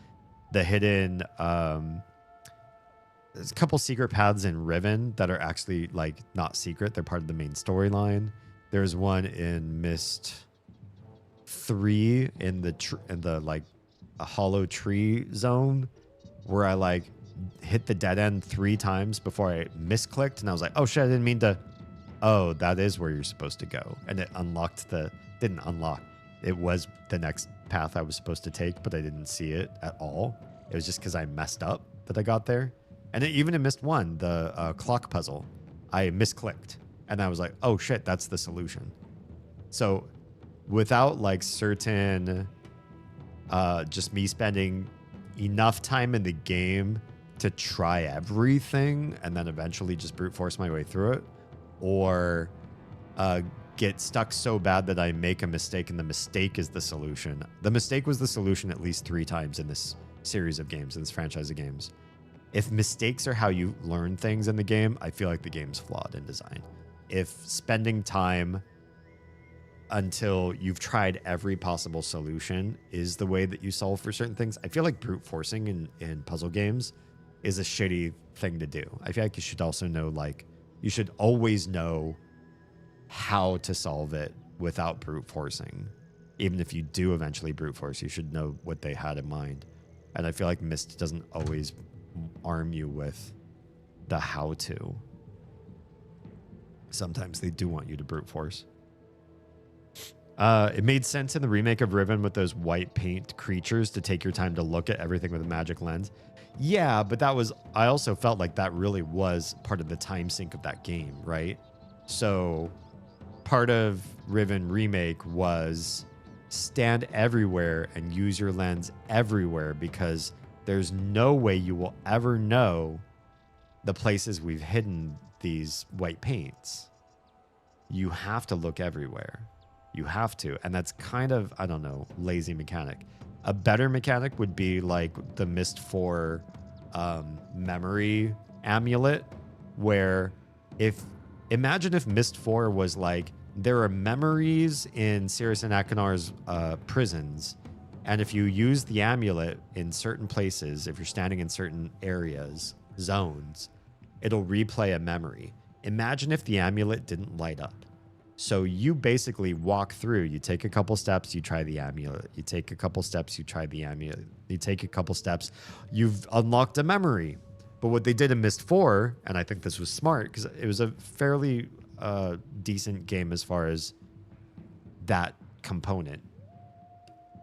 the hidden there's a couple secret paths in Riven that are actually like not secret, they're part of the main storyline. There's one in Myst 3 in the like a hollow tree zone where I like hit the dead end 3 times before I misclicked, and I was like, oh shit, I didn't mean to. Oh, that is where you're supposed to go. And it didn't unlock. It was the next path I was supposed to take, but I didn't see it at all. It was just because I messed up that I got there. And even in Myst 1, the clock puzzle, I misclicked. And I was like, oh shit, that's the solution. So without like certain, just me spending enough time in the game to try everything and then eventually just brute force my way through it, or get stuck so bad that I make a mistake and the mistake is the solution. The mistake was the solution at least 3 times in this series of games, in this franchise of games. If mistakes are how you learn things in the game, I feel like the game's flawed in design. If spending time until you've tried every possible solution is the way that you solve for certain things, I feel like brute forcing in puzzle games is a shitty thing to do. I feel like you should also know, like, you should always know how to solve it without brute forcing. Even if you do eventually brute force, you should know what they had in mind. And I feel like Myst doesn't always arm you with the how to. Sometimes they do want you to brute force. It made sense in the remake of Riven with those white paint creatures to take your time to look at everything with a magic lens. Yeah, but I also felt like that really was part of the time sink of that game, right? So part of Riven remake was stand everywhere and use your lens everywhere, because there's no way you will ever know the places we've hidden these white paints. You have to look everywhere. You have to. And that's kind of, I don't know, lazy mechanic. A better mechanic would be like the Myst 4 memory amulet, where imagine if Myst 4 was like, there are memories in Sirius and Akinar's prisons, and if you use the amulet in certain places, if you're standing in certain areas, zones, it'll replay a memory. Imagine if the amulet didn't light up. So you basically walk through, you take a couple steps, you try the amulet. You take a couple steps, you try the amulet. You take a couple steps, you've unlocked a memory. But what they did in Myst 4, and I think this was smart, because it was a fairly decent game as far as that component.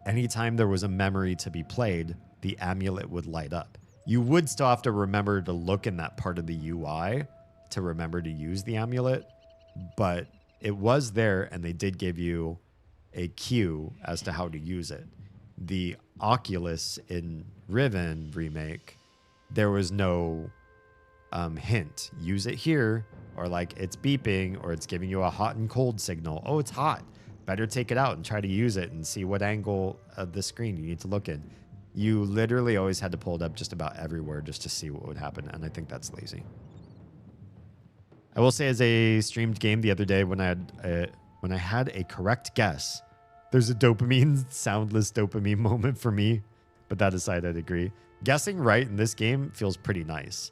Anytime there was a memory to be played, the amulet would light up. You would still have to remember to look in that part of the UI to remember to use the amulet, but it was there, and they did give you a cue as to how to use it. The Oculus in Riven remake, there was no hint. Use it here, or like it's beeping, or it's giving you a hot and cold signal. Oh, it's hot. Better take it out and try to use it and see what angle of the screen you need to look in. You literally always had to pull it up just about everywhere just to see what would happen, and I think that's lazy. I will say, as a streamed game the other day, when I had a correct guess, there's a soundless dopamine moment for me. But that aside, I'd agree. Guessing right in this game feels pretty nice.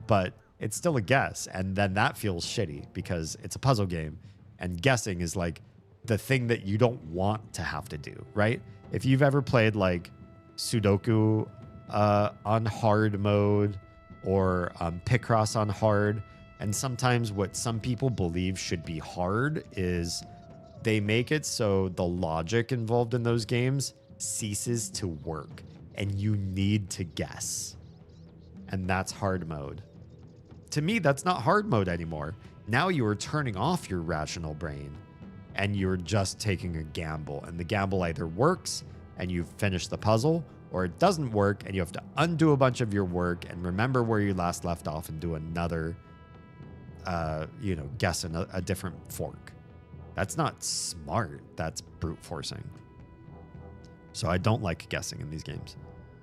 But it's still a guess. And then that feels shitty because it's a puzzle game. And guessing is like the thing that you don't want to have to do, right? If you've ever played like Sudoku on hard mode or Picross on hard, and sometimes what some people believe should be hard is they make it so the logic involved in those games ceases to work and you need to guess. And that's hard mode. To me, that's not hard mode anymore. Now you are turning off your rational brain and you're just taking a gamble. And the gamble either works and you finish the puzzle, or it doesn't work and you have to undo a bunch of your work and remember where you last left off and do another, guess a different fork. That's not smart. That's brute forcing. So I don't like guessing in these games.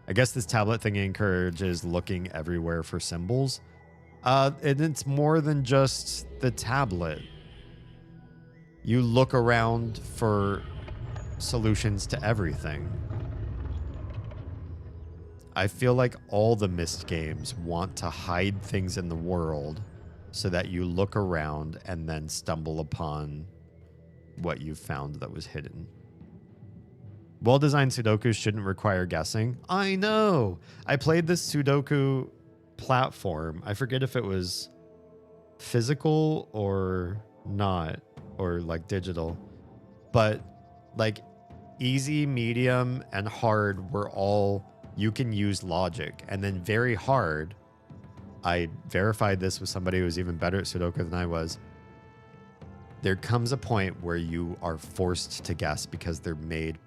I guess this tablet thing encourages looking everywhere for symbols. And it's more than just the tablet. You look around for solutions to everything. I feel like all the Myst games want to hide things in the world so that you look around and then stumble upon what you found that was hidden. Well-designed Sudokus shouldn't require guessing. I know. I played this Sudoku platform. I forget if it was physical or not, or like digital. But like easy, medium, and hard were all you can use logic. And then very hard, I verified this with somebody who was even better at Sudoku than I was. There comes a point where you are forced to guess because they're made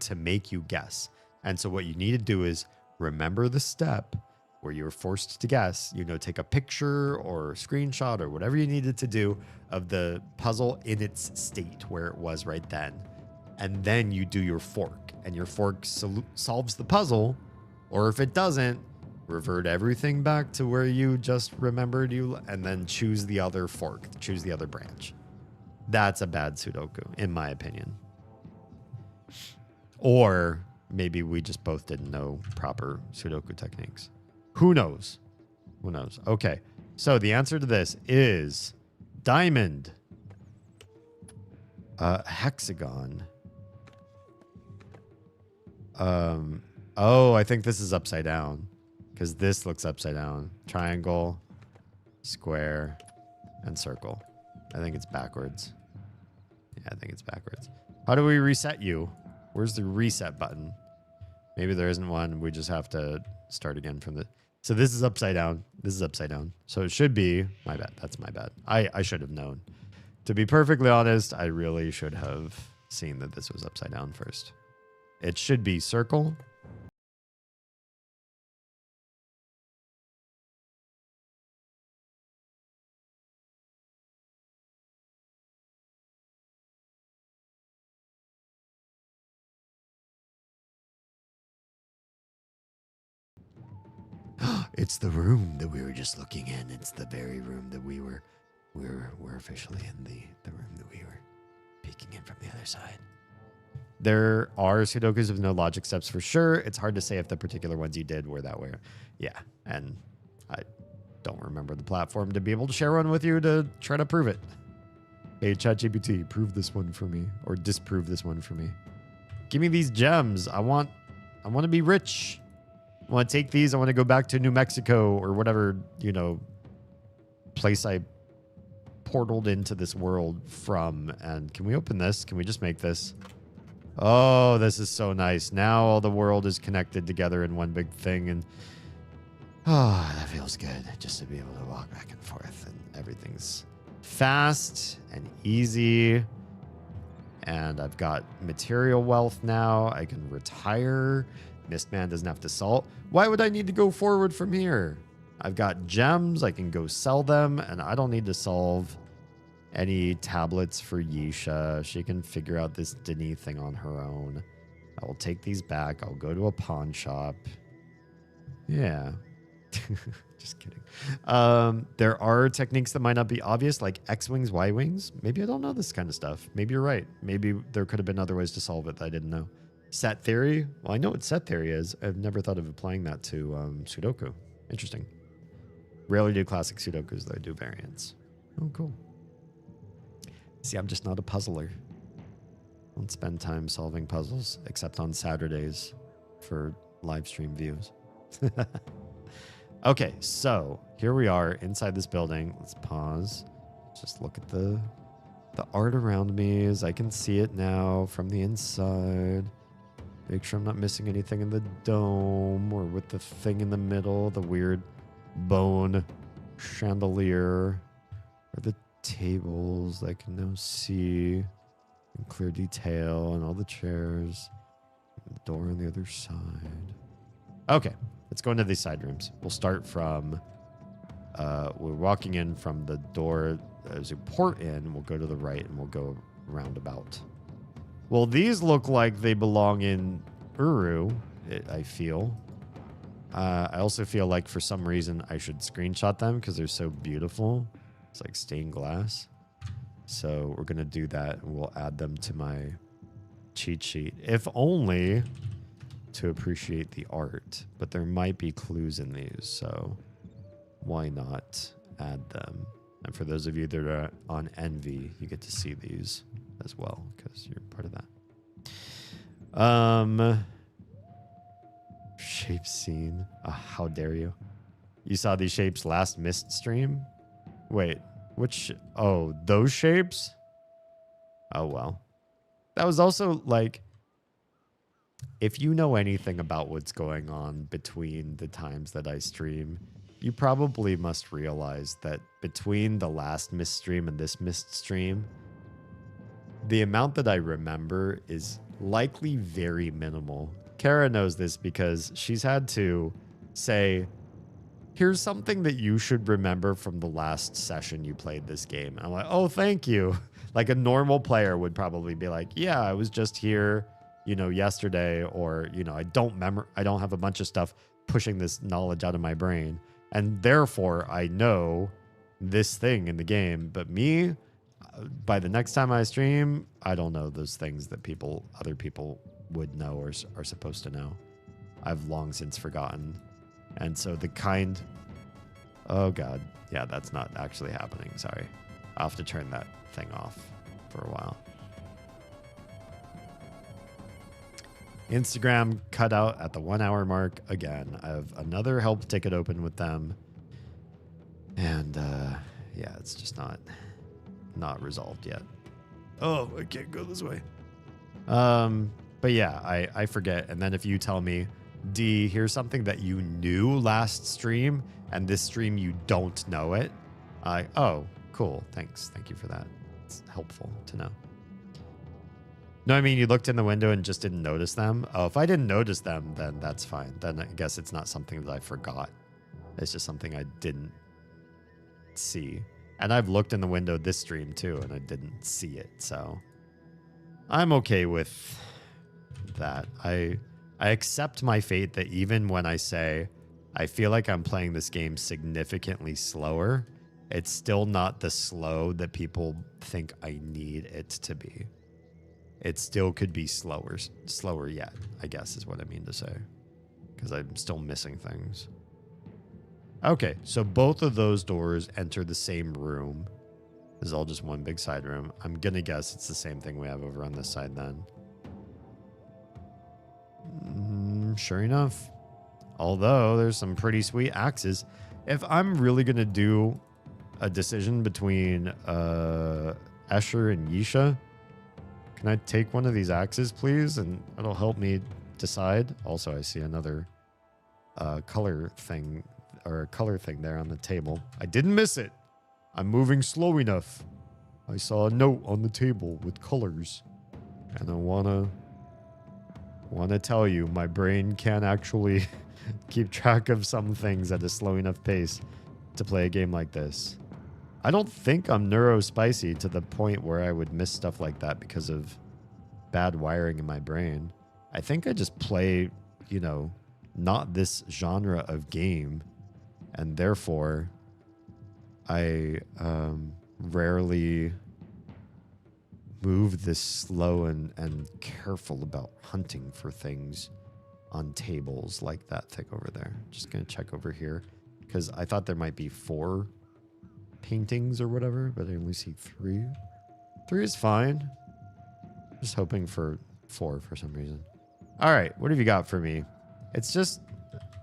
to make you guess. And so what you need to do is remember the step where you're forced to guess, take a picture or screenshot or whatever you needed to do of the puzzle in its state where it was right then. And then you do your fork, and your fork solves the puzzle. Or if it doesn't, revert everything back to where you just remembered and then choose the other fork, choose the other branch. That's a bad Sudoku, in my opinion. Or maybe we just both didn't know proper Sudoku techniques. Who knows? Who knows? Okay, so the answer to this is diamond, hexagon. I think this is upside down because this looks upside down. Triangle, square, and circle. I think it's backwards. Yeah, I think it's backwards. How do we reset you? Where's the reset button? Maybe there isn't one. We just have to start again from the... So this is upside down. This is upside down. So it should be... My bad. That's my bad. I should have known. To be perfectly honest, I really should have seen that this was upside down first. It should be circle. It's the room that we were just looking in. It's the very room that we're officially in the room that we were peeking in from the other side. There are Sudokus with no logic steps for sure. It's hard to say if the particular ones you did were that way. Yeah, and I don't remember the platform to be able to share one with you to try to prove it. Hey, ChatGPT, prove this one for me, or disprove this one for me. Give me these gems. I want to be rich. I want to take these. I want to go back to New Mexico or whatever, place I portaled into this world from. And can we open this? Can we just make this? Oh, this is so nice. Now all the world is connected together in one big thing. And that feels good just to be able to walk back and forth. And everything's fast and easy. And I've got material wealth now. I can retire. Mistman doesn't have to salt. Why would I need to go forward from here? I've got gems. I can go sell them. And I don't need to solve any tablets for Yisha. She can figure out this Denis thing on her own. I will take these back. I'll go to a pawn shop. Yeah. Just kidding. There are techniques that might not be obvious, like X-wings, Y-wings. Maybe I don't know this kind of stuff. Maybe you're right. Maybe there could have been other ways to solve it that I didn't know. Set theory? Well, I know what set theory is. I've never thought of applying that to Sudoku. Interesting. Rarely do classic Sudokus, though I do variants. Oh, cool. See, I'm just not a puzzler. I don't spend time solving puzzles, except on Saturdays for live stream views. Okay, so here we are inside this building. Let's pause. Just look at the art around me as I can see it now from the inside. Make sure I'm not missing anything in the dome or with the thing in the middle, the weird bone chandelier, or the tables I can now see in clear detail, and all the chairs, and the door on the other side. Okay, let's go into these side rooms. We'll start from, we're walking in from the door as you port in. We'll go to the right and we'll go roundabout. Well, these look like they belong in Uru, I feel. I also feel like for some reason I should screenshot them because they're so beautiful. It's like stained glass. So we're going to do that and we'll add them to my cheat sheet. If only to appreciate the art. But there might be clues in these, so why not add them? And for those of you that are on Envy, you get to see these as well because you're part of that. Shape scene. How dare you? You saw these shapes last Myst stream? Wait, which? Oh, those shapes? Oh, well. That was also like, if you know anything about what's going on between the times that I stream, you probably must realize that between the last Myst stream and this Myst stream, the amount that I remember is likely very minimal. Kara knows this because she's had to say, here's something that you should remember from the last session you played this game. And I'm like, oh, thank you. Like a normal player would probably be like, yeah, I was just here, you know, yesterday, or, you know, I don't have a bunch of stuff pushing this knowledge out of my brain. And therefore I know this thing in the game. But me, by the next time I stream, I don't know those things that other people would know or are supposed to know. I've long since forgotten. And so oh God, yeah, that's not actually happening. Sorry. I'll have to turn that thing off for a while. Instagram cut out at the 1 hour mark again. I have another help ticket open with them. And yeah, it's just not resolved yet. Oh, I can't go this way. But yeah, I forget. And then if you tell me, D, here's something that you knew last stream, and this stream you don't know it. Oh, cool. Thanks. Thank you for that. It's helpful to know. No, I mean, you looked in the window and just didn't notice them. Oh, if I didn't notice them, then that's fine. Then I guess it's not something that I forgot. It's just something I didn't see. And I've looked in the window this stream too, and I didn't see it. So I'm okay with that. I accept my fate that even when I say I feel like I'm playing this game significantly slower, it's still not the slow that people think I need it to be. It still could be slower yet, I guess is what I mean to say, because I'm still missing things. Okay, so both of those doors enter the same room. This is all just one big side room. I'm going to guess it's the same thing we have over on this side then. Sure enough. Although there's some pretty sweet axes. If I'm really going to do a decision between Esher and Yisha, can I take one of these axes, please? And it'll help me decide. Also, I see another color thing there on the table. I didn't miss it. I'm moving slow enough. I saw a note on the table with colors. And I wanna tell you, my brain can't actually keep track of some things at a slow enough pace to play a game like this. I don't think I'm neurospicy to the point where I would miss stuff like that because of bad wiring in my brain. I think I just play, you know, not this genre of game, and therefore I rarely move this slow and careful about hunting for things on tables like that thing over there. Just gonna check over here. because I thought there might be 4 paintings or whatever, but I only see 3. 3 is fine. Just hoping for 4 for some reason. All right, what have you got for me? It's just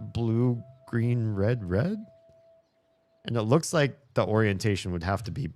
blue, green, red, red. And it looks like the orientation would have to be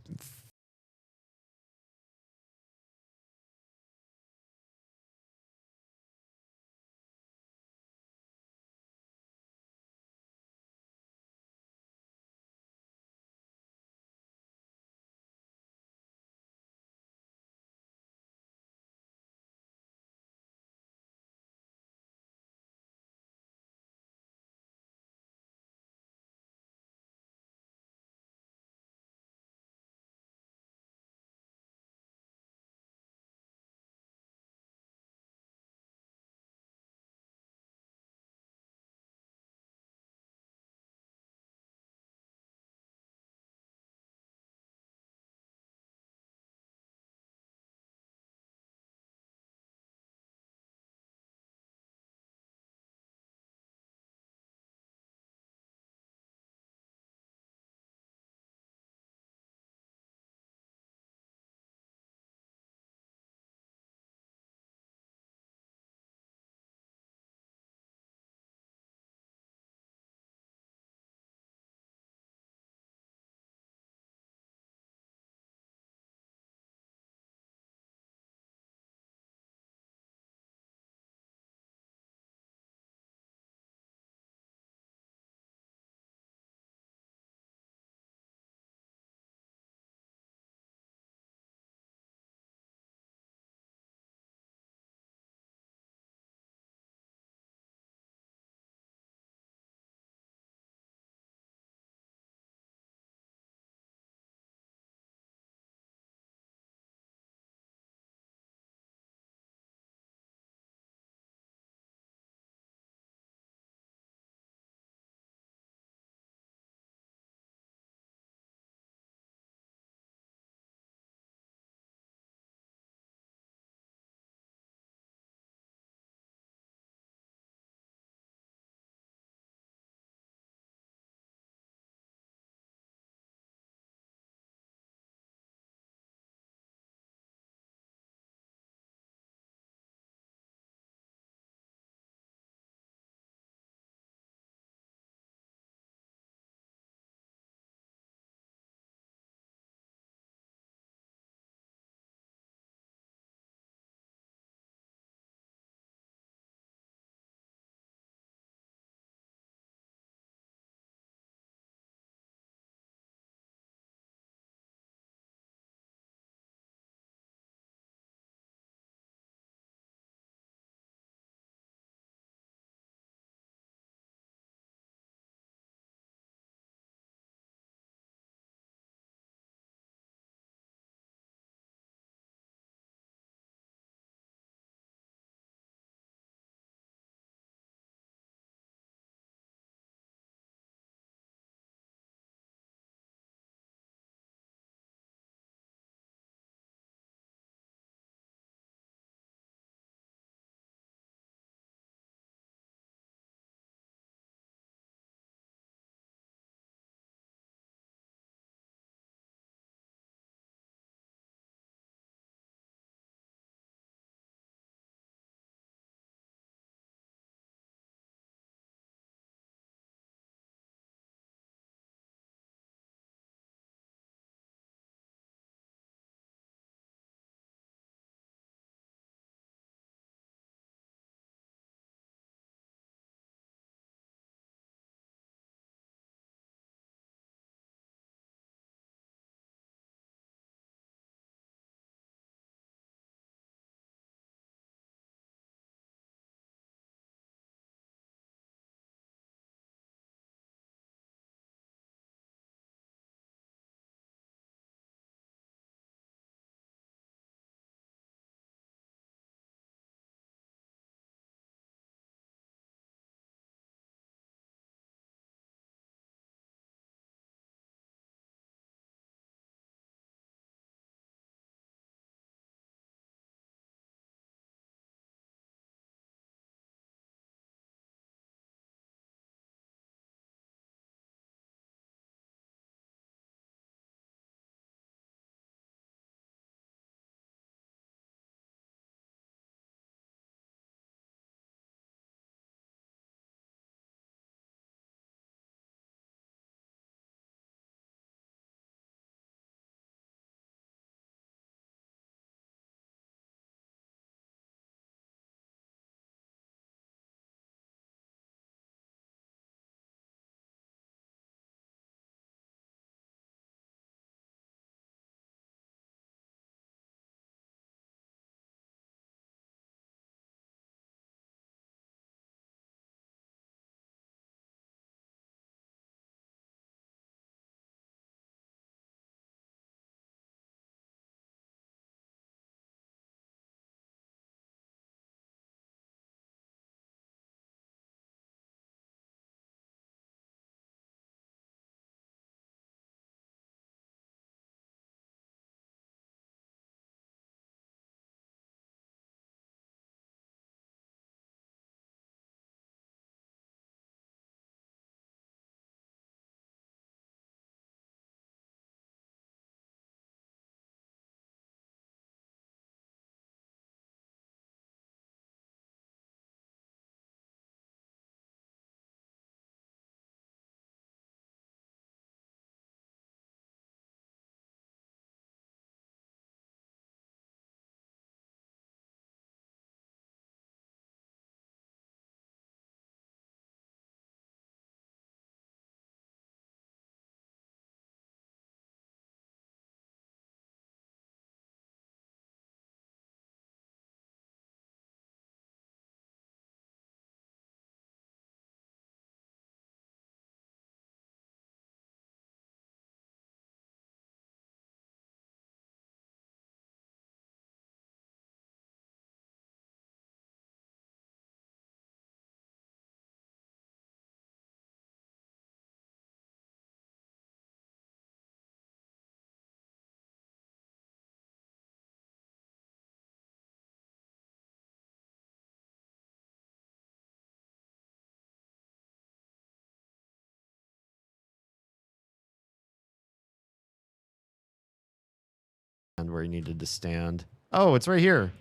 found where he needed to stand. Oh, it's right here.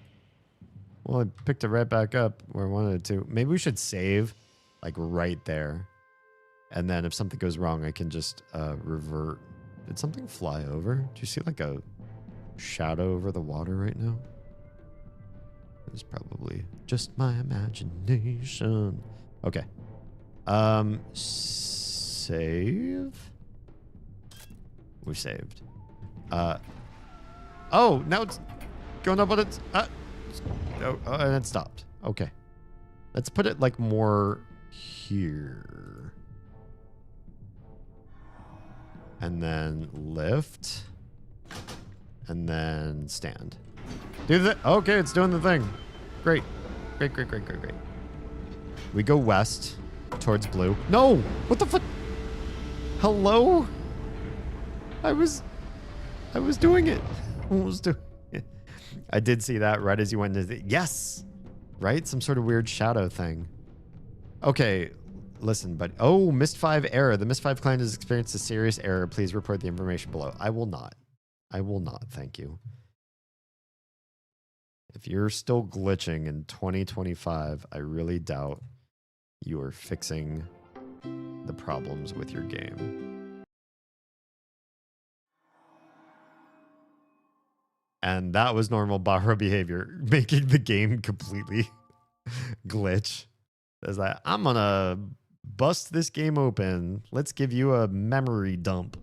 Well, I picked it right back up where I wanted it to. Maybe we should save like right there. And then if something goes wrong, I can just revert. Did something fly over? Do you see like a shadow over the water right now? It's probably just my imagination. Okay. Save. We saved. Oh, now it's going up on its. Oh, and it stopped. Okay. Let's put it like more here. And then lift. And then stand. Do the. Okay, it's doing the thing. Great. Great. We go west towards blue. No! What the fuck? Hello? I was doing it. Almost doing it. I did see that right as you went into the. Yes! Right? Some sort of weird shadow thing. Okay. Listen, but oh, Myst V error. The Myst V client has experienced a serious error. Please report the information below. I will not. I will not. Thank you. If you're still glitching in 2025, I really doubt you are fixing the problems with your game. And that was normal Bahra behavior, making the game completely glitch. It's like, I'm gonna bust this game open. Let's give you a memory dump.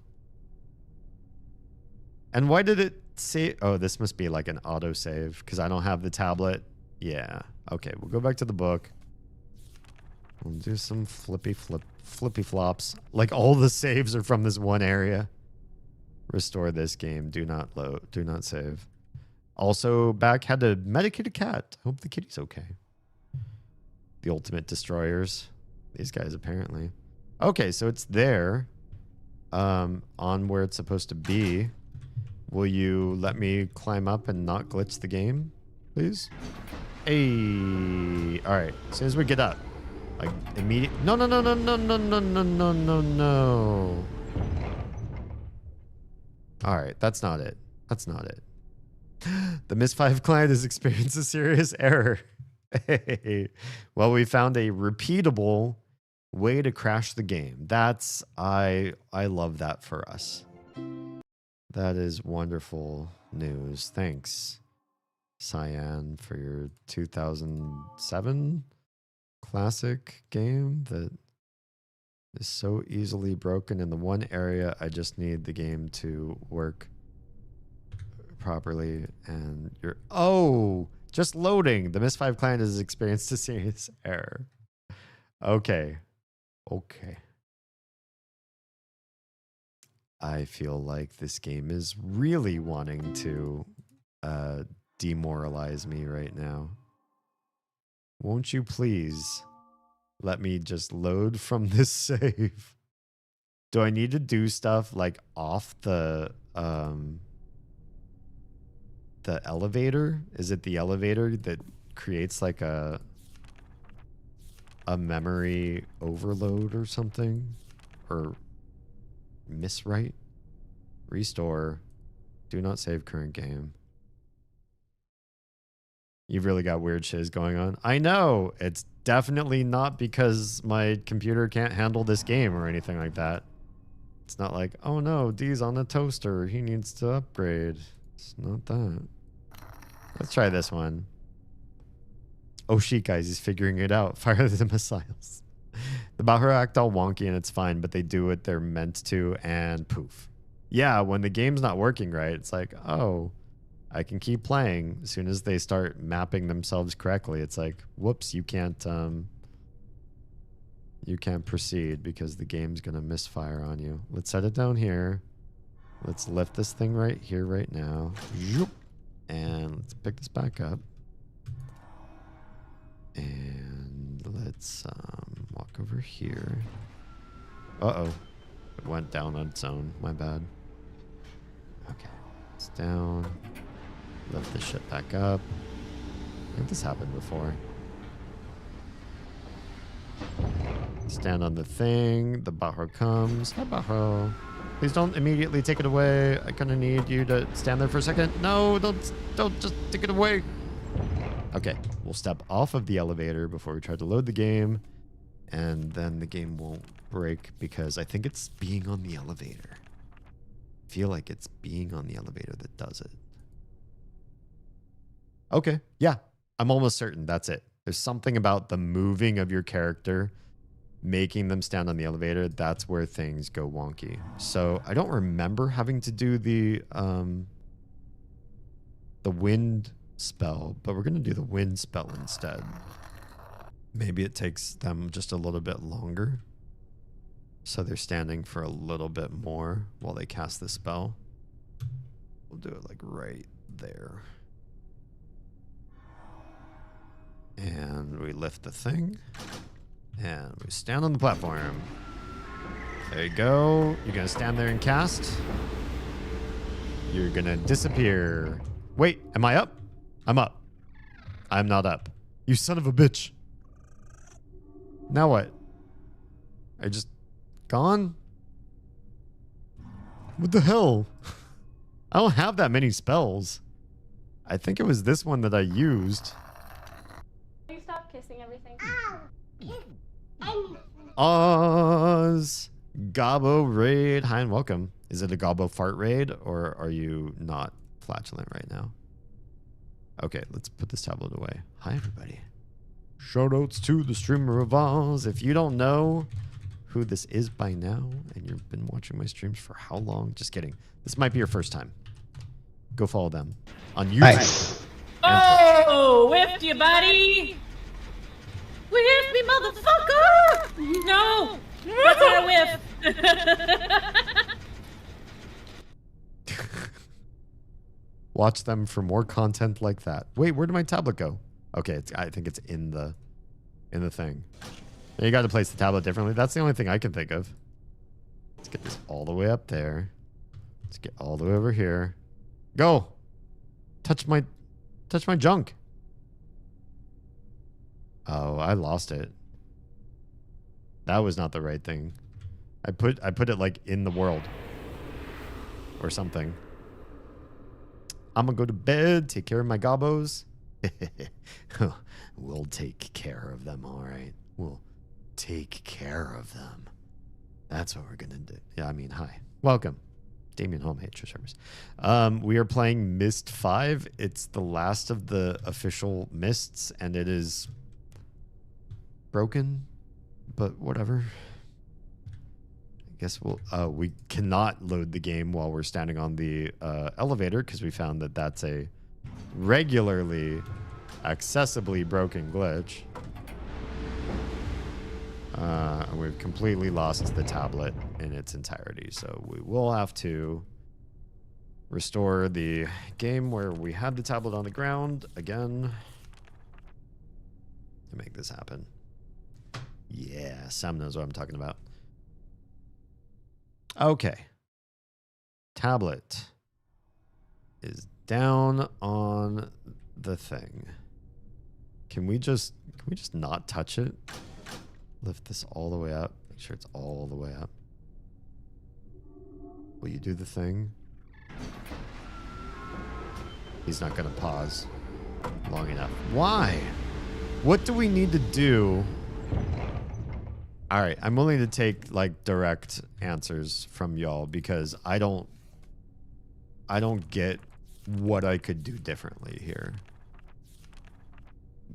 And why did it say, oh, this must be like an autosave because I don't have the tablet. Yeah. Okay, we'll go back to the book. We'll do some flippy flops. Like all the saves are from this one area. Restore this game. Do not load. Do not save. Also, back had to medicate a cat. Hope the kitty's okay. The ultimate destroyers. These guys apparently. Okay, so it's there. On where it's supposed to be. Will you let me climb up and not glitch the game, please? Hey. All right. As soon as we get up, like immediate. No. All right. That's not it. That's not it. The Myst V client has experienced a serious error. Hey. Well, we found a repeatable way to crash the game. That's I love that for us. That is wonderful news. Thanks, Cyan, for your 2007 classic game that is so easily broken in the one area. I just need the game to work properly. And you're... Oh, just loading. The Myst V client has experienced a serious error. Okay. Okay. I feel like this game is really wanting to demoralize me right now. Won't you please let me just load from this save? Do I need to do stuff like off the elevator? Is it the elevator that creates like a memory overload or something? Or miswrite? Restore. Do not save current game. You've really got weird shiz going on. I know. It's definitely not because my computer can't handle this game or anything like that. It's not like, oh no, D's on a toaster. He needs to upgrade. It's not that. Let's try this one. Oh shit, guys, he's figuring it out. Fire the missiles. The Bahra act all wonky and it's fine, but they do what they're meant to and poof. Yeah, when the game's not working right, it's like, oh, I can keep playing. As soon as they start mapping themselves correctly, it's like, whoops, you can't proceed because the game's gonna misfire on you. Let's set it down here. Let's lift this thing right here, right now. And let's pick this back up. And let's walk over here. Uh-oh. It went down on its own. My bad. Okay. It's down. Lift this shit back up. I think this happened before. Stand on the thing. The Bahra comes. Hi, Bahra. Please don't immediately take it away. I kind of need you to stand there for a second. No, don't just take it away. Okay, we'll step off of the elevator before we try to load the game. And then the game won't break because I think it's being on the elevator. I feel like it's being on the elevator that does it. Okay, yeah, I'm almost certain that's it. There's something about the moving of your character, making them stand on the elevator. That's where things go wonky. So I don't remember having to do the wind spell, but we're going to do the wind spell instead. Maybe it takes them just a little bit longer. So they're standing for a little bit more while they cast the spell. We'll do it like right there. And we lift the thing. And we stand on the platform. There you go. You're going to stand there and cast. You're going to disappear. Wait, am I up? I'm up. I'm not up. You son of a bitch. Now what? I just gone? What the hell? I don't have that many spells. I think it was this one that I used. You stop kissing everything. Oz. Gobbo raid. Hi and welcome. Is it a Gobbo fart raid or are you not flatulent right now? Okay, let's put this tablet away. Hi everybody. Shoutouts to the streamer of Oz. If you don't know who this is by now and you've been watching my streams for how long, just kidding. This might be your first time. Go follow them on YouTube. Nice. Oh, whiffed you, buddy. Whiff me, motherfucker! No! That's not a whiff! Watch them for more content like that. Wait, where did my tablet go? Okay, I think it's in the thing. You got to place the tablet differently. That's the only thing I can think of. Let's get this all the way up there. Let's get all the way over here. Go! Touch my junk. Oh, I lost it. That was not the right thing. I put it like in the world or something. I'm gonna go to bed, take care of my gobbos. We'll take care of them, all right. We'll take care of them. That's what we're gonna do. Yeah, I mean, hi, welcome, Damien Home, hey, Trish Harvers. We are playing Myst V. It's the last of the official Mysts, and it is broken, but whatever. I guess we cannot load the game while we're standing on the elevator because we found that that's a regularly accessibly broken glitch. And we've completely lost the tablet in its entirety, so we will have to restore the game where we had the tablet on the ground again to make this happen. Yeah, Sam knows what I'm talking about. Okay. Tablet is down on the thing. Can we just not touch it? Lift this all the way up. Make sure it's all the way up. Will you do the thing? He's not going to pause long enough. Why? What do we need to do? All right, I'm willing to take like direct answers from y'all because I don't get what I could do differently here.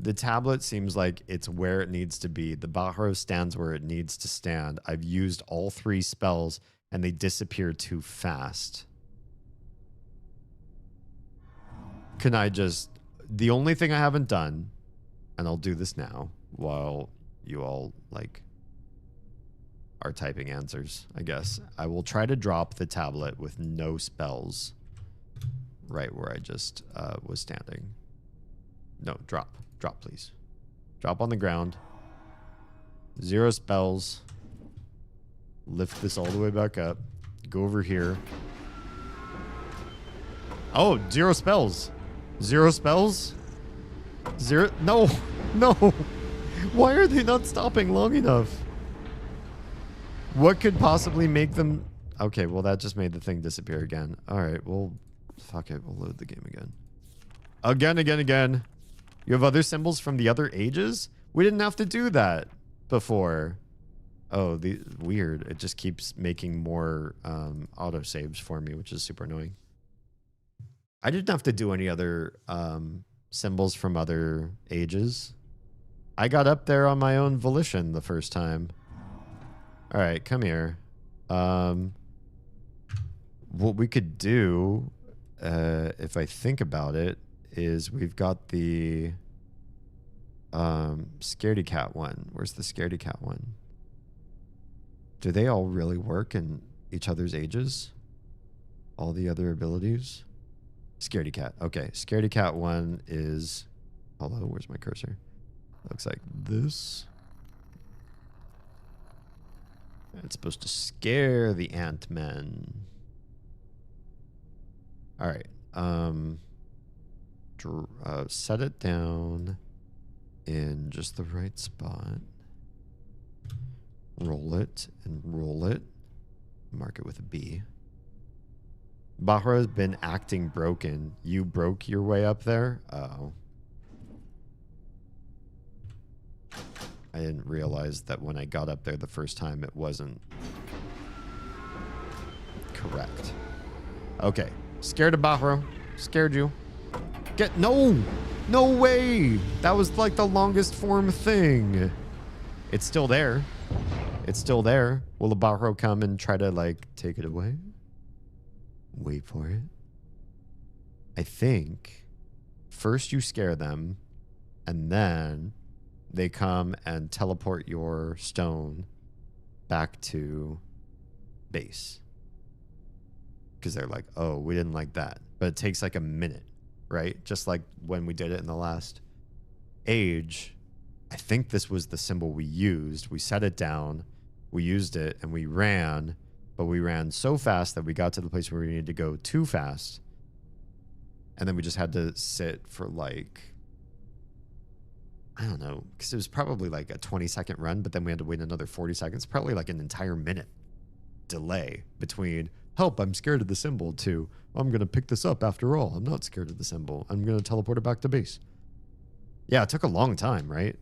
The tablet seems like it's where it needs to be. The Bahro stands where it needs to stand. I've used all 3 spells and they disappear too fast. Can I just... The only thing I haven't done, and I'll do this now while you all like are typing answers, I guess. I will try to drop the tablet with no spells right where I just was standing. No, drop. Drop, please. Drop on the ground. 0 spells. Lift this all the way back up. Go over here. Oh, 0 spells. 0 spells? 0? No. No. Why are they not stopping long enough? What could possibly make them... Okay, well, that just made the thing disappear again. All right, well, fuck it. We'll load the game again. Again. You have other symbols from the other ages? We didn't have to do that before. Oh, weird. It just keeps making more autosaves for me, which is super annoying. I didn't have to do any other symbols from other ages. I got up there on my own volition the first time. All right, come here. What we could do, if I think about it, is we've got the scaredy cat one. Where's the scaredy cat one? Do they all really work in each other's ages? All the other abilities? Scaredy cat. Okay, scaredy cat one is... Hello, where's my cursor? Looks like this. It's supposed to scare the Ant-Men. All right. Set it down in just the right spot. Roll it and roll it. Mark it with a B. Bahra has been acting broken. You broke your way up there? Oh. I didn't realize that when I got up there the first time it wasn't correct. Okay. Scared of Bahra. Scared you. No way. That was like the longest form thing. It's still there. It's still there. Will the Bahra come and try to like take it away? Wait for it. I think first you scare them and then they come and teleport your stone back to base. Because they're like, oh, we didn't like that. But it takes like a minute, right? Just like when we did it in the last age. I think this was the symbol we used. We set it down, we used it, and we ran. But we ran so fast that we got to the place where we needed to go too fast. And then we just had to sit for like... I don't know, because it was probably like a 20-second run, but then we had to wait another 40 seconds, probably like an entire minute delay between, help, I'm scared of the symbol, to, I'm going to pick this up after all. I'm not scared of the symbol. I'm going to teleport it back to base. Yeah, it took a long time, right?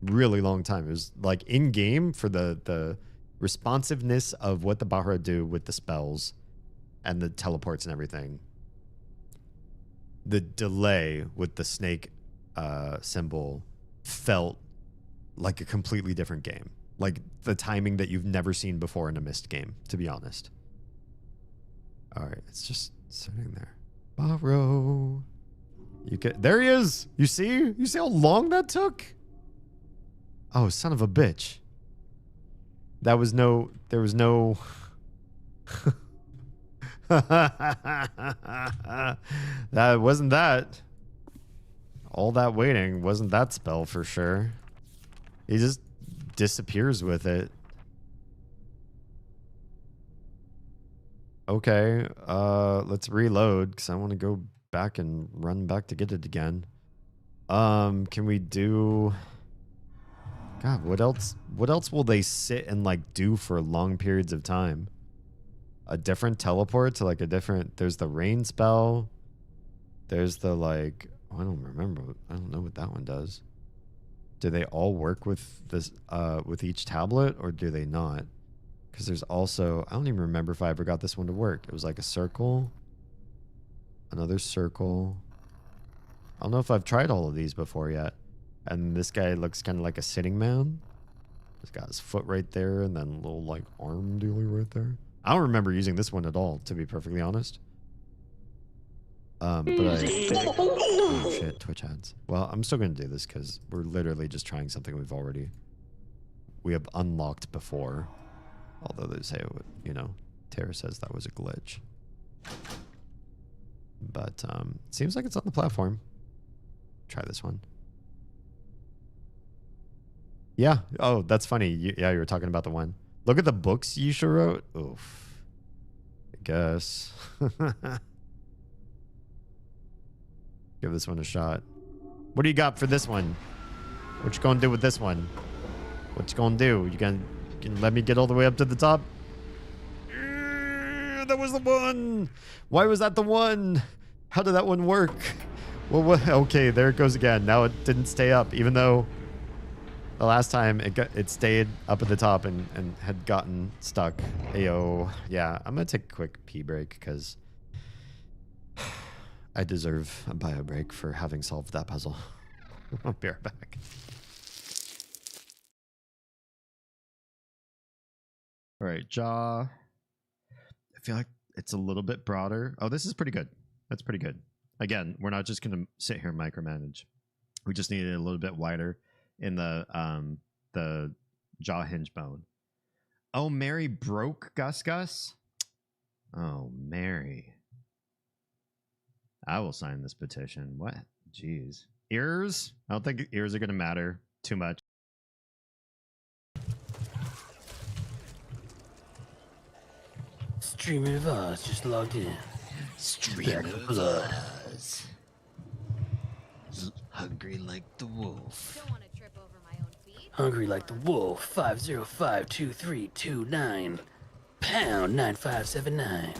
Really long time. It was like in-game for the responsiveness of what the Bahra do with the spells and the teleports and everything. The delay with the snake symbol felt like a completely different game. Like the timing that you've never seen before in a Myst game, to be honest. All right, it's just sitting there. Bahra. There he is. You see? You see how long that took? Oh, son of a bitch. There was no... That wasn't that. All that waiting wasn't that spell for sure. He just disappears with it. Okay, let's reload because I want to go back and run back to get it again. Can we do... God, what else will they sit and like do for long periods of time? A different teleport to like a different... There's the rain spell. There's the like... Oh, I don't remember. I don't know what that one does. Do they all work with this with each tablet or do they not? Because there's also... I don't even remember if I ever got this one to work. It was like a circle. Another circle. I don't know if I've tried all of these before yet. And this guy looks kind of like a sitting man. He's got his foot right there and then a little like arm dealer right there. I don't remember using this one at all, to be perfectly honest. But I... Oh shit, Twitch ads. Well, I'm still going to do this because we're literally just trying something we have unlocked before. Although they say, you know, Tara says that was a glitch. But it seems like it's on the platform. Try this one. Yeah. Oh, that's funny. You were talking about the one. Look at the books Yisha wrote. Oof. I guess. Give this one a shot. What do you got for this one? What you gonna do with this one? What you gonna do? You gonna let me get all the way up to the top? that was the one. Why was that the one? How did that one work? Well, what? Okay, there it goes again. Now it didn't stay up, even though the last time it stayed up at the top and had gotten stuck. Ayo. Yeah, I'm going to take a quick pee break because I deserve a bio break for having solved that puzzle. I'll be right back. All right, jaw. I feel like it's a little bit broader. Oh, this is pretty good. That's pretty good. Again, we're not just going to sit here and micromanage. We just need it a little bit wider in the jaw hinge bone. Oh, Mary broke Gus Gus? Oh, Mary. I will sign this petition. What? Jeez. Ears? I don't think ears are going to matter too much. Streamer of Oz just logged in. Streamer of Oz. Hungry like the wolf. Don't want to trip over my own feet. Hungry like the wolf. 5052329. Pound 9579.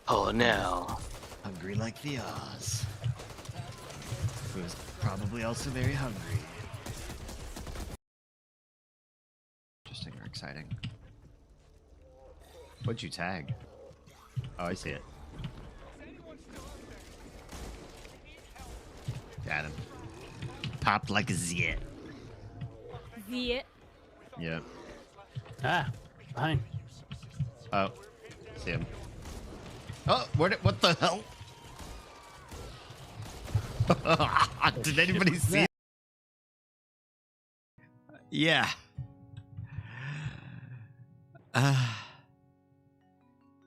Oh, now. Hungry like the Oz. Who's probably also very hungry. Interesting or exciting. What'd you tag? Oh, I see it. Got him. Popped like a zit. Zit. Yep. Ah, behind. Oh, see him. Oh, what the hell? Did anybody see it? Yeah.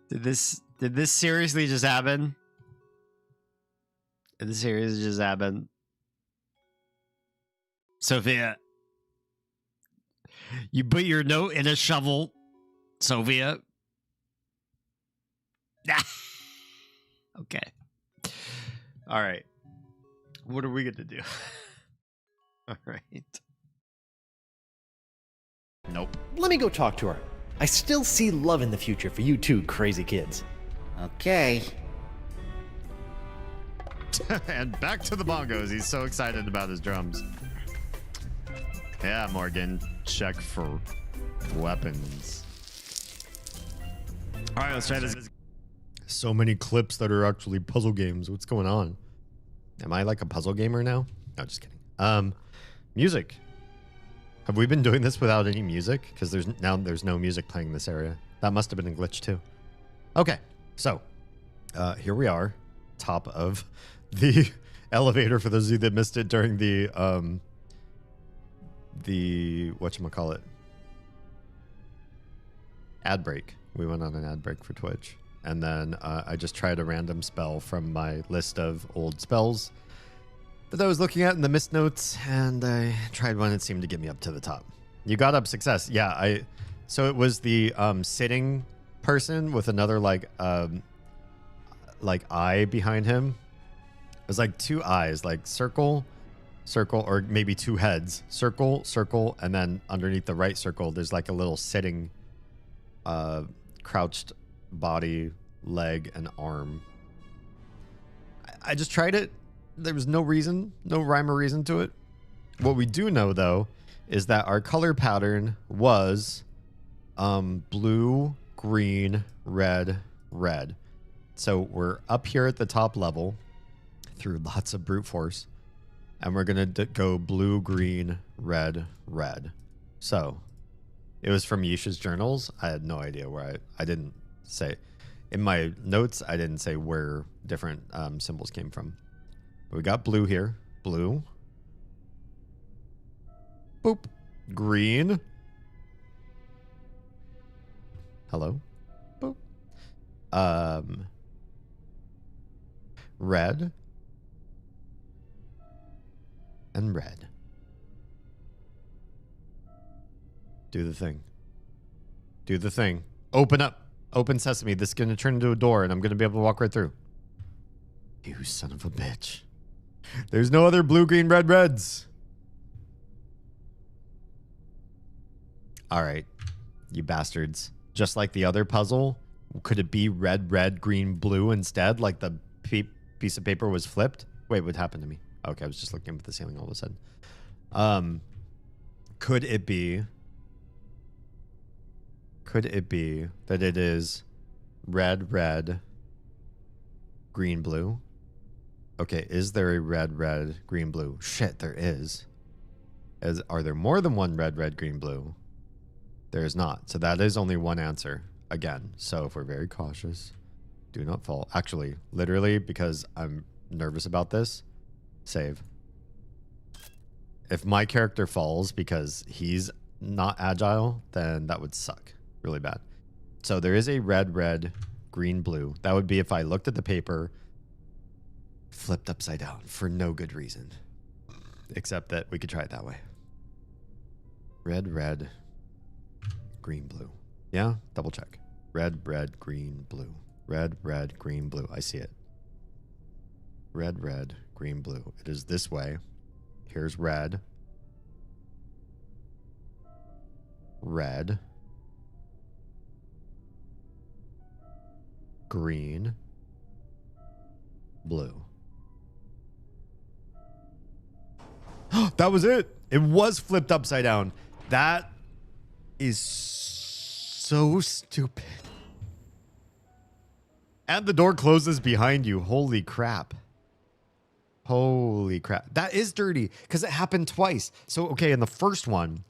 Did this seriously just happen? Did this seriously just happen? Sophia, you put your note in a shovel, Sophia. Okay. All right. What are we going to do? All right. Nope. Let me go talk to her. I still see love in the future for you two crazy kids. Okay. And back to the bongos. He's so excited about his drums. Yeah, Morgan. Check for weapons. All right, let's try this. So many clips that are actually puzzle games. What's going on? Am I like a puzzle gamer now? No, just kidding. Music. Have we been doing this without any music? Because there's no music playing in this area. That must have been a glitch too. Okay, so here we are, top of the elevator. For those of you that missed it during the whatchamacallit, ad break. We went on an ad break for Twitch, and then I just tried a random spell from my list of old spells that I was looking at in the Myst notes, and I tried one. It seemed to get me up to the top. You got up success. Yeah, so it was the sitting person with another like eye behind him. It was like two eyes, like circle, or maybe two heads. Circle, and then underneath the right circle, there's like a little sitting, crouched body, leg, and arm. I just tried it. There was no reason, no rhyme or reason to it. What we do know, though, is that our color pattern was blue, green, red, red. So we're up here at the top level through lots of brute force, and we're going to go blue, green, red, red. So it was from Yisha's journals. I had no idea where I didn't say. In my notes, I didn't say where different symbols came from. We got blue here. Blue. Boop. Green. Hello. Boop. Red. And red. Do the thing. Do the thing. Open up. Open sesame. This is going to turn into a door, and I'm going to be able to walk right through. You son of a bitch. There's no other blue, green, red, reds. All right. You bastards. just like the other puzzle? Could it be red, red, green, blue instead? Like the piece of paper was flipped? Wait, what happened to me? Okay, I was just looking up at the ceiling all of a sudden. Could it be that it is red, red, green, blue? Okay, is there a red, red, green, blue? Shit, there is. Are there more than one red, red, green, blue? There is not. So that is only one answer. Again, so if we're very cautious, do not fall. Actually, literally, because I'm nervous about this, save. If my character falls because he's not agile, then that would suck really bad. So there is a red, red, green, blue. That would be if I looked at the paper, flipped upside down for no good reason, except that we could try it that way. Red, red, green, blue. Yeah, double check. Red, red, green, blue. Red, red, green, blue. I see it. Red, red, green, blue. It is this way. Here's red. Red. Green. Blue. That was it. It was flipped upside down. That is so stupid. And the door closes behind you. Holy crap. Holy crap. That is dirty because it happened twice. So, okay, in the first one,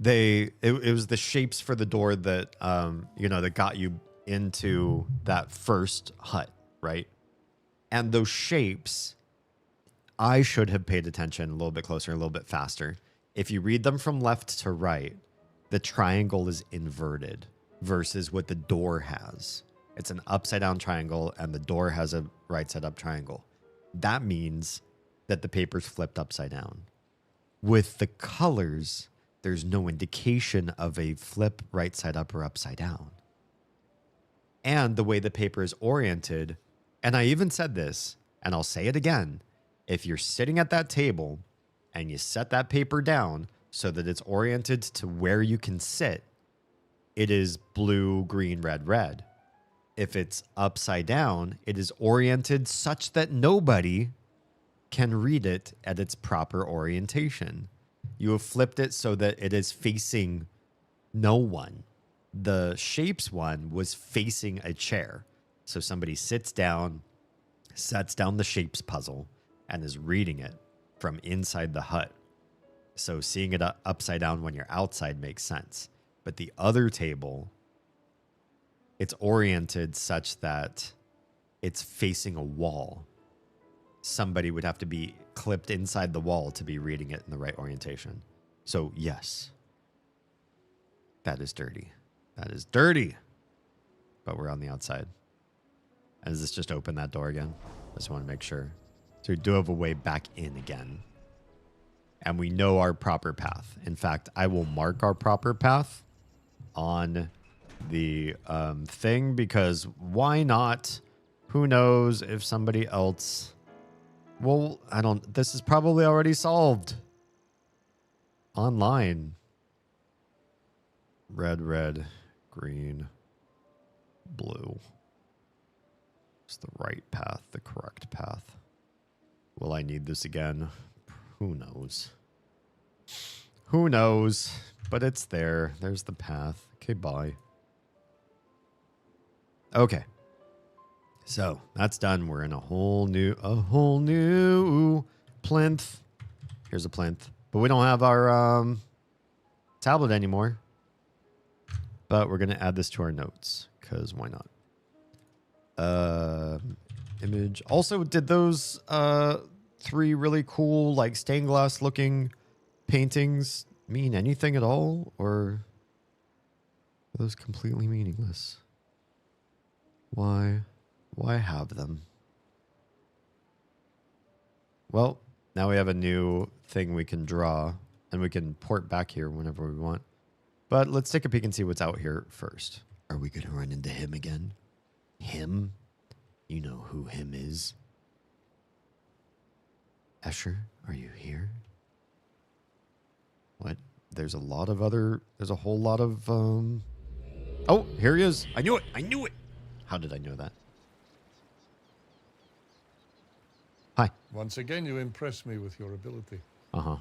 it was the shapes for the door that, that got you into that first hut, right? And those shapes, I should have paid attention a little bit closer, a little bit faster. If you read them from left to right, the triangle is inverted versus what the door has. It's an upside down triangle and the door has a right side up triangle. That means that the paper's flipped upside down. With the colors, there's no indication of a flip right side up or upside down. And the way the paper is oriented, and I even said this, and I'll say it again, if you're sitting at that table and you set that paper down so that it's oriented to where you can sit, it is blue, green, red, red. If it's upside down, it is oriented such that nobody can read it at its proper orientation. You have flipped it so that it is facing no one. The shapes one was facing a chair. So somebody sits down, sets down the shapes puzzle, and is reading it from inside the hut. So seeing it upside down when you're outside makes sense. But the other table, it's oriented such that it's facing a wall. Somebody would have to be clipped inside the wall to be reading it in the right orientation. So yes, that is dirty. That is dirty. But we're on the outside. And does this just open that door again? I just want to make sure. So we do have a way back in again. And we know our proper path. In fact, I will mark our proper path on the thing because why not? Who knows if somebody else... Well, this is probably already solved. Online. Red, red, green, blue. It's the right path, the correct path. Will I need this again? Who knows? Who knows? But it's there. There's the path. Okay, bye. Okay. So that's done. We're in a whole new plinth. Here's a plinth. But we don't have our tablet anymore. But we're going to add this to our notes because why not? Image. Also, did those 3 really cool, like stained glass looking paintings mean anything at all? Or are those completely meaningless? Why have them? Well, now we have a new thing we can draw and we can port back here whenever we want. But let's take a peek and see what's out here first. Are we going to run into him again? Him? You know who him is. Esher, are you here? What? There's a whole lot of Oh, here he is. I knew it. I knew it. How did I know that? Hi. Once again, you impress me with your ability. Uh-huh.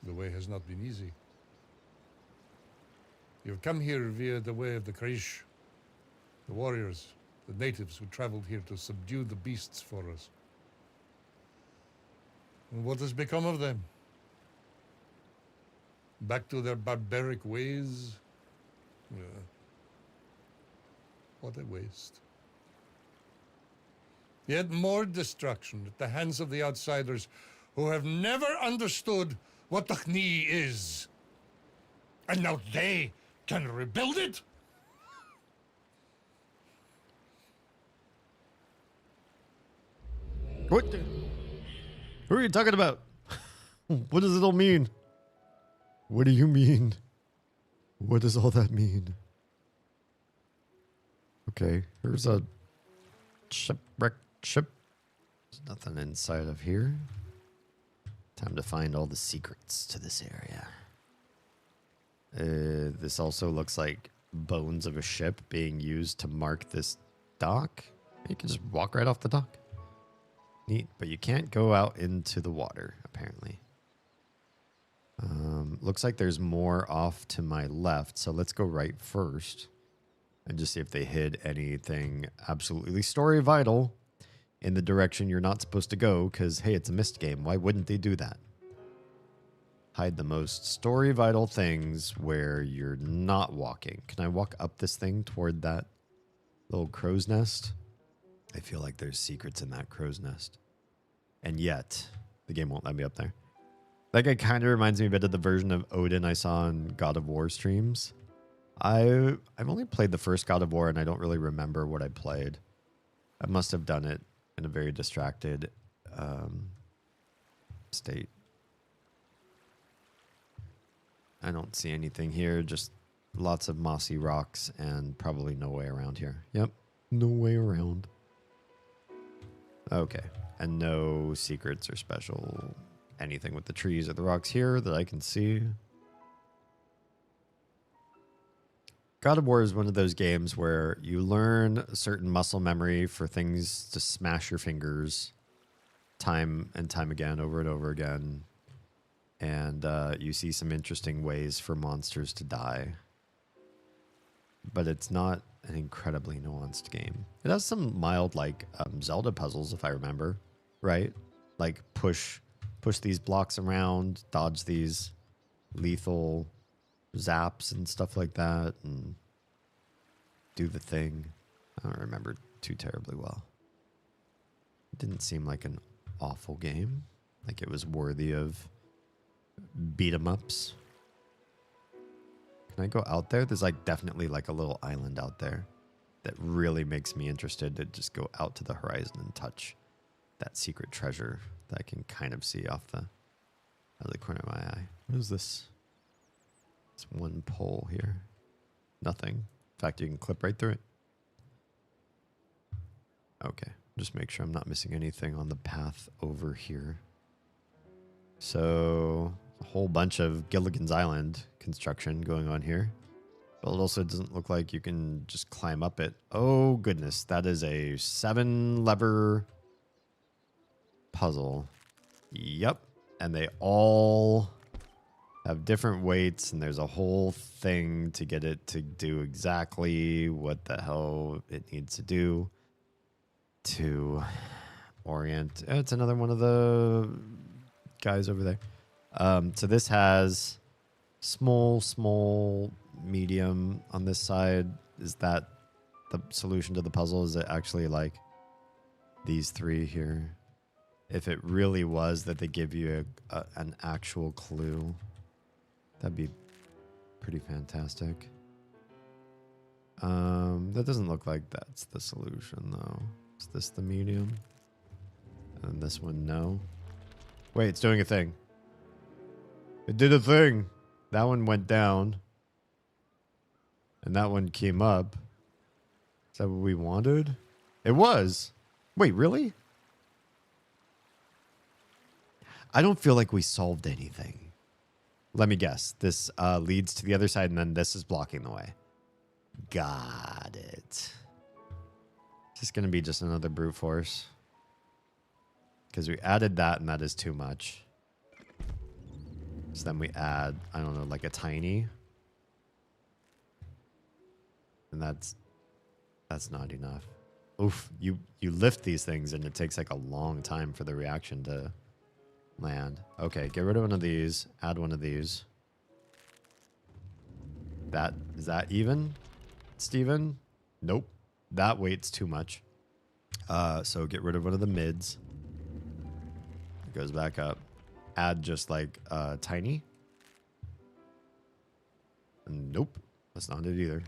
The way has not been easy. You've come here via the way of the Krish, the warriors, the natives who traveled here to subdue the beasts for us. And what has become of them? Back to their barbaric ways? What a waste. Yet more destruction at the hands of the outsiders who have never understood what the Khni is. And now they can rebuild it? What? Who are you talking about? What does it all mean? What do you mean? What does all that mean? Okay, here's a shipwrecked ship. There's nothing inside of here. Time to find all the secrets to this area. This also looks like bones of a ship being used to mark this dock. You can just walk right off the dock. Neat, but you can't go out into the water, apparently. Looks like there's more off to my left, so let's go right first and just see if they hid anything absolutely story vital in the direction you're not supposed to go, because, hey, it's a Myst game. Why wouldn't they do that? Hide the most story vital things where you're not walking. Can I walk up this thing toward that little crow's nest? I feel like there's secrets in that crow's nest. And yet, the game won't let me up there. That guy kind of reminds me a bit of the version of Odin I saw on God of War streams. I've only played the first God of War, and I don't really remember what I played. I must have done it in a very distracted state. I don't see anything here, just lots of mossy rocks and probably no way around here. Yep, no way around. Okay, and no secrets or special anything with the trees or the rocks here that I can see. God of War is one of those games where you learn a certain muscle memory for things to smash your fingers time and time again, over and over again. And you see some interesting ways for monsters to die. But it's not an incredibly nuanced game. It has some mild, like, Zelda puzzles, if I remember, right? Like, push these blocks around, dodge these lethal zaps and stuff like that, and do the thing. I don't remember too terribly well. It didn't seem like an awful game. Like it was worthy of beat 'em ups. Can I go out there? There's like definitely like a little island out there that really makes me interested to just go out to the horizon and touch that secret treasure that I can kind of see off out of the corner of my eye. What is this? It's one pole here. Nothing. In fact, you can clip right through it. Okay. Just make sure I'm not missing anything on the path over here. So, a whole bunch of Gilligan's Island construction going on here. But it also doesn't look like you can just climb up it. Oh, goodness. That is a 7-lever puzzle. Yep. And they all have different weights, and there's a whole thing to get it to do exactly what the hell it needs to do to orient. It's another one of the guys over there. So this has small, medium on this side. Is that the solution to the puzzle? Is it actually like these three here? If it really was that they give you an actual clue, that'd be pretty fantastic. That doesn't look like that's the solution, though. Is this the medium? And this one, no. Wait, it's doing a thing. It did a thing. That one went down. And that one came up. Is that what we wanted? It was. Wait, really? I don't feel like we solved anything. Let me guess. This leads to the other side, and then this is blocking the way. Got it. Is this going to be just another brute force? Because we added that, and that is too much. So then we add, I don't know, like a tiny. And that's not enough. Oof, you lift these things, and it takes like a long time for the reaction to land. Okay, get rid of one of these. Add one of these. Is that even, Steven? Nope. That weight's too much. So get rid of one of the mids. It goes back up. Add just like tiny. Nope. That's not it either.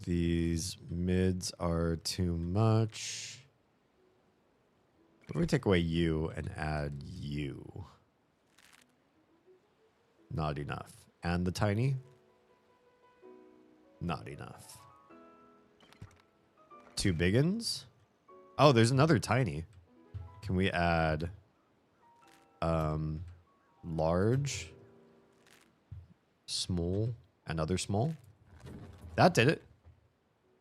These mids are too much. We're going to take away you and add you. Not enough. And the tiny? Not enough. Two biggins? Oh, there's another tiny. Can we add large, small, and other small? That did it.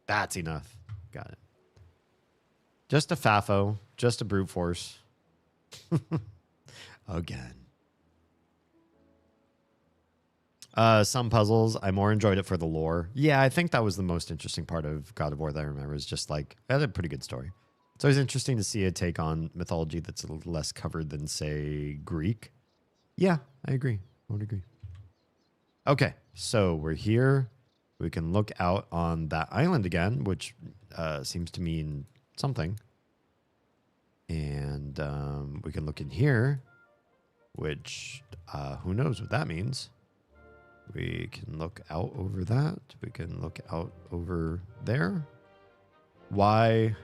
That's enough. Got it. Just a FAFO. Just a brute force. Again. Some puzzles, I more enjoyed it for the lore. Yeah, I think that was the most interesting part of God of War that I remember, is just like, it had a pretty good story. It's always interesting to see a take on mythology that's a little less covered than, say, Greek. Yeah, I agree. I would agree. Okay, so we're here. We can look out on that island again, which seems to mean something. And we can look in here, which who knows what that means. We can look out over that. We can look out over there. Why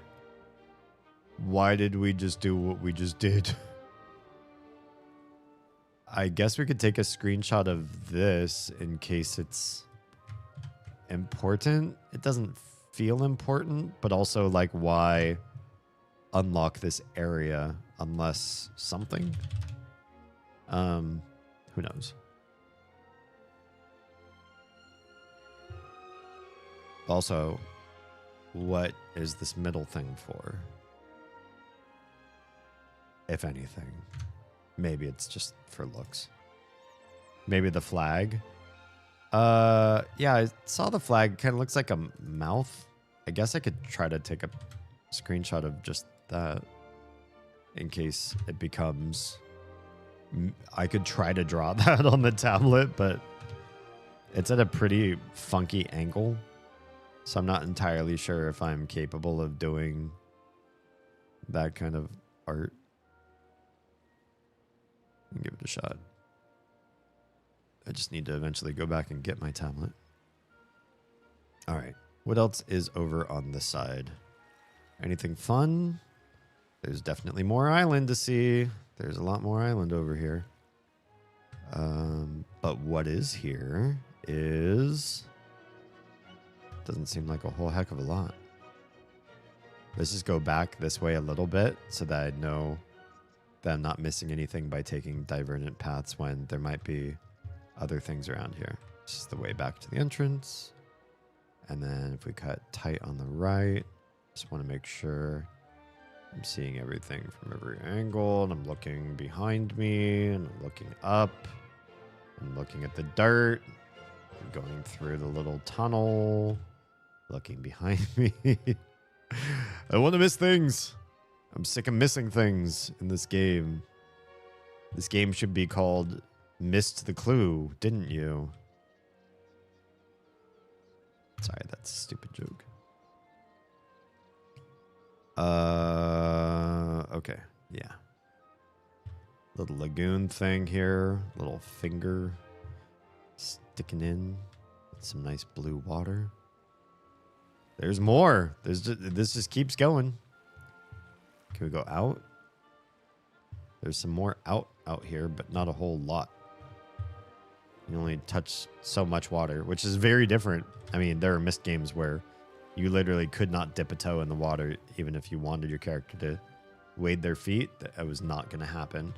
did we just do what we just did? I guess we could take a screenshot of this in case it's important. It doesn't feel important, but also like, why unlock this area unless something? Who knows? Also, what is this middle thing for? If anything. Maybe it's just for looks. Maybe the flag. Yeah, I saw the flag. Kind of looks like a mouth. I guess I could try to take a screenshot of just that in case it becomes... I could try to draw that on the tablet, but it's at a pretty funky angle. So I'm not entirely sure if I'm capable of doing that kind of art. I'll give it a shot. I just need to eventually go back and get my tablet. All right. What else is over on this side? Anything fun? There's definitely more island to see. There's a lot more island over here. But what is here is... doesn't seem like a whole heck of a lot. Let's just go back this way a little bit so that I know that I'm not missing anything by taking divergent paths when there might be other things around here. This is the way back to the entrance. And then if we cut tight on the right, just want to make sure I'm seeing everything from every angle, and I'm looking behind me, and I'm looking up, I'm looking at the dirt, I'm going through the little tunnel, looking behind me. I want to miss things. I'm sick of missing things in this game. This game should be called Missed the Clue, didn't you? Sorry, that's a stupid joke. Okay, yeah. Little lagoon thing here. Little finger sticking in. Some nice blue water. There's more. This just keeps going. Can we go out? There's some more out here, but not a whole lot. You only touch so much water, which is very different. I mean, there are Myst games where you literally could not dip a toe in the water, even if you wanted your character to wade their feet. That was not going to happen.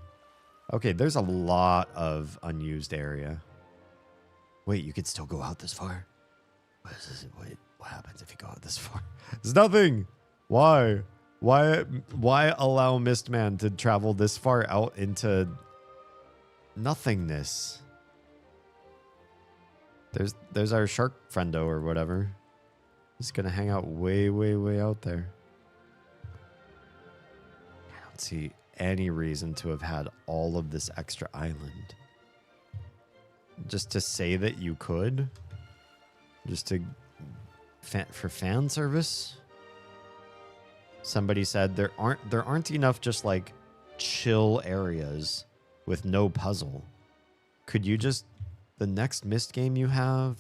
Okay, there's a lot of unused area. Wait, you could still go out this far? What is this? Wait, what happens if you go out this far? There's nothing. Why? Why allow Mistman to travel this far out into nothingness? There's our shark friendo or whatever. He's gonna hang out way, way, way out there. I don't see any reason to have had all of this extra island. Just to say that you could? Just to for fan service? Somebody said there aren't enough just like chill areas with no puzzle. Could you just, the next Myst game you have,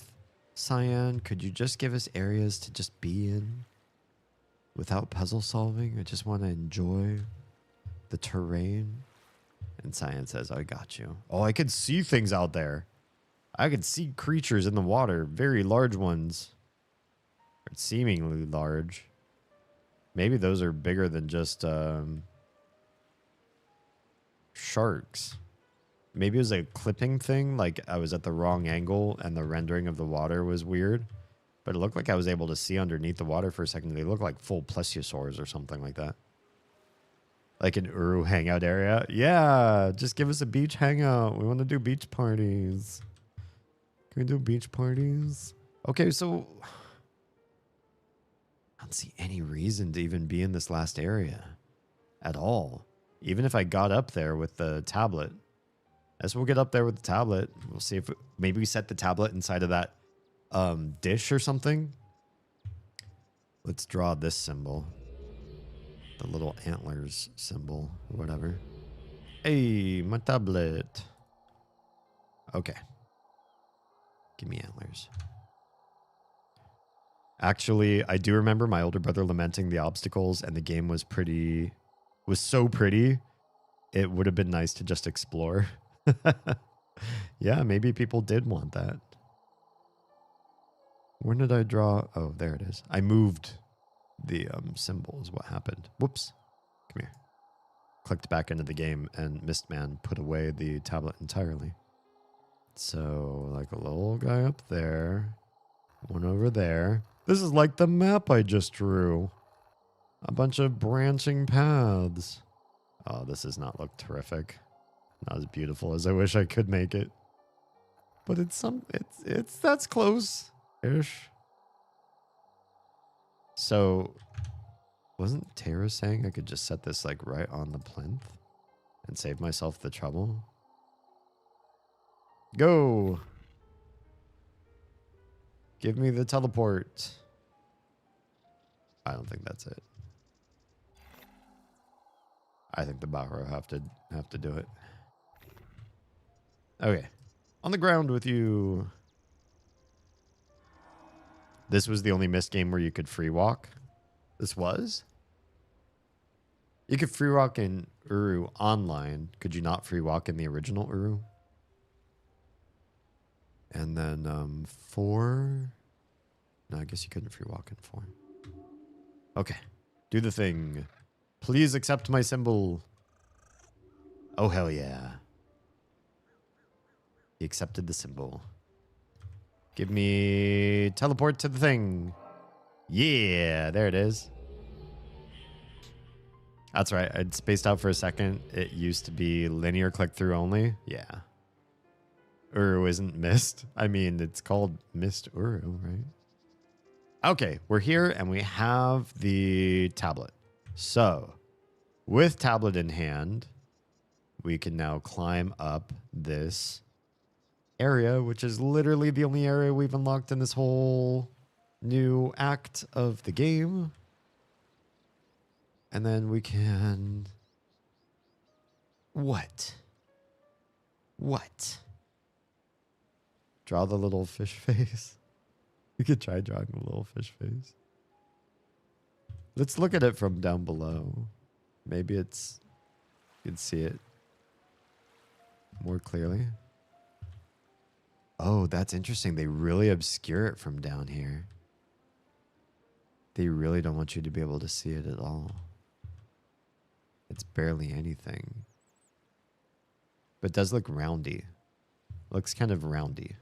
Cyan, could you just give us areas to just be in without puzzle solving? I just want to enjoy the terrain. And Cyan says, I got you. Oh, I could see things out there. I could see creatures in the water, very large ones. Or seemingly large. Maybe those are bigger than just sharks. Maybe it was a clipping thing, like I was at the wrong angle and the rendering of the water was weird. But it looked like I was able to see underneath the water for a second. They look like full plesiosaurs or something like that. Like an Uru hangout area. Yeah, just give us a beach hangout. We want to do beach parties. Can we do beach parties? Okay, so I don't see any reason to even be in this last area at all. Even if I got up there with the tablet. I guess we'll get up there with the tablet. We'll see if maybe we set the tablet inside of that dish or something. Let's draw this symbol. The little antlers symbol or whatever. Hey, my tablet. Okay. Give me antlers. Actually, I do remember my older brother lamenting the obstacles, and the game was so pretty. It would have been nice to just explore. Yeah, maybe people did want that. When did I draw? Oh, there it is. I moved the symbol is what happened. Whoops. Come here. Clicked back into the game, and Mistman put away the tablet entirely. So, like a little guy up there. One over there. This is like the map I just drew. A bunch of branching paths. Oh, this does not look terrific. Not as beautiful as I wish I could make it. But that's close-ish. So, wasn't Tara saying I could just set this like right on the plinth and save myself the trouble? Go! Give me the teleport. I don't think that's it. I think the Bahro have to do it. Okay. On the ground with you. This was the only Myst game where you could free walk. This was? You could free walk in Uru online. Could you not free walk in the original Uru? And then 4. No, I guess you couldn't free walk in 4. Okay. Do the thing. Please accept my symbol. Oh, hell yeah. He accepted the symbol. Give me teleport to the thing. Yeah, there it is. That's right. I'd spaced out for a second. It used to be linear click-through only. Yeah. Uru isn't Myst. I mean, it's called Myst Uru, right? Okay, we're here and we have the tablet. So, with tablet in hand, we can now climb up this area, which is literally the only area we've unlocked in this whole new act of the game. And then we can... What? Draw the little fish face. You could try drawing the little fish face. Let's look at it from down below. Maybe you can see it more clearly. Oh, that's interesting. They really obscure it from down here. They really don't want you to be able to see it at all. It's barely anything. But it does look roundy. Looks kind of roundy.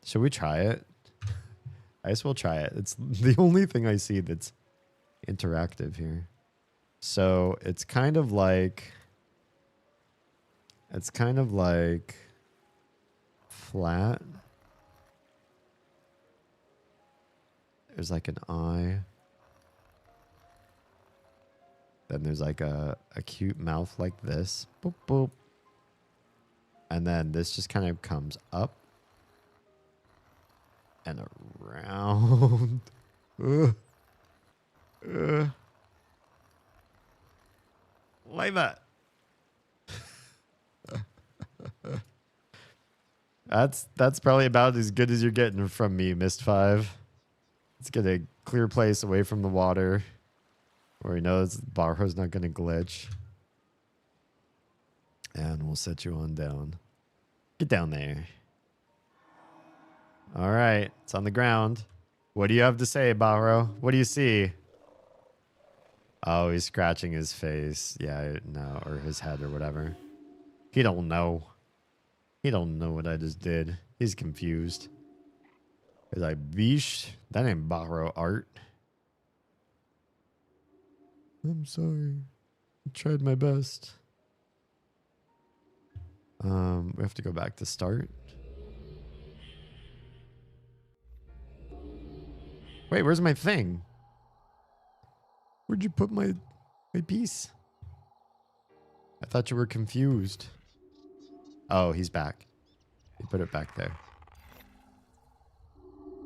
Should we try it? I guess we'll try it. It's the only thing I see that's interactive here. So it's kind of like flat. There's like an eye. Then there's like a cute mouth like this. Boop, boop. And then this just kind of comes up and around. Like that. That's probably about as good as you're getting from me, Myst V. Let's get a clear place away from the water where he knows Barro's not going to glitch. And we'll set you on down. Get down there. All right. It's on the ground. What do you have to say, Barro? What do you see? Oh, he's scratching his face. Yeah, no, or his head or whatever. He don't know. He don't know what I just did. He's confused. He's like, Bish, that ain't Barro art. I'm sorry. I tried my best. We have to go back to start. Wait, where's my thing? Where'd you put my piece? I thought you were confused. Oh, he's back. He put it back there.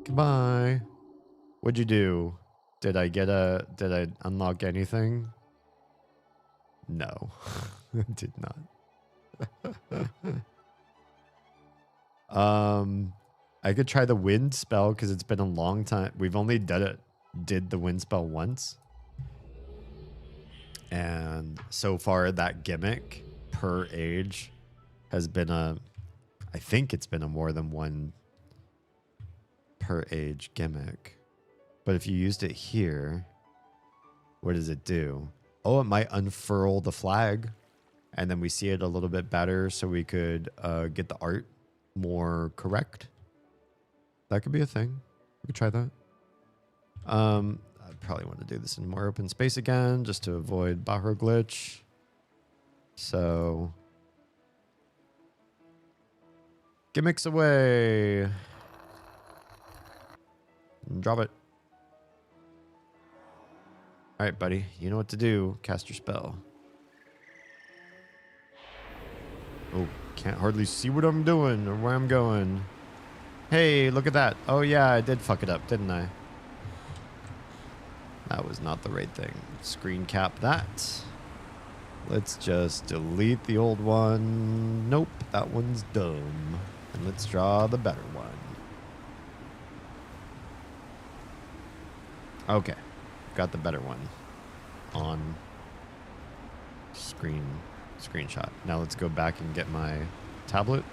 Goodbye. What'd you do? Did I unlock anything? No. I did not. I could try the wind spell because it's been a long time. We've only did the wind spell once. And so far that gimmick per age has been I think it's been a more than one per age gimmick. But if you used it here, what does it do? Oh, it might unfurl the flag. And then we see it a little bit better so we could get the art more correct. That could be a thing. We could try that. I'd probably want to do this in more open space again just to avoid Barro glitch. So gimmicks away. Drop it. All right, buddy. You know what to do. Cast your spell. Oh, can't hardly see what I'm doing or where I'm going. Hey, look at that. Oh, yeah, I did fuck it up, didn't I? That was not the right thing. Screen cap that. Let's just delete the old one. Nope, that one's dumb. And let's draw the better one. Okay, got the better one on screenshot. Now let's go back and get my tablet.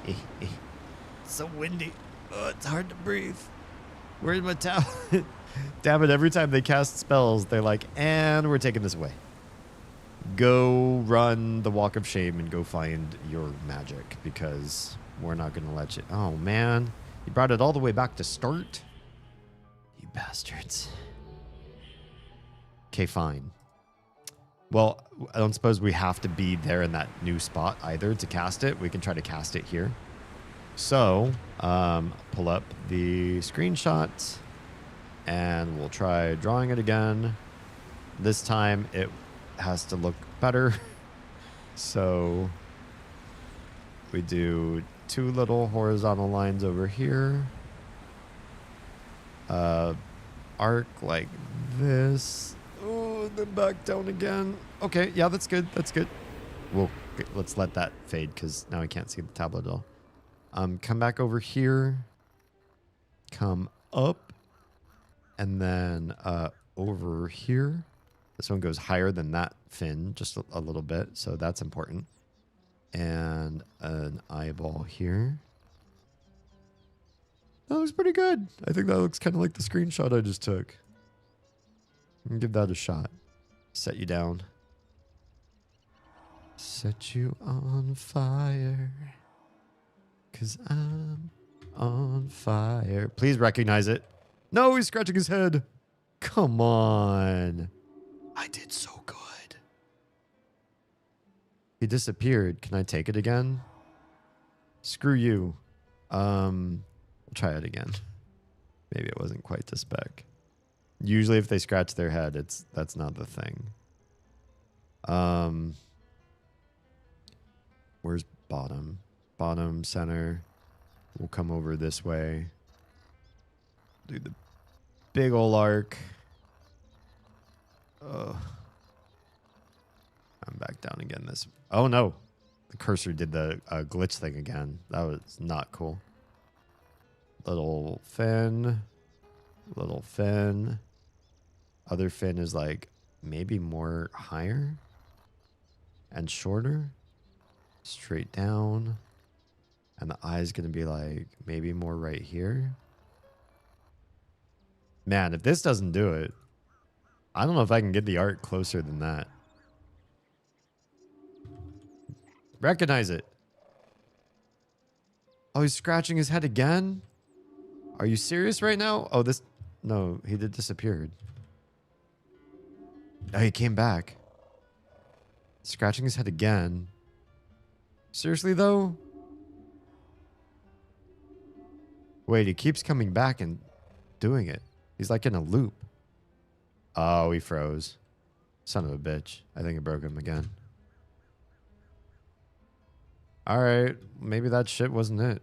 It's so windy. Oh, it's hard to breathe. Where's my tablet? Damn it, every time they cast spells, they're like, and we're taking this away. Go run the walk of shame and go find your magic because we're not going to let you. Oh, man. You brought it all the way back to start? You bastards. Okay, fine. Well, I don't suppose we have to be there in that new spot either to cast it. We can try to cast it here. So, pull up the screenshot and we'll try drawing it again. This time it has to look better. So we do two little horizontal lines over here. Arc like this. Oh, and then back down again. Okay, yeah, that's good. That's good. Let's let that fade because now I can't see the tablet at all. Come back over here. Come up. And then over here. This one goes higher than that fin, just a little bit. So that's important. And an eyeball here. That looks pretty good. I think that looks kind of like the screenshot I just took. Give that a shot. Set you down. Set you on fire. 'Cause I'm on fire. Please recognize it. No, he's scratching his head. Come on. I did so good. He disappeared. Can I take it again? Screw you. We'll try it again. Maybe it wasn't quite to spec. Usually if they scratch their head, that's not the thing. Where's bottom? Bottom, center. We'll come over this way. Do the big ol' arc. I'm back down again. Oh no. The cursor did the glitch thing again. That was not cool. Little fin. Little fin. Other fin is like maybe more higher and shorter. Straight down. And the eye is going to be like maybe more right here. Man, if this doesn't do it, I don't know if I can get the art closer than that. Recognize it. Oh, he's scratching his head again? Are you serious right now? Oh, this... No, he did disappeared. Oh, he came back. Scratching his head again. Seriously, though? Wait, he keeps coming back and doing it. He's like in a loop. Oh, he froze. Son of a bitch. I think it broke him again. Alright, maybe that shit wasn't it.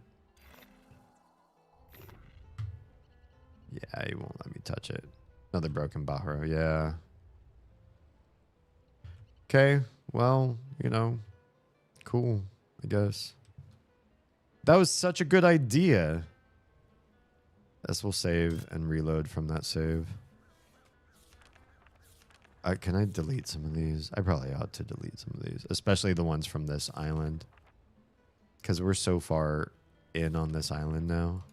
Yeah, he won't let me touch it. Another broken Bahro, yeah. Okay, well, you know, cool, I guess. That was such a good idea. This will save and reload from that save. Can I delete some of these? I probably ought to delete some of these, especially the ones from this island. Because we're so far in on this island now.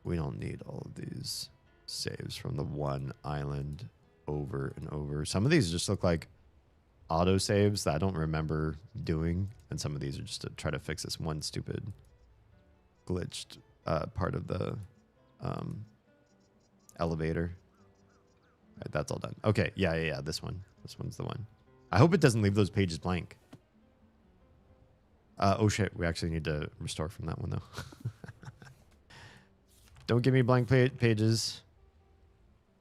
We don't need all of these saves from the one island over and over. Some of these just look like auto saves that I don't remember doing. And some of these are just to try to fix this one stupid glitched part of the elevator. All right, that's all done. Okay, yeah, this one. This one's the one. I hope it doesn't leave those pages blank. Oh shit, we actually need to restore from that one though. Don't give me blank pages.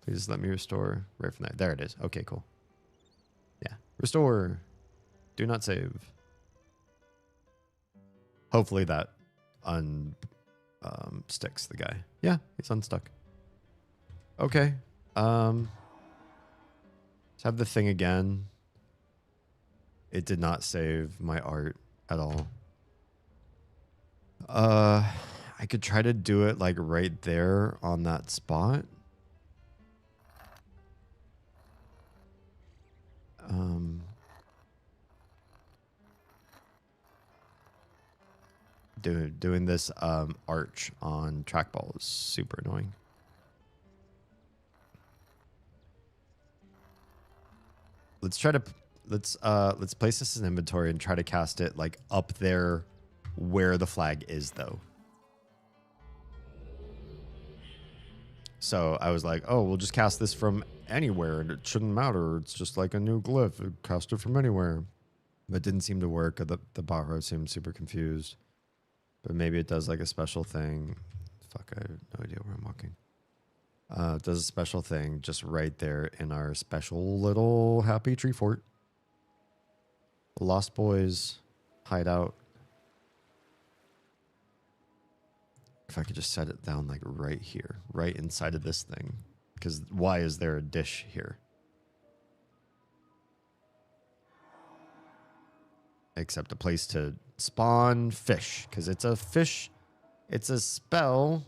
Please let me restore right from there. There it is. Okay, cool. Yeah, restore. Do not save. Hopefully that sticks the guy. Yeah, he's unstuck. Okay. Let's have the thing again. It did not save my art at all. I could try to do it like right there on that spot. Doing this arch on trackball is super annoying. Let's place this in inventory and try to cast it like up there where the flag is though. So I was like, oh, we'll just cast this from anywhere and it shouldn't matter. It's just like a new glyph. Cast it from anywhere. But it didn't seem to work. The Bahro seemed super confused. But maybe it does like a special thing. Fuck, I have no idea where I'm walking. It does a special thing just right there in our special little happy tree fort. Lost Boys hideout. If I could just set it down like right here, right inside of this thing. Because why is there a dish here? Except a place to spawn fish. Because it's a fish. It's a spell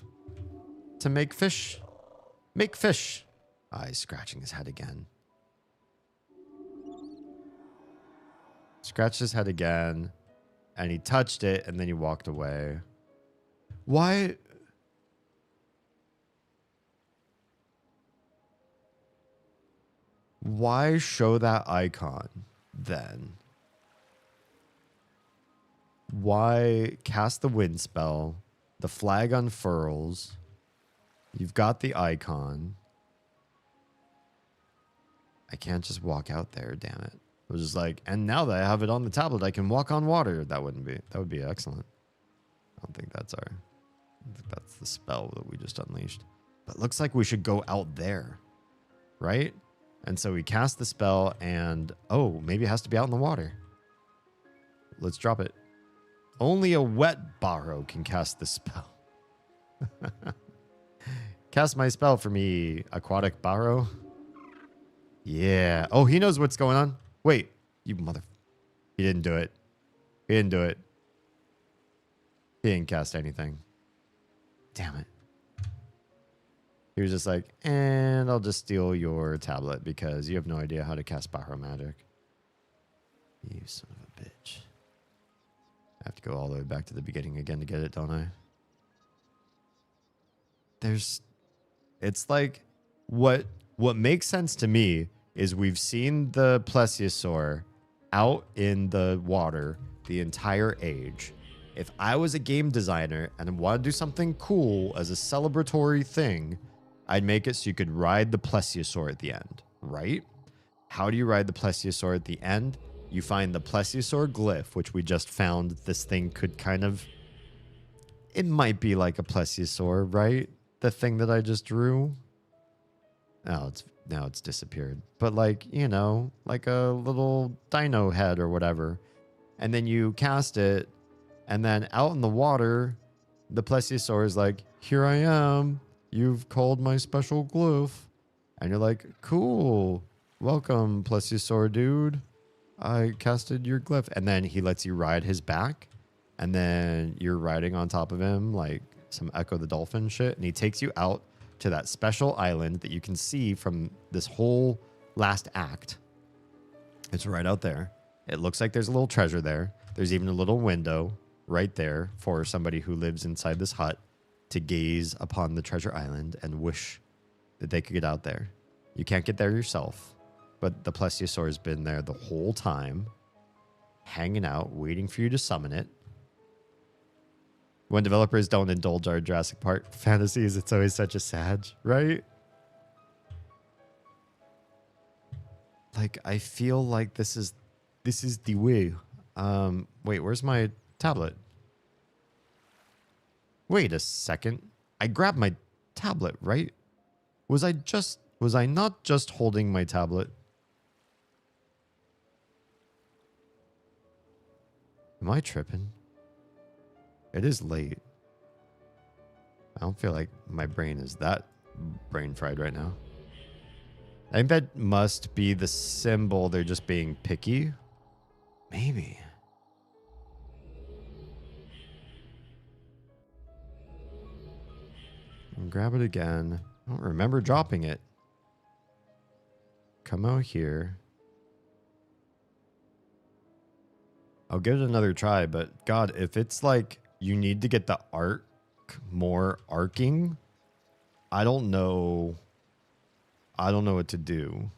to make fish. Make fish. Ah, he's scratching his head again. Scratched his head again. And he touched it and then he walked away. Why? Why show that icon then? why cast the wind spell? The flag unfurls. You've got the icon. I can't just walk out there, damn it. I was just like, and now that I have it on the tablet, I can walk on water. That would be excellent. I don't think that's the spell that we just unleashed. But looks like we should go out there, right? And so we cast the spell and, oh, maybe it has to be out in the water. Let's drop it. Only a wet Barrow can cast the spell. Cast my spell for me, aquatic Barrow. Yeah. Oh, he knows what's going on. Wait, you mother... He didn't do it. He didn't do it. He didn't cast anything. Damn it. He was just like, and I'll just steal your tablet because you have no idea how to cast Barrow magic. You son of a bitch. I have to go all the way back to the beginning again to get it, don't I? It's like, what makes sense to me is we've seen the plesiosaur out in the water the entire age. If I was a game designer and I wanted to do something cool as a celebratory thing, I'd make it so you could ride the plesiosaur at the end, right? How do you ride the plesiosaur at the end? You find the plesiosaur glyph, which we just found this thing could kind of... It might be like a plesiosaur, right? The thing that I just drew. Now it's disappeared. But like, you know, like a little dino head or whatever. And then you cast it, and then out in the water, the plesiosaur is like, here I am. You've called my special glyph. And you're like, cool. Welcome, plesiosaur dude. I casted your glyph. And then he lets you ride his back. And then you're riding on top of him like some Echo the Dolphin shit. And he takes you out to that special island that you can see from this whole last act. It's right out there. It looks like there's a little treasure there. There's even a little window right there for somebody who lives inside this hut to gaze upon the treasure island and wish that they could get out there. You can't get there yourself, but the plesiosaur has been there the whole time, hanging out, waiting for you to summon it. When developers don't indulge our Jurassic Park fantasies, it's always such a sad, right? Like, I feel like this is the way. Wait, where's my tablet? Wait a second. I grabbed my tablet, right? Was I not just holding my tablet? Am I tripping? It is late. I don't feel like my brain is that brain fried right now. I think that must be the symbol. They're just being picky. Maybe. And grab it again. I don't remember dropping it. Come out here. I'll give it another try, but God, if it's like you need to get the arc more arcing, I don't know what to do.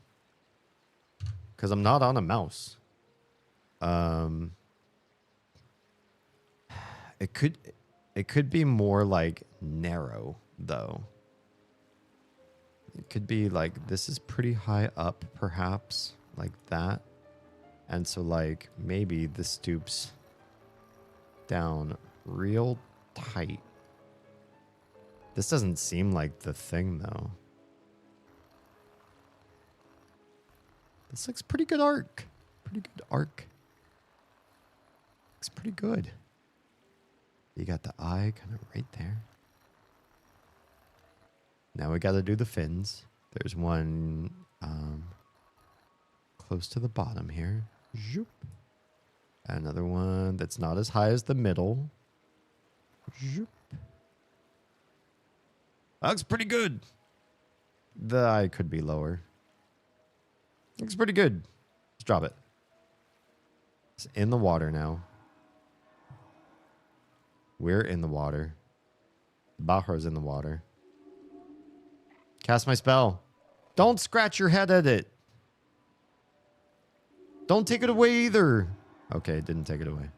Because I'm not on a mouse. It could be more like narrow though. It could be like this is pretty high up, perhaps, like that. And so like maybe this stoops down real tight. This doesn't seem like the thing though. This looks pretty good arc. Pretty good arc. Looks pretty good. You got the eye kind of right there. Now we got to do the fins. There's one close to the bottom here. Zoop. Another one that's not as high as the middle. Zoop. That looks pretty good. The eye could be lower. Looks pretty good. Let's drop it. It's in the water now. We're in the water. Bajo's in the water. Cast my spell. Don't scratch your head at it. Don't take it away either. Okay, it didn't take it away.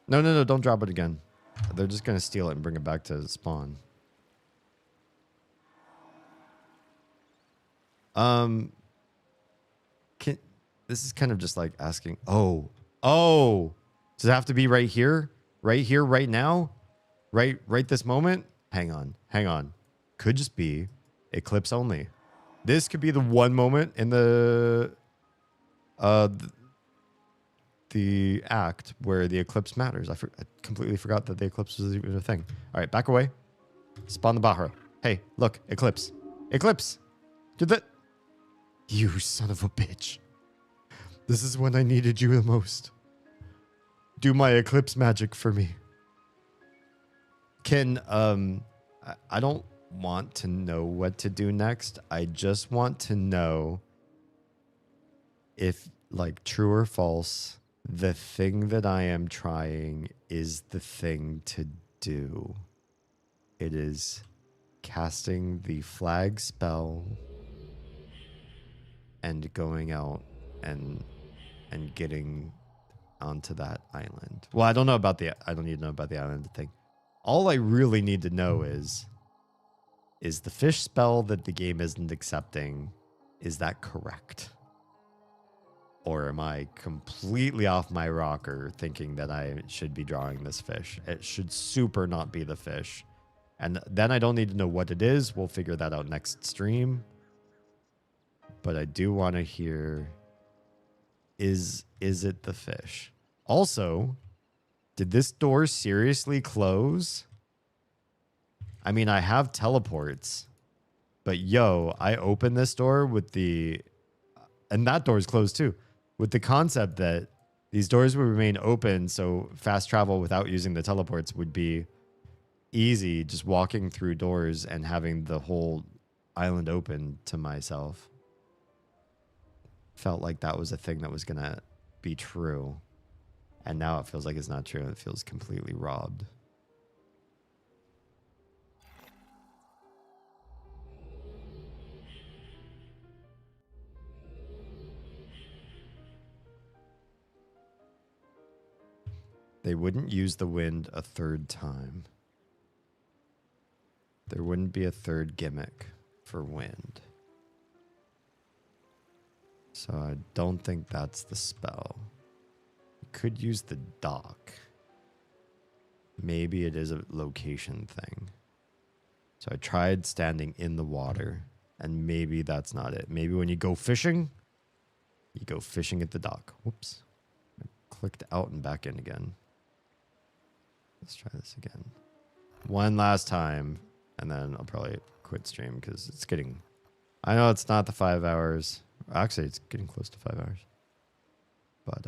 No, no, no, don't drop it again. They're just going to steal it and bring it back to spawn. This is kind of just like asking, oh, does it have to be right here? Right here, right now? Right this moment? Hang on. Could just be eclipse only. This could be the one moment in the act where the eclipse matters. I completely forgot that the eclipse was even a thing. All right, back away. Spawn the Bahara. Hey, look, eclipse. Eclipse. Did that? You son of a bitch. This is when I needed you the most. Do my eclipse magic for me. I don't want to know what to do next. I just want to know if, like, true or false, the thing that I am trying is the thing to do. It is casting the flag spell and going out and getting onto that island. Well, I don't need to know about the island thing. All I really need to know is the fish spell that the game isn't accepting, is that correct? Or am I completely off my rocker thinking that I should be drawing this fish? It should super not be the fish. And then I don't need to know what it is. We'll figure that out next stream. But I do want to hear, is it the fish? Also, did this door seriously close? I mean, I have teleports, but yo, I opened this door with and that door is closed too, with the concept that these doors would remain open, so fast travel without using the teleports would be easy, just walking through doors and having the whole island open to myself. Felt like that was a thing that was going to be true. And now it feels like it's not true. It feels completely robbed. They wouldn't use the wind a third time. There wouldn't be a third gimmick for wind. So I don't think that's the spell. Could use the dock. Maybe it is a location thing. So I tried standing in the water, and maybe that's not it. Maybe when you go fishing at the dock. Whoops. I clicked out and back in again. Let's try this again. One last time, and then I'll probably quit stream because it's getting... I know it's not the 5 hours. Actually, it's getting close to 5 hours. But,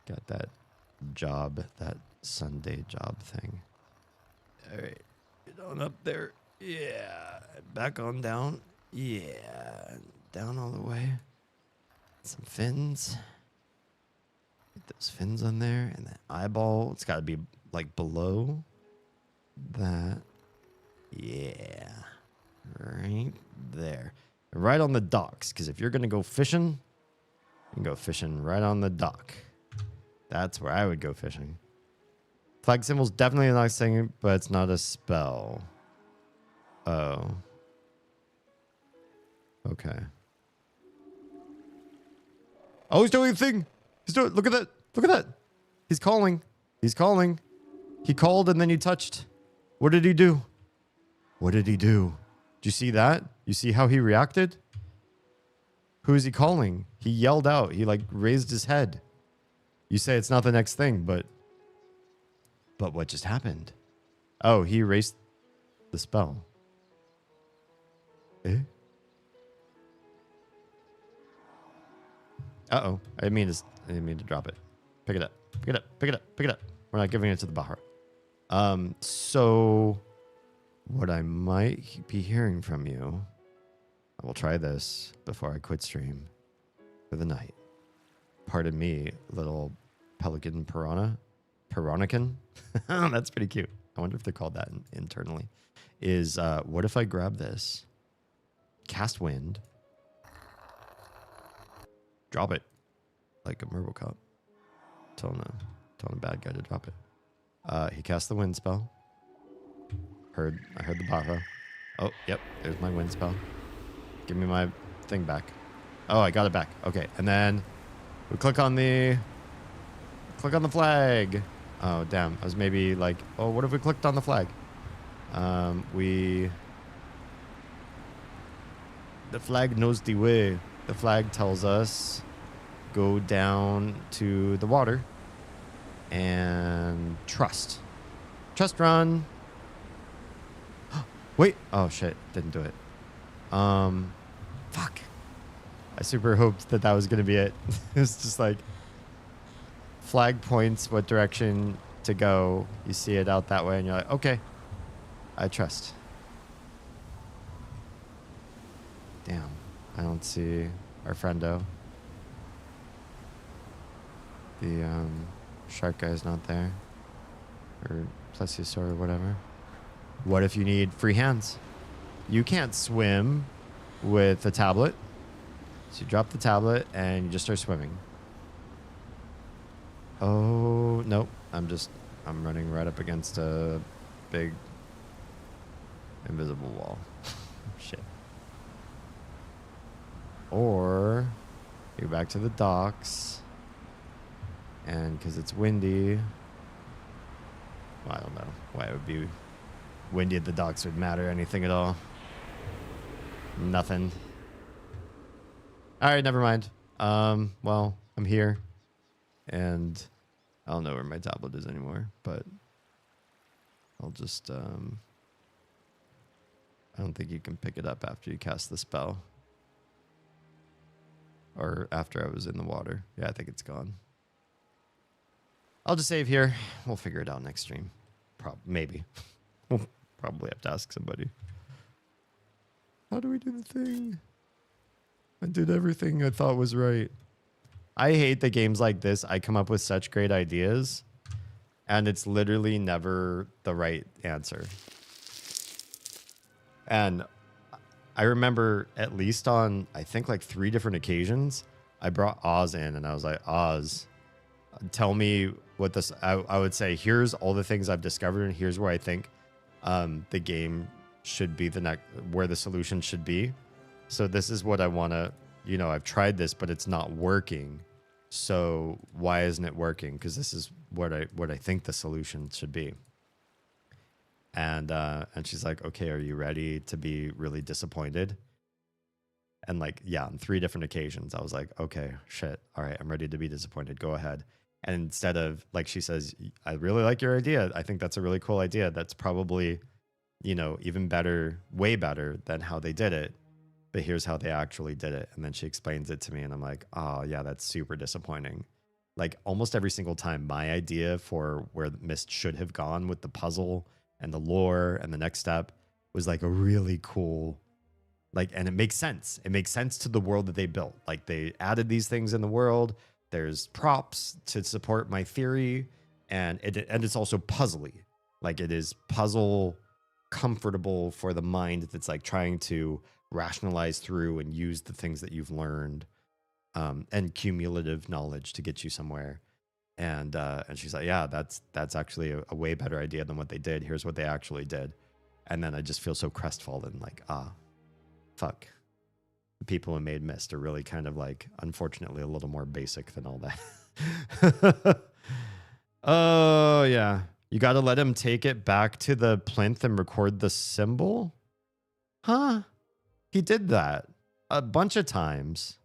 got that job, that Sunday job thing. All right. Get on up there. Yeah. Back on down. Yeah. Down all the way. Some fins. Get those fins on there. And that eyeball. It's got to be like below that. Yeah. Right there. Right on the docks. Because if you're going to go fishing, you can go fishing right on the dock. That's where I would go fishing. Flag symbol's definitely not saying, but it's not a spell. Oh. Okay. Oh, he's doing a thing. He's doing. Look at that. Look at that. He's calling. He's calling. He called and then he touched. What did he do? What did he do? Did you see that? You see how he reacted? Who is he calling? He yelled out. He like raised his head. You say it's not the next thing, but what just happened? Oh, he erased the spell. Eh? Uh-oh. I didn't mean to drop it. Pick it up. Pick it up. Pick it up. Pick it up. We're not giving it to the Bahar. So what I might be hearing from you, I will try this before I quit stream for the night. Pardon me, little pelican piranhakin. That's pretty cute. I wonder if they're called that internally. Is what if I grab this, cast wind, drop it like a Merble cup, telling a bad guy to drop it. He cast the wind spell. I heard the Baja. Oh, yep, there's my wind spell. Give me my thing back. Oh, I got it back. Okay, and then we click on the flag. Oh, damn. I was maybe like, oh, what if we clicked on the flag? The flag knows the way. The flag tells us go down to the water and trust run. Wait. Oh, shit. Didn't do it. Fuck. I super hoped that was going to be it. It's just like flag points what direction to go. You see it out that way and you're like, okay, I trust. Damn. I don't see our friendo. The shark guy's not there. Or plesiosaur or whatever. What if you need free hands? You can't swim with a tablet. So you drop the tablet and you just start swimming. Oh, nope. I'm running right up against a big invisible wall. Shit. Or you go back to the docks. And because it's windy. Well, I don't know why it would be windy at the docks would matter anything at all. Nothing. All right, never mind. Well, I'm here. And I don't know where my tablet is anymore, but I'll just, I don't think you can pick it up after you cast the spell. Or after I was in the water. Yeah, I think it's gone. I'll just save here. We'll figure it out next stream. Maybe. We'll probably have to ask somebody. How do we do the thing? I did everything I thought was right. I hate the games like this. I come up with such great ideas, and it's literally never the right answer. And I remember at least on, I think like 3 different occasions, I brought Oz in, and I was like, Oz, tell me what this, I would say, here's all the things I've discovered, and here's where I think the game should be where the solution should be. So this is what I want to, I've tried this, but it's not working. So why isn't it working? Because this is what I think the solution should be. And she's like, okay, are you ready to be really disappointed? And like, yeah, on 3 different occasions, I was like, okay, shit. All right, I'm ready to be disappointed. Go ahead. And instead of, like she says, I really like your idea. I think that's a really cool idea. That's probably, even better, way better than how they did it. But here's how they actually did it. And then she explains it to me and I'm like, oh yeah, that's super disappointing. Like almost every single time my idea for where Myst should have gone with the puzzle and the lore and the next step was like a really cool, and it makes sense. It makes sense to the world that they built. Like they added these things in the world. There's props to support my theory. And it's also puzzly. Like it is puzzle comfortable for the mind that's like trying to rationalize through and use the things that you've learned and cumulative knowledge to get you somewhere. And she's like, yeah, that's actually a way better idea than what they did. Here's what they actually did. And then I just feel so crestfallen, like, fuck. The people who made Myst are really kind of like, unfortunately, a little more basic than all that. Oh, yeah. You got to let him take it back to the plinth and record the symbol? Huh? He did that a bunch of times.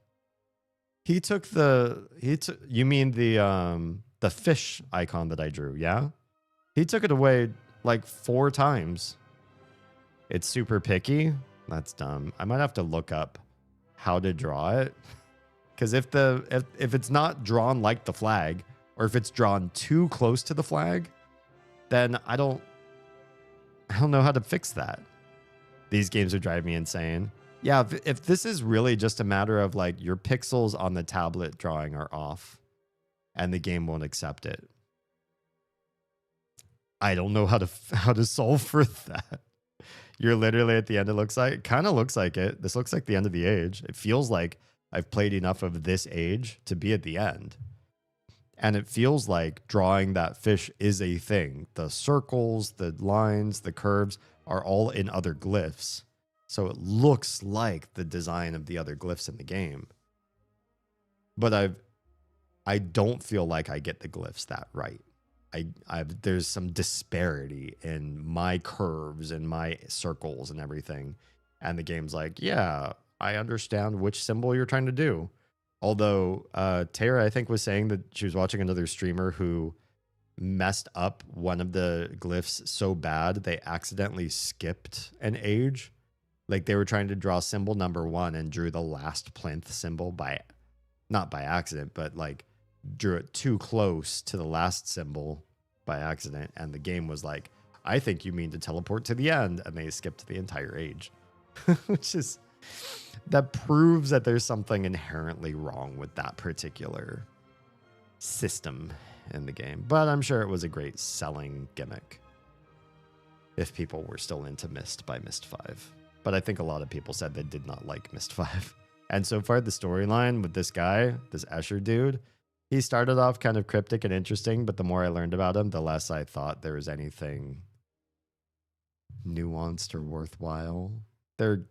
You mean the fish icon that I drew, yeah? He took it away like 4 times. It's super picky. That's dumb. I might have to look up how to draw it. Because if it's not drawn like the flag, or if it's drawn too close to the flag, then I don't know how to fix that. These games are driving me insane. Yeah, if this is really just a matter of like your pixels on the tablet drawing are off and the game won't accept it, I don't know how to solve for that. You're literally at the end, it kind of looks like it. This looks like the end of the age. It feels like I've played enough of this age to be at the end. And it feels like drawing that fish is a thing. The circles, the lines, the curves are all in other glyphs. So it looks like the design of the other glyphs in the game. But I don't feel like I get the glyphs that right. There's some disparity in my curves and my circles and everything. And the game's like, yeah, I understand which symbol you're trying to do. Although Tara, I think, was saying that she was watching another streamer who messed up one of the glyphs so bad they accidentally skipped an age. Like they were trying to draw symbol number 1 and drew the last plinth symbol not by accident, but like drew it too close to the last symbol by accident. And the game was like, I think you mean to teleport to the end. And they skipped the entire age, which is... that proves that there's something inherently wrong with that particular system in the game. But I'm sure it was a great selling gimmick if people were still into Myst by Myst 5. But I think a lot of people said they did not like Myst 5. And so far, the storyline with this guy, this Esher dude, he started off kind of cryptic and interesting, but the more I learned about him, the less I thought there was anything nuanced or worthwhile. They're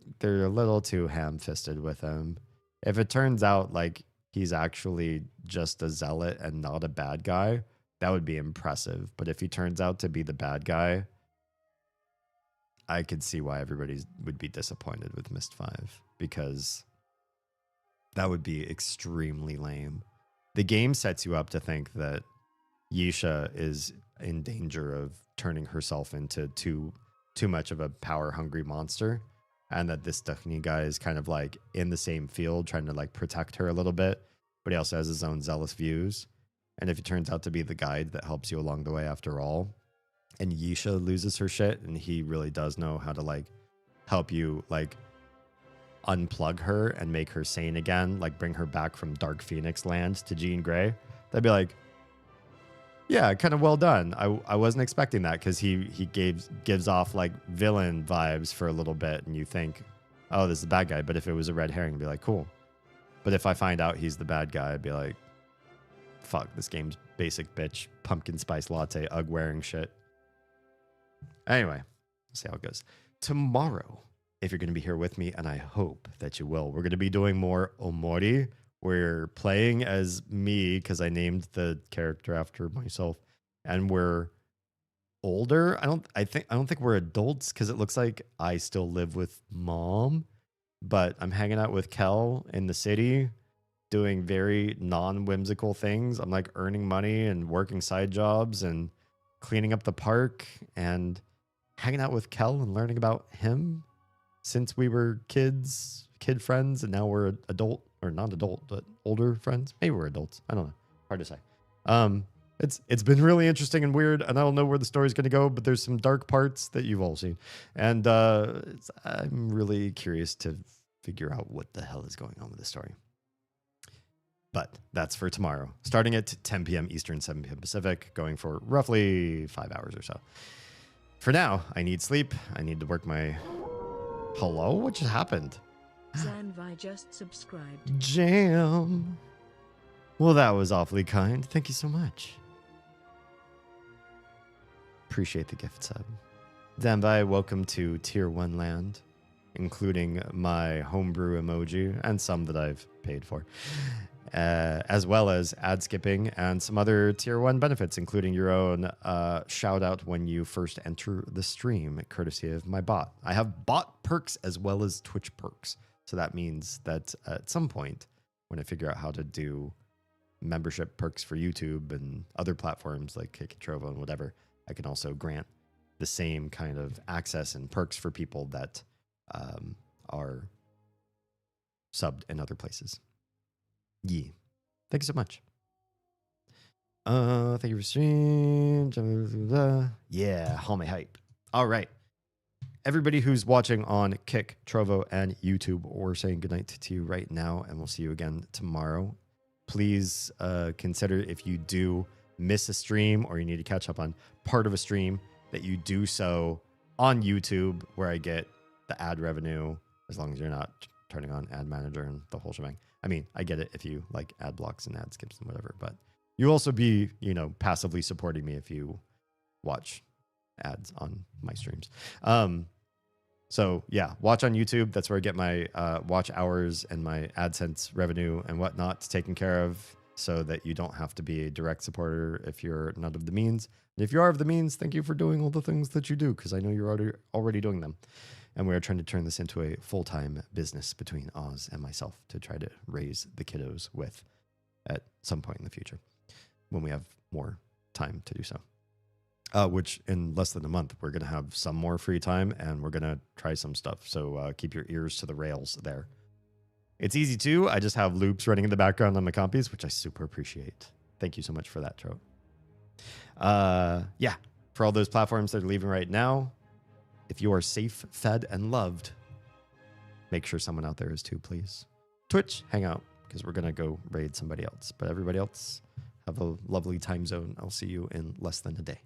a little too ham-fisted with him. If it turns out like he's actually just a zealot and not a bad guy, that would be impressive. But if he turns out to be the bad guy, I could see why everybody would be disappointed with Myst 5, because that would be extremely lame. The game sets you up to think that Yisha is in danger of turning herself into too much of a power-hungry monster, and that this Dukhni guy is kind of like in the same field trying to like protect her a little bit, but he also has his own zealous views. And if he turns out to be the guide that helps you along the way after all, and Yisha loses her shit and he really does know how to like help you like unplug her and make her sane again, like bring her back from Dark Phoenix land to Jean Grey, that'd be like, yeah, kind of well done. I wasn't expecting that, because he gives off like villain vibes for a little bit, and you think, oh, this is the bad guy. But if it was a red herring, I'd be like, cool. But if I find out he's the bad guy, I'd be like, fuck, this game's basic bitch, pumpkin spice latte, UGG wearing shit. Anyway, let's see how it goes. Tomorrow, if you're going to be here with me, and I hope that you will, we're going to be doing more Omori. We're playing as me because I named the character after myself, and we're older. I don't think we're adults, because it looks like I still live with mom, but I'm hanging out with Kel in the city, doing very non-whimsical things. I'm like earning money and working side jobs and cleaning up the park and hanging out with Kel and learning about him since we were kid friends, and now we're adult. Or not adult, but older friends. Maybe we're adults. I don't know. Hard to say. It's been really interesting and weird, and I don't know where the story's going to go, but there's some dark parts that you've all seen. And I'm really curious to figure out what the hell is going on with the story. But that's for tomorrow. Starting at 10 p.m. Eastern, 7 p.m. Pacific, going for roughly 5 hours or so. For now, I need sleep. I need to work my... Hello? What just happened? Zanvi just subscribed. Jam. Well, that was awfully kind. Thank you so much. Appreciate the gift sub. Zanvi, welcome to Tier 1 land, including my homebrew emoji and some that I've paid for, as well as ad skipping and some other Tier 1 benefits, including your own shout out when you first enter the stream, courtesy of my bot. I have bot perks as well as Twitch perks. So that means that at some point, when I figure out how to do membership perks for YouTube and other platforms like Kick, Trovo, and whatever, I can also grant the same kind of access and perks for people that are subbed in other places. Yeah. Thank you so much. Thank you for stream. Yeah, homie hype. All right. Everybody who's watching on Kick, Trovo, and YouTube, we're saying goodnight to you right now, and we'll see you again tomorrow. Please consider, if you do miss a stream or you need to catch up on part of a stream, that you do so on YouTube, where I get the ad revenue, as long as you're not turning on ad manager and the whole shebang. I mean, I get it if you like ad blocks and ad skips and whatever, but You also be, you know, passively supporting me if you watch ads on my streams. So yeah, watch on YouTube. That's where I get my watch hours and my AdSense revenue and whatnot taken care of, so that you don't have to be a direct supporter if you're not of the means. And if you are of the means, thank you for doing all the things that you do, because I know you're already doing them. And we're trying to turn this into a full-time business between Oz and myself to try to raise the kiddos with at some point in the future when we have more time to do so. Which in less than a month, we're going to have some more free time and we're going to try some stuff. So keep your ears to the rails there. It's easy too. I just have loops running in the background on my compies, which I super appreciate. Thank you so much for that, Tro. Yeah, for all those platforms that are leaving right now, if you are safe, fed, and loved, make sure someone out there is too, please. Twitch, hang out, because we're going to go raid somebody else. But everybody else, have a lovely time zone. I'll see you in less than a day.